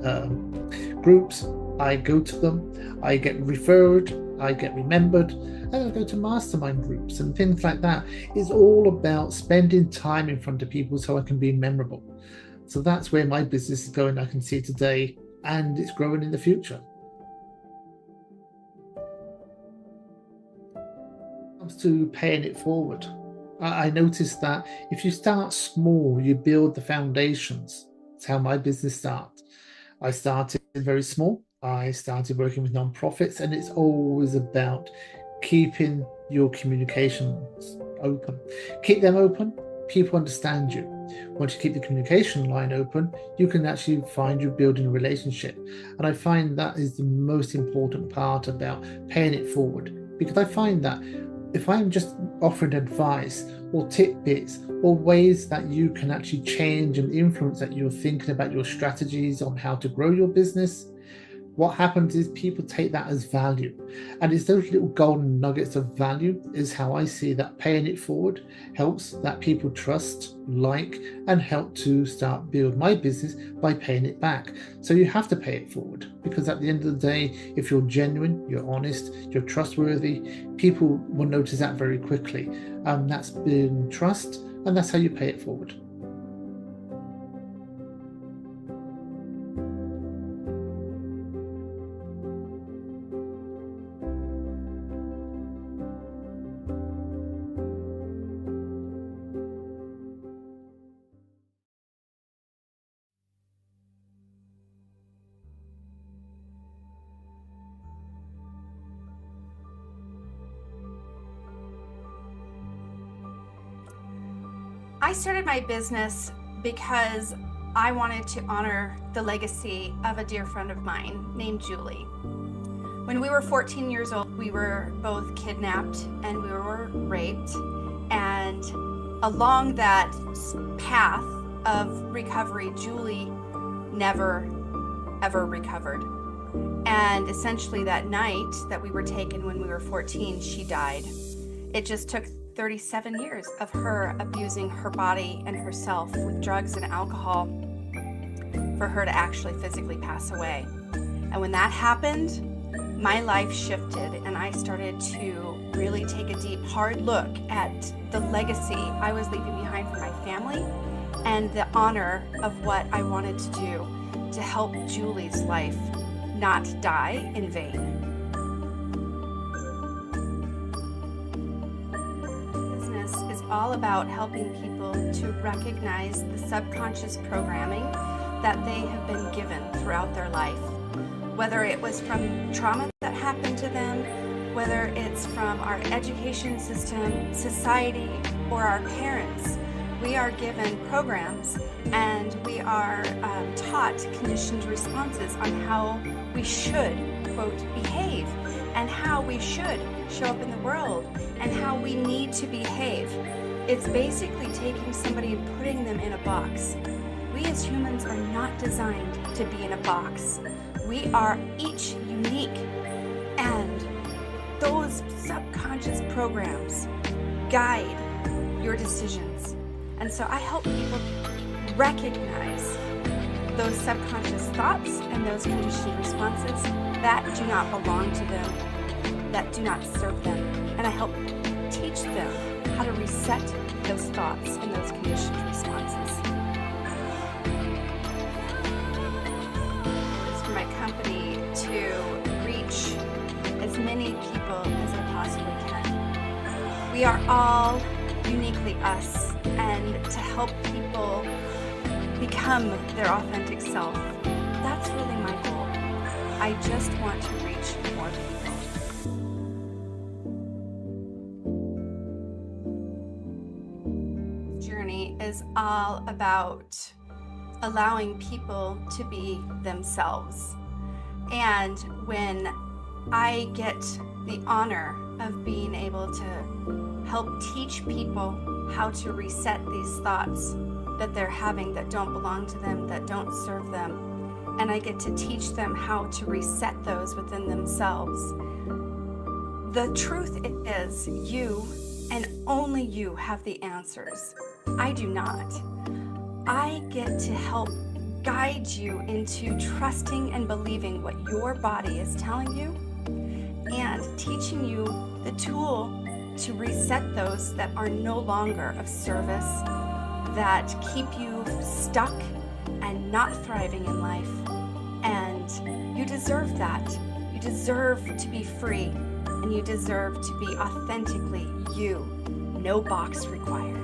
S21: groups. I go to them. I get referred. I get remembered. And I go to mastermind groups and things like that. It's all about spending time in front of people so I can be memorable. So that's where my business is going. I can see today and it's growing in the future. When it comes to paying it forward, I noticed that if you start small, you build the foundations. That's how my business started. I started very small. I started working with nonprofits, and it's always about keeping your communications open. Keep them open, people understand you. Once you keep the communication line open, you can actually find you're building a relationship. And I find that is the most important part about paying it forward, because I find that if I'm just offering advice or tidbits or ways that you can actually change and influence that you're thinking about your strategies on how to grow your business, what happens is people take that as value. And it's those little golden nuggets of value is how I see that paying it forward helps that people trust, like, and help to start build my business by paying it back. So you have to pay it forward, because at the end of the day, if you're genuine, you're honest, you're trustworthy, people will notice that very quickly. That's been trust, and that's how you pay it forward.
S19: I started my business because I wanted to honor the legacy of a dear friend of mine named Julie. When we were 14 years old, we were both kidnapped and we were raped. And along that path of recovery, Julie never, ever recovered. And essentially that night that we were taken when we were 14, she died. It just took 37 years of her abusing her body and herself with drugs and alcohol for her to actually physically pass away. And when that happened, my life shifted and I started to really take a deep, hard look at the legacy I was leaving behind for my family and the honor of what I wanted to do to help Julie's life not die in vain. All about helping people to recognize the subconscious programming that they have been given throughout their life. Whether it was from trauma that happened to them, whether it's from our education system, society, or our parents, we are given programs and we are taught conditioned responses on how we should, quote, behave and how we should show up in the world and how we need to behave. It's basically taking somebody and putting them in a box. We as humans are not designed to be in a box. We are each unique, and those subconscious programs guide your decisions. And so I help people recognize those subconscious thoughts and those conditioned responses that do not belong to them, that do not serve them. And I help teach them how to reset those thoughts and those conditioned responses. It's for my company to reach as many people as I possibly can. We are all uniquely us, and to help people become their authentic self, that's really my goal. I just want to reach more people. Is all about allowing people to be themselves. And when I get the honor of being able to help teach people how to reset these thoughts that they're having that don't belong to them, that don't serve them, and I get to teach them how to reset those within themselves, the truth is you and only you have the answers. I do not. I get to help guide you into trusting and believing what your body is telling you and teaching you the tool to reset those that are no longer of service, that keep you stuck and not thriving in life. And you deserve that. You deserve to be free, and you deserve to be authentically you. No box required.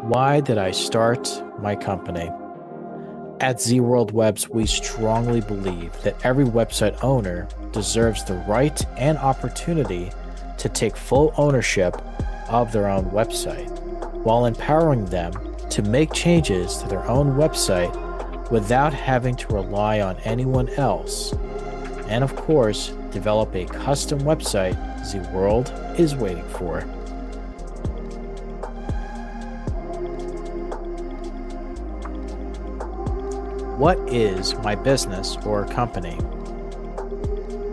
S1: Why did I start my company? At ZWorld Webs, we strongly believe that every website owner deserves the right and opportunity to take full ownership of their own website, while empowering them to make changes to their own website without having to rely on anyone else. And of course, develop a custom website ZWorld is waiting for. What is my business or company?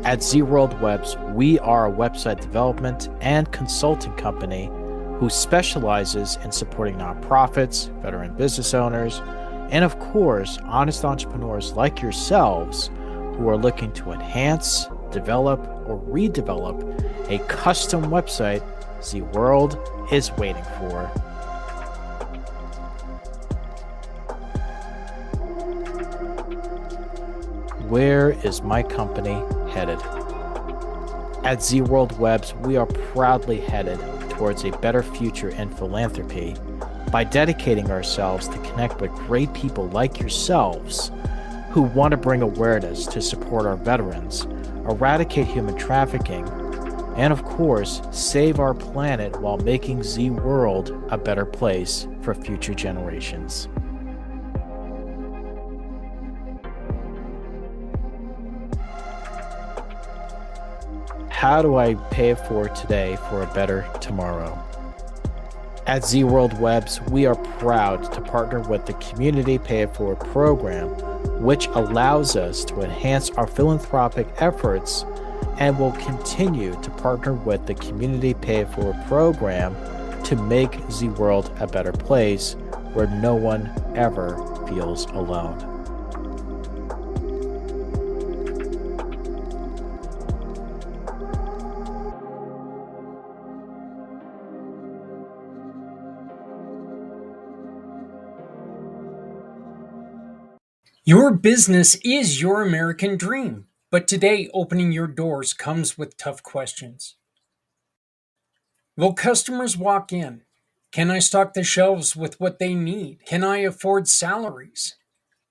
S1: At ZWorld Webs, we are a website development and consulting company who specializes in supporting nonprofits, veteran business owners, and of course, honest entrepreneurs like yourselves who are looking to enhance, develop, or redevelop a custom website ZWorld is waiting for. Where is my company headed? At ZWorld Webs, we are proudly headed towards a better future in philanthropy by dedicating ourselves to connect with great people like yourselves who want to bring awareness to support our veterans, eradicate human trafficking, and of course, save our planet while making ZWorld a better place for future generations. How do I pay it forward today for a better tomorrow? At ZWorld Webs, we are proud to partner with the Community Pay It Forward program, which allows us to enhance our philanthropic efforts, and will continue to partner with the Community Pay It Forward program to make ZWorld a better place where no one ever feels alone.
S2: Your business is your American dream, but today opening your doors comes with tough questions. Will customers walk in? Can I stock the shelves with what they need? Can I afford salaries?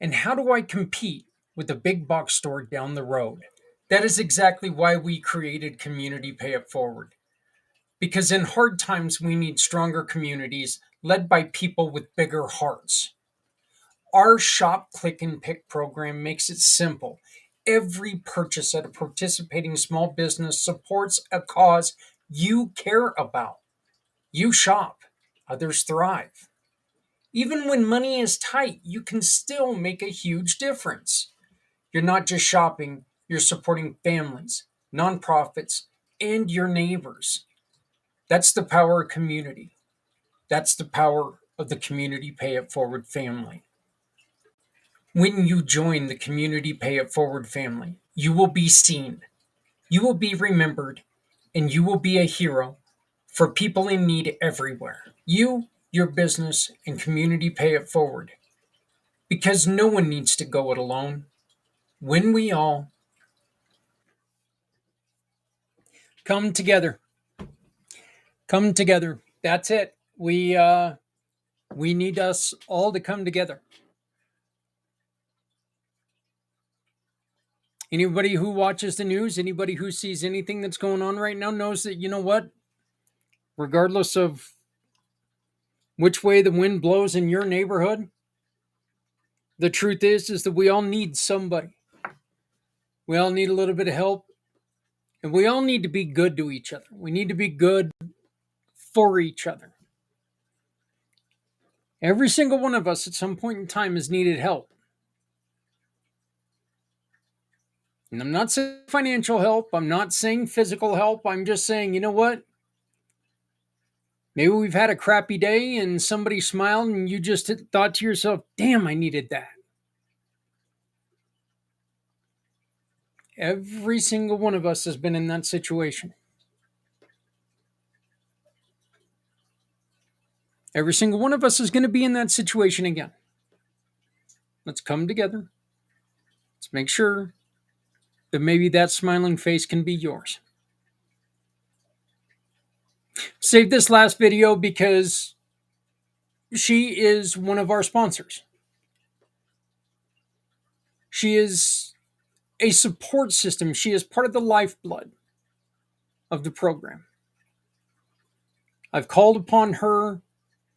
S2: And how do I compete with the big box store down the road? That is exactly why we created Community Pay It Forward. Because in hard times, we need stronger communities led by people with bigger hearts. Our Shop, Click, and Pick program makes it simple. Every purchase at a participating small business supports a cause you care about. You shop, others thrive. Even when money is tight, you can still make a huge difference. You're not just shopping, you're supporting families, nonprofits, and your neighbors. That's the power of community. That's the power of the Community Pay It Forward family. When you join the Community Pay It Forward family, you will be seen, you will be remembered, and you will be a hero for people in need everywhere. You, your business, and Community Pay It Forward. Because no one needs to go it alone. When we all come together. Come together. That's it. We need us all to come together. Anybody who watches the news, anybody who sees anything that's going on right now knows that, you know what? Regardless of which way the wind blows in your neighborhood, the truth is that we all need somebody. We all need a little bit of help. And we all need to be good to each other. We need to be good for each other. Every single one of us at some point in time has needed help. And I'm not saying financial help. I'm not saying physical help. I'm just saying, you know what? Maybe we've had a crappy day and somebody smiled and you just thought to yourself, damn, I needed that. Every single one of us has been in that situation. Every single one of us is going to be in that situation again. Let's come together. Let's make sure that maybe that smiling face can be yours. Save this last video because she is one of our sponsors. She is a support system. She is part of the lifeblood of the program. I've called upon her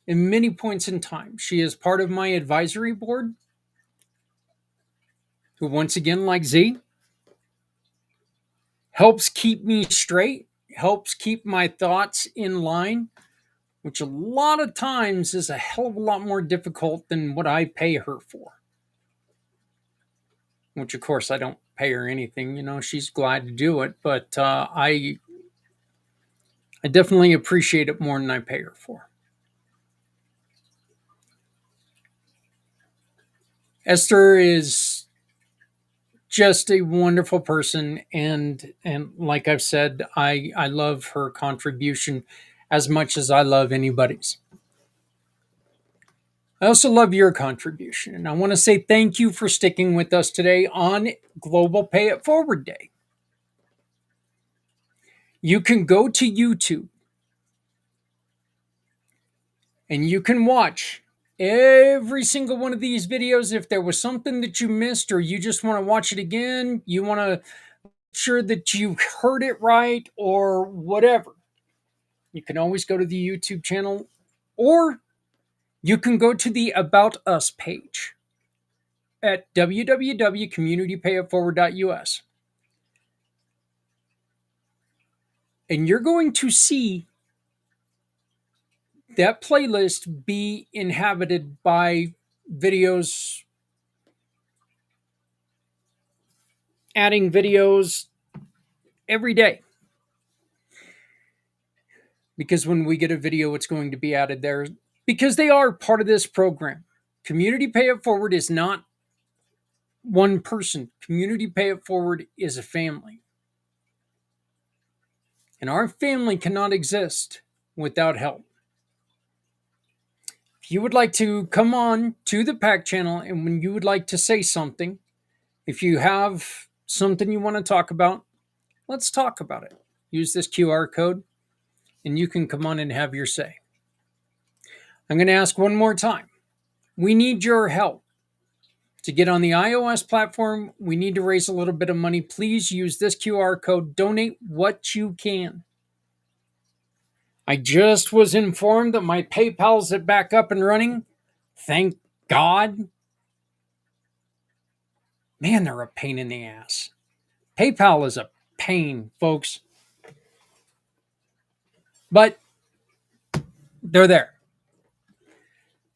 S2: in many points in time. She is part of my advisory board, who once again, like Z, helps keep me straight, helps keep my thoughts in line, which a lot of times is a hell of a lot more difficult than what I pay her for. Which, of course, I don't pay her anything. You know, she's glad to do it, but I definitely appreciate it more than I pay her for. Esther is just a wonderful person, and like I've said, I love her contribution as much as I love anybody's. I also love your contribution, and I want to say thank you for sticking with us today on Global Pay It Forward Day. You can go to YouTube and you can watch every single one of these videos. If there was something that you missed or you just want to watch it again, you want to make sure that you heard it right or whatever, you can always go to the YouTube channel, or you can go to the About Us page at www.communitypayitforward.us. And you're going to see that playlist be inhabited by videos, adding videos every day. Because when we get a video, it's going to be added there because they are part of this program. Community Pay It Forward is not one person. Community Pay It Forward is a family. And our family cannot exist without help. If you would like to come on to the PAC channel and when you would like to say something, if you have something you want to talk about, let's talk about it. Use this QR code and you can come on and have your say. I'm going to ask one more time. We need your help. To get on the iOS platform, we need to raise a little bit of money. Please use this QR code. Donate what you can. I just was informed that my PayPal's back up and running. Thank God. Man, they're a pain in the ass. PayPal is a pain, folks. But they're there.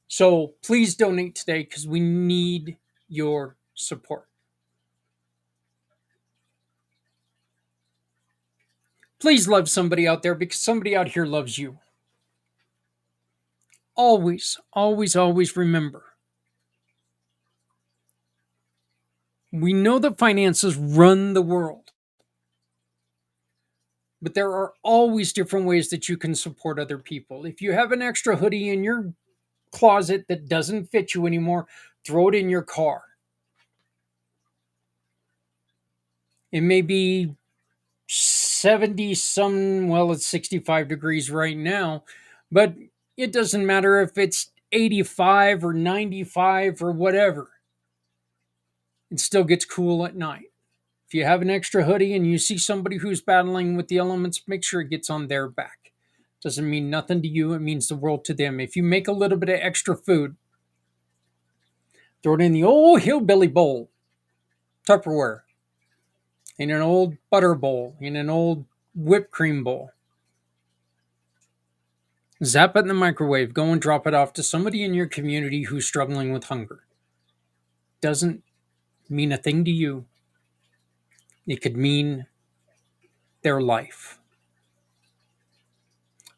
S2: So please donate today because we need your support. Please love somebody out there because somebody out here loves you. Always, always, always remember. We know that finances run the world. But there are always different ways that you can support other people. If you have an extra hoodie in your closet that doesn't fit you anymore, throw it in your car. It may be 70 some, well, it's 65 degrees right now, but it doesn't matter if it's 85 or 95 or whatever. It still gets cool at night. If you have an extra hoodie and you see somebody who's battling with the elements, make sure it gets on their back. Doesn't mean nothing to you. It means the world to them. If you make a little bit of extra food, throw it in the old hillbilly bowl, Tupperware, in an old butter bowl, in an old whipped cream bowl. Zap it in the microwave. Go and drop it off to somebody in your community who's struggling with hunger. Doesn't mean a thing to you. It could mean their life.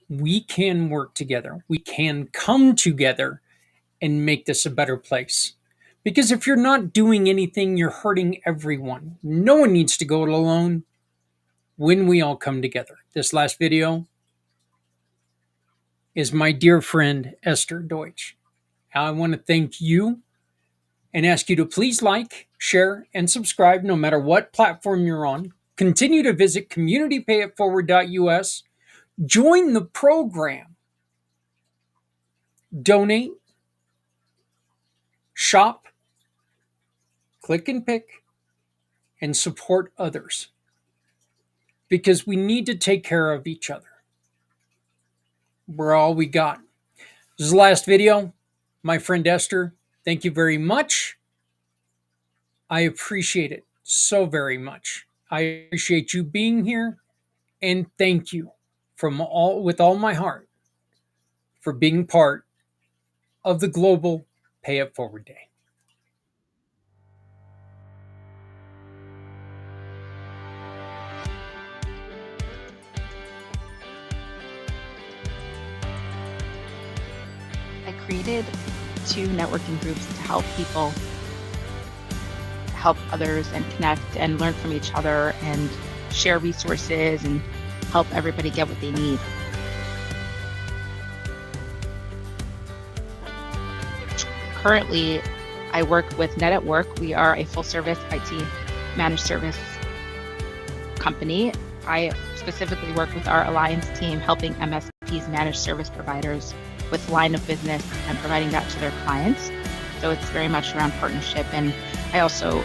S2: We can work together. We can come together and make this a better place. Because if you're not doing anything, you're hurting everyone. No one needs to go it alone when we all come together. This last video is my dear friend, Esther Deutsch. I want to thank you and ask you to please like, share, and subscribe no matter what platform you're on. Continue to visit communitypayitforward.us. Join the program. Donate. Shop. Click and pick. And support others. Because we need to take care of each other. We're all we got. This is the last video. My friend Esther, thank you very much. I appreciate it so very much. I appreciate you being here, and thank you with all my heart for being part of the Global Pay It Forward Day.
S4: I created 2 networking groups to help people help others and connect and learn from each other and share resources and help everybody get what they need. Currently, I work with Net at Work. We are a full-service IT managed service company. I specifically work with our Alliance team helping MSPs, managed service providers, with line of business and providing that to their clients. So it's very much around partnership. And I also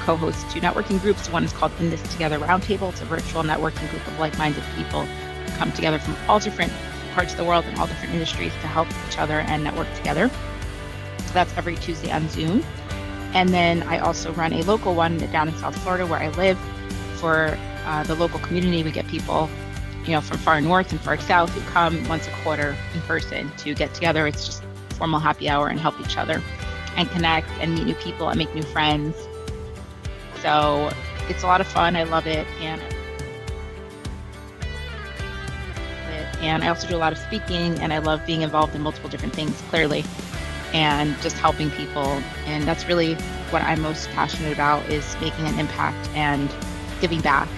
S4: co-host 2 networking groups. One is called In This Together Roundtable. It's a virtual networking group of like-minded people who come together from all different parts of the world and all different industries to help each other and network together. So that's every Tuesday on Zoom. And then I also run a local one down in South Florida where I live. For the local community, we get people from far north and far south who come once a quarter in person to get together. It's just a formal happy hour and help each other and connect and meet new people and make new friends. So it's a lot of fun. I love it. And I also do a lot of speaking, and I love being involved in multiple different things, clearly, and just helping people. And that's really what I'm most passionate about, is making an impact and giving back.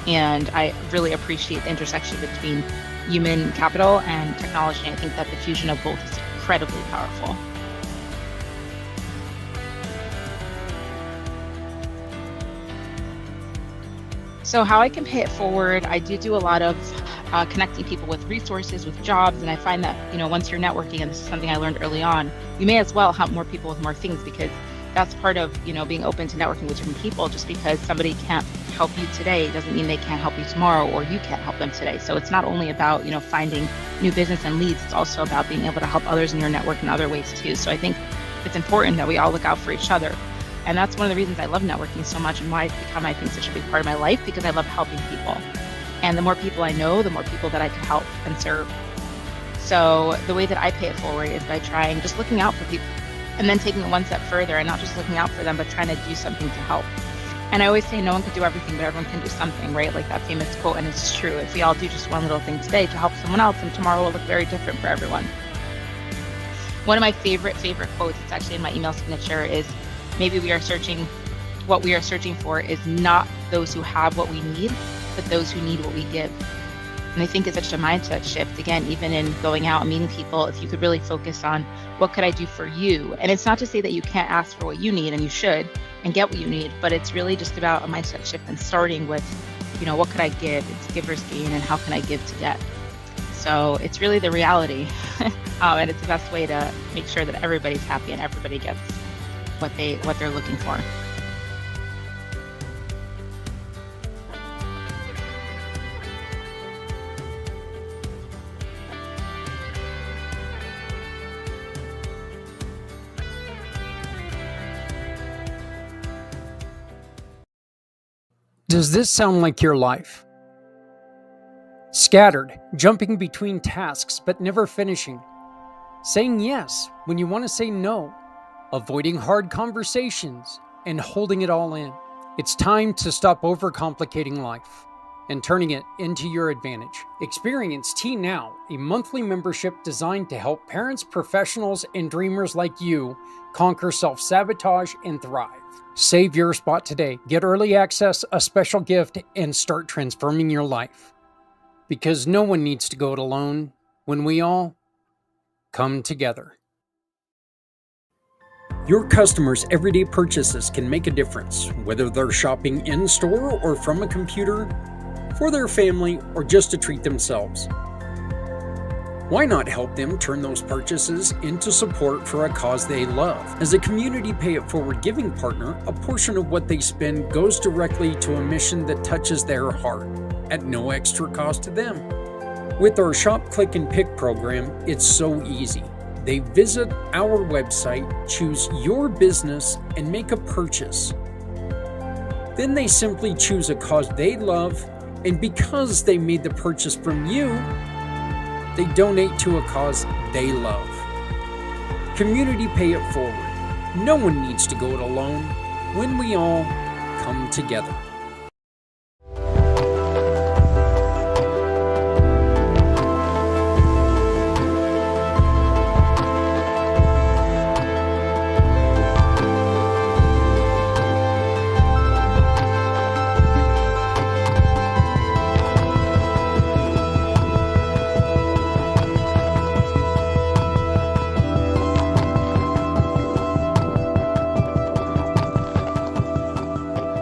S4: And I really appreciate the intersection between human capital and technology. I think that the fusion of both is incredibly powerful. So how I can pay it forward, I do a lot of connecting people with resources, with jobs, and I find that once you're networking, and this is something I learned early on, you may as well help more people with more things, because that's part of being open to networking with different people. Just because somebody can't help you today doesn't mean they can't help you tomorrow, or you can't help them today. So it's not only about finding new business and leads, it's also about being able to help others in your network in other ways too. So I think it's important that we all look out for each other. And that's one of the reasons I love networking so much, and why it's become, I think, such a big part of my life, because I love helping people. And the more people I know, the more people that I can help and serve. So the way that I pay it forward is by just looking out for people, and then taking it one step further, and not just looking out for them, but trying to do something to help. And I always say no one can do everything, but everyone can do something, right? Like that famous quote, and it's true. If we all do just one little thing today to help someone else, and tomorrow will look very different for everyone. One of my favorite quotes, it's actually in my email signature, is maybe what we are searching for is not those who have what we need, but those who need what we give. And I think it's such a mindset shift, again, even in going out and meeting people, if you could really focus on what could I do for you? And it's not to say that you can't ask for what you need, and you should, and get what you need, but it's really just about a mindset shift and starting with, what could I give? It's giver's gain, and how can I give to get? So it's really the reality. And it's the best way to make sure that everybody's happy and everybody gets what they're looking for.
S2: Does this sound like your life? Scattered, jumping between tasks but never finishing. Saying yes when you want to say no. Avoiding hard conversations and holding it all in. It's time to stop overcomplicating life and turning it into your advantage. Experience Tea Now, a monthly membership designed to help parents, professionals, and dreamers like you conquer self-sabotage and thrive. Save your spot today. Get early access, a special gift, and start transforming your life. Because no one needs to go it alone when we all come together. Your customers' everyday purchases can make a difference, whether they're shopping in-store or from a computer, for their family, or just to treat themselves. Why not help them turn those purchases into support for a cause they love? As a community Pay It Forward giving partner, a portion of what they spend goes directly to a mission that touches their heart, at no extra cost to them. With our Shop, Click, and Pick program, it's so easy. They visit our website, choose your business, and make a purchase. Then they simply choose a cause they love, and because they made the purchase from you, they donate to a cause they love. Community Pay It Forward. No one needs to go it alone when we all come together.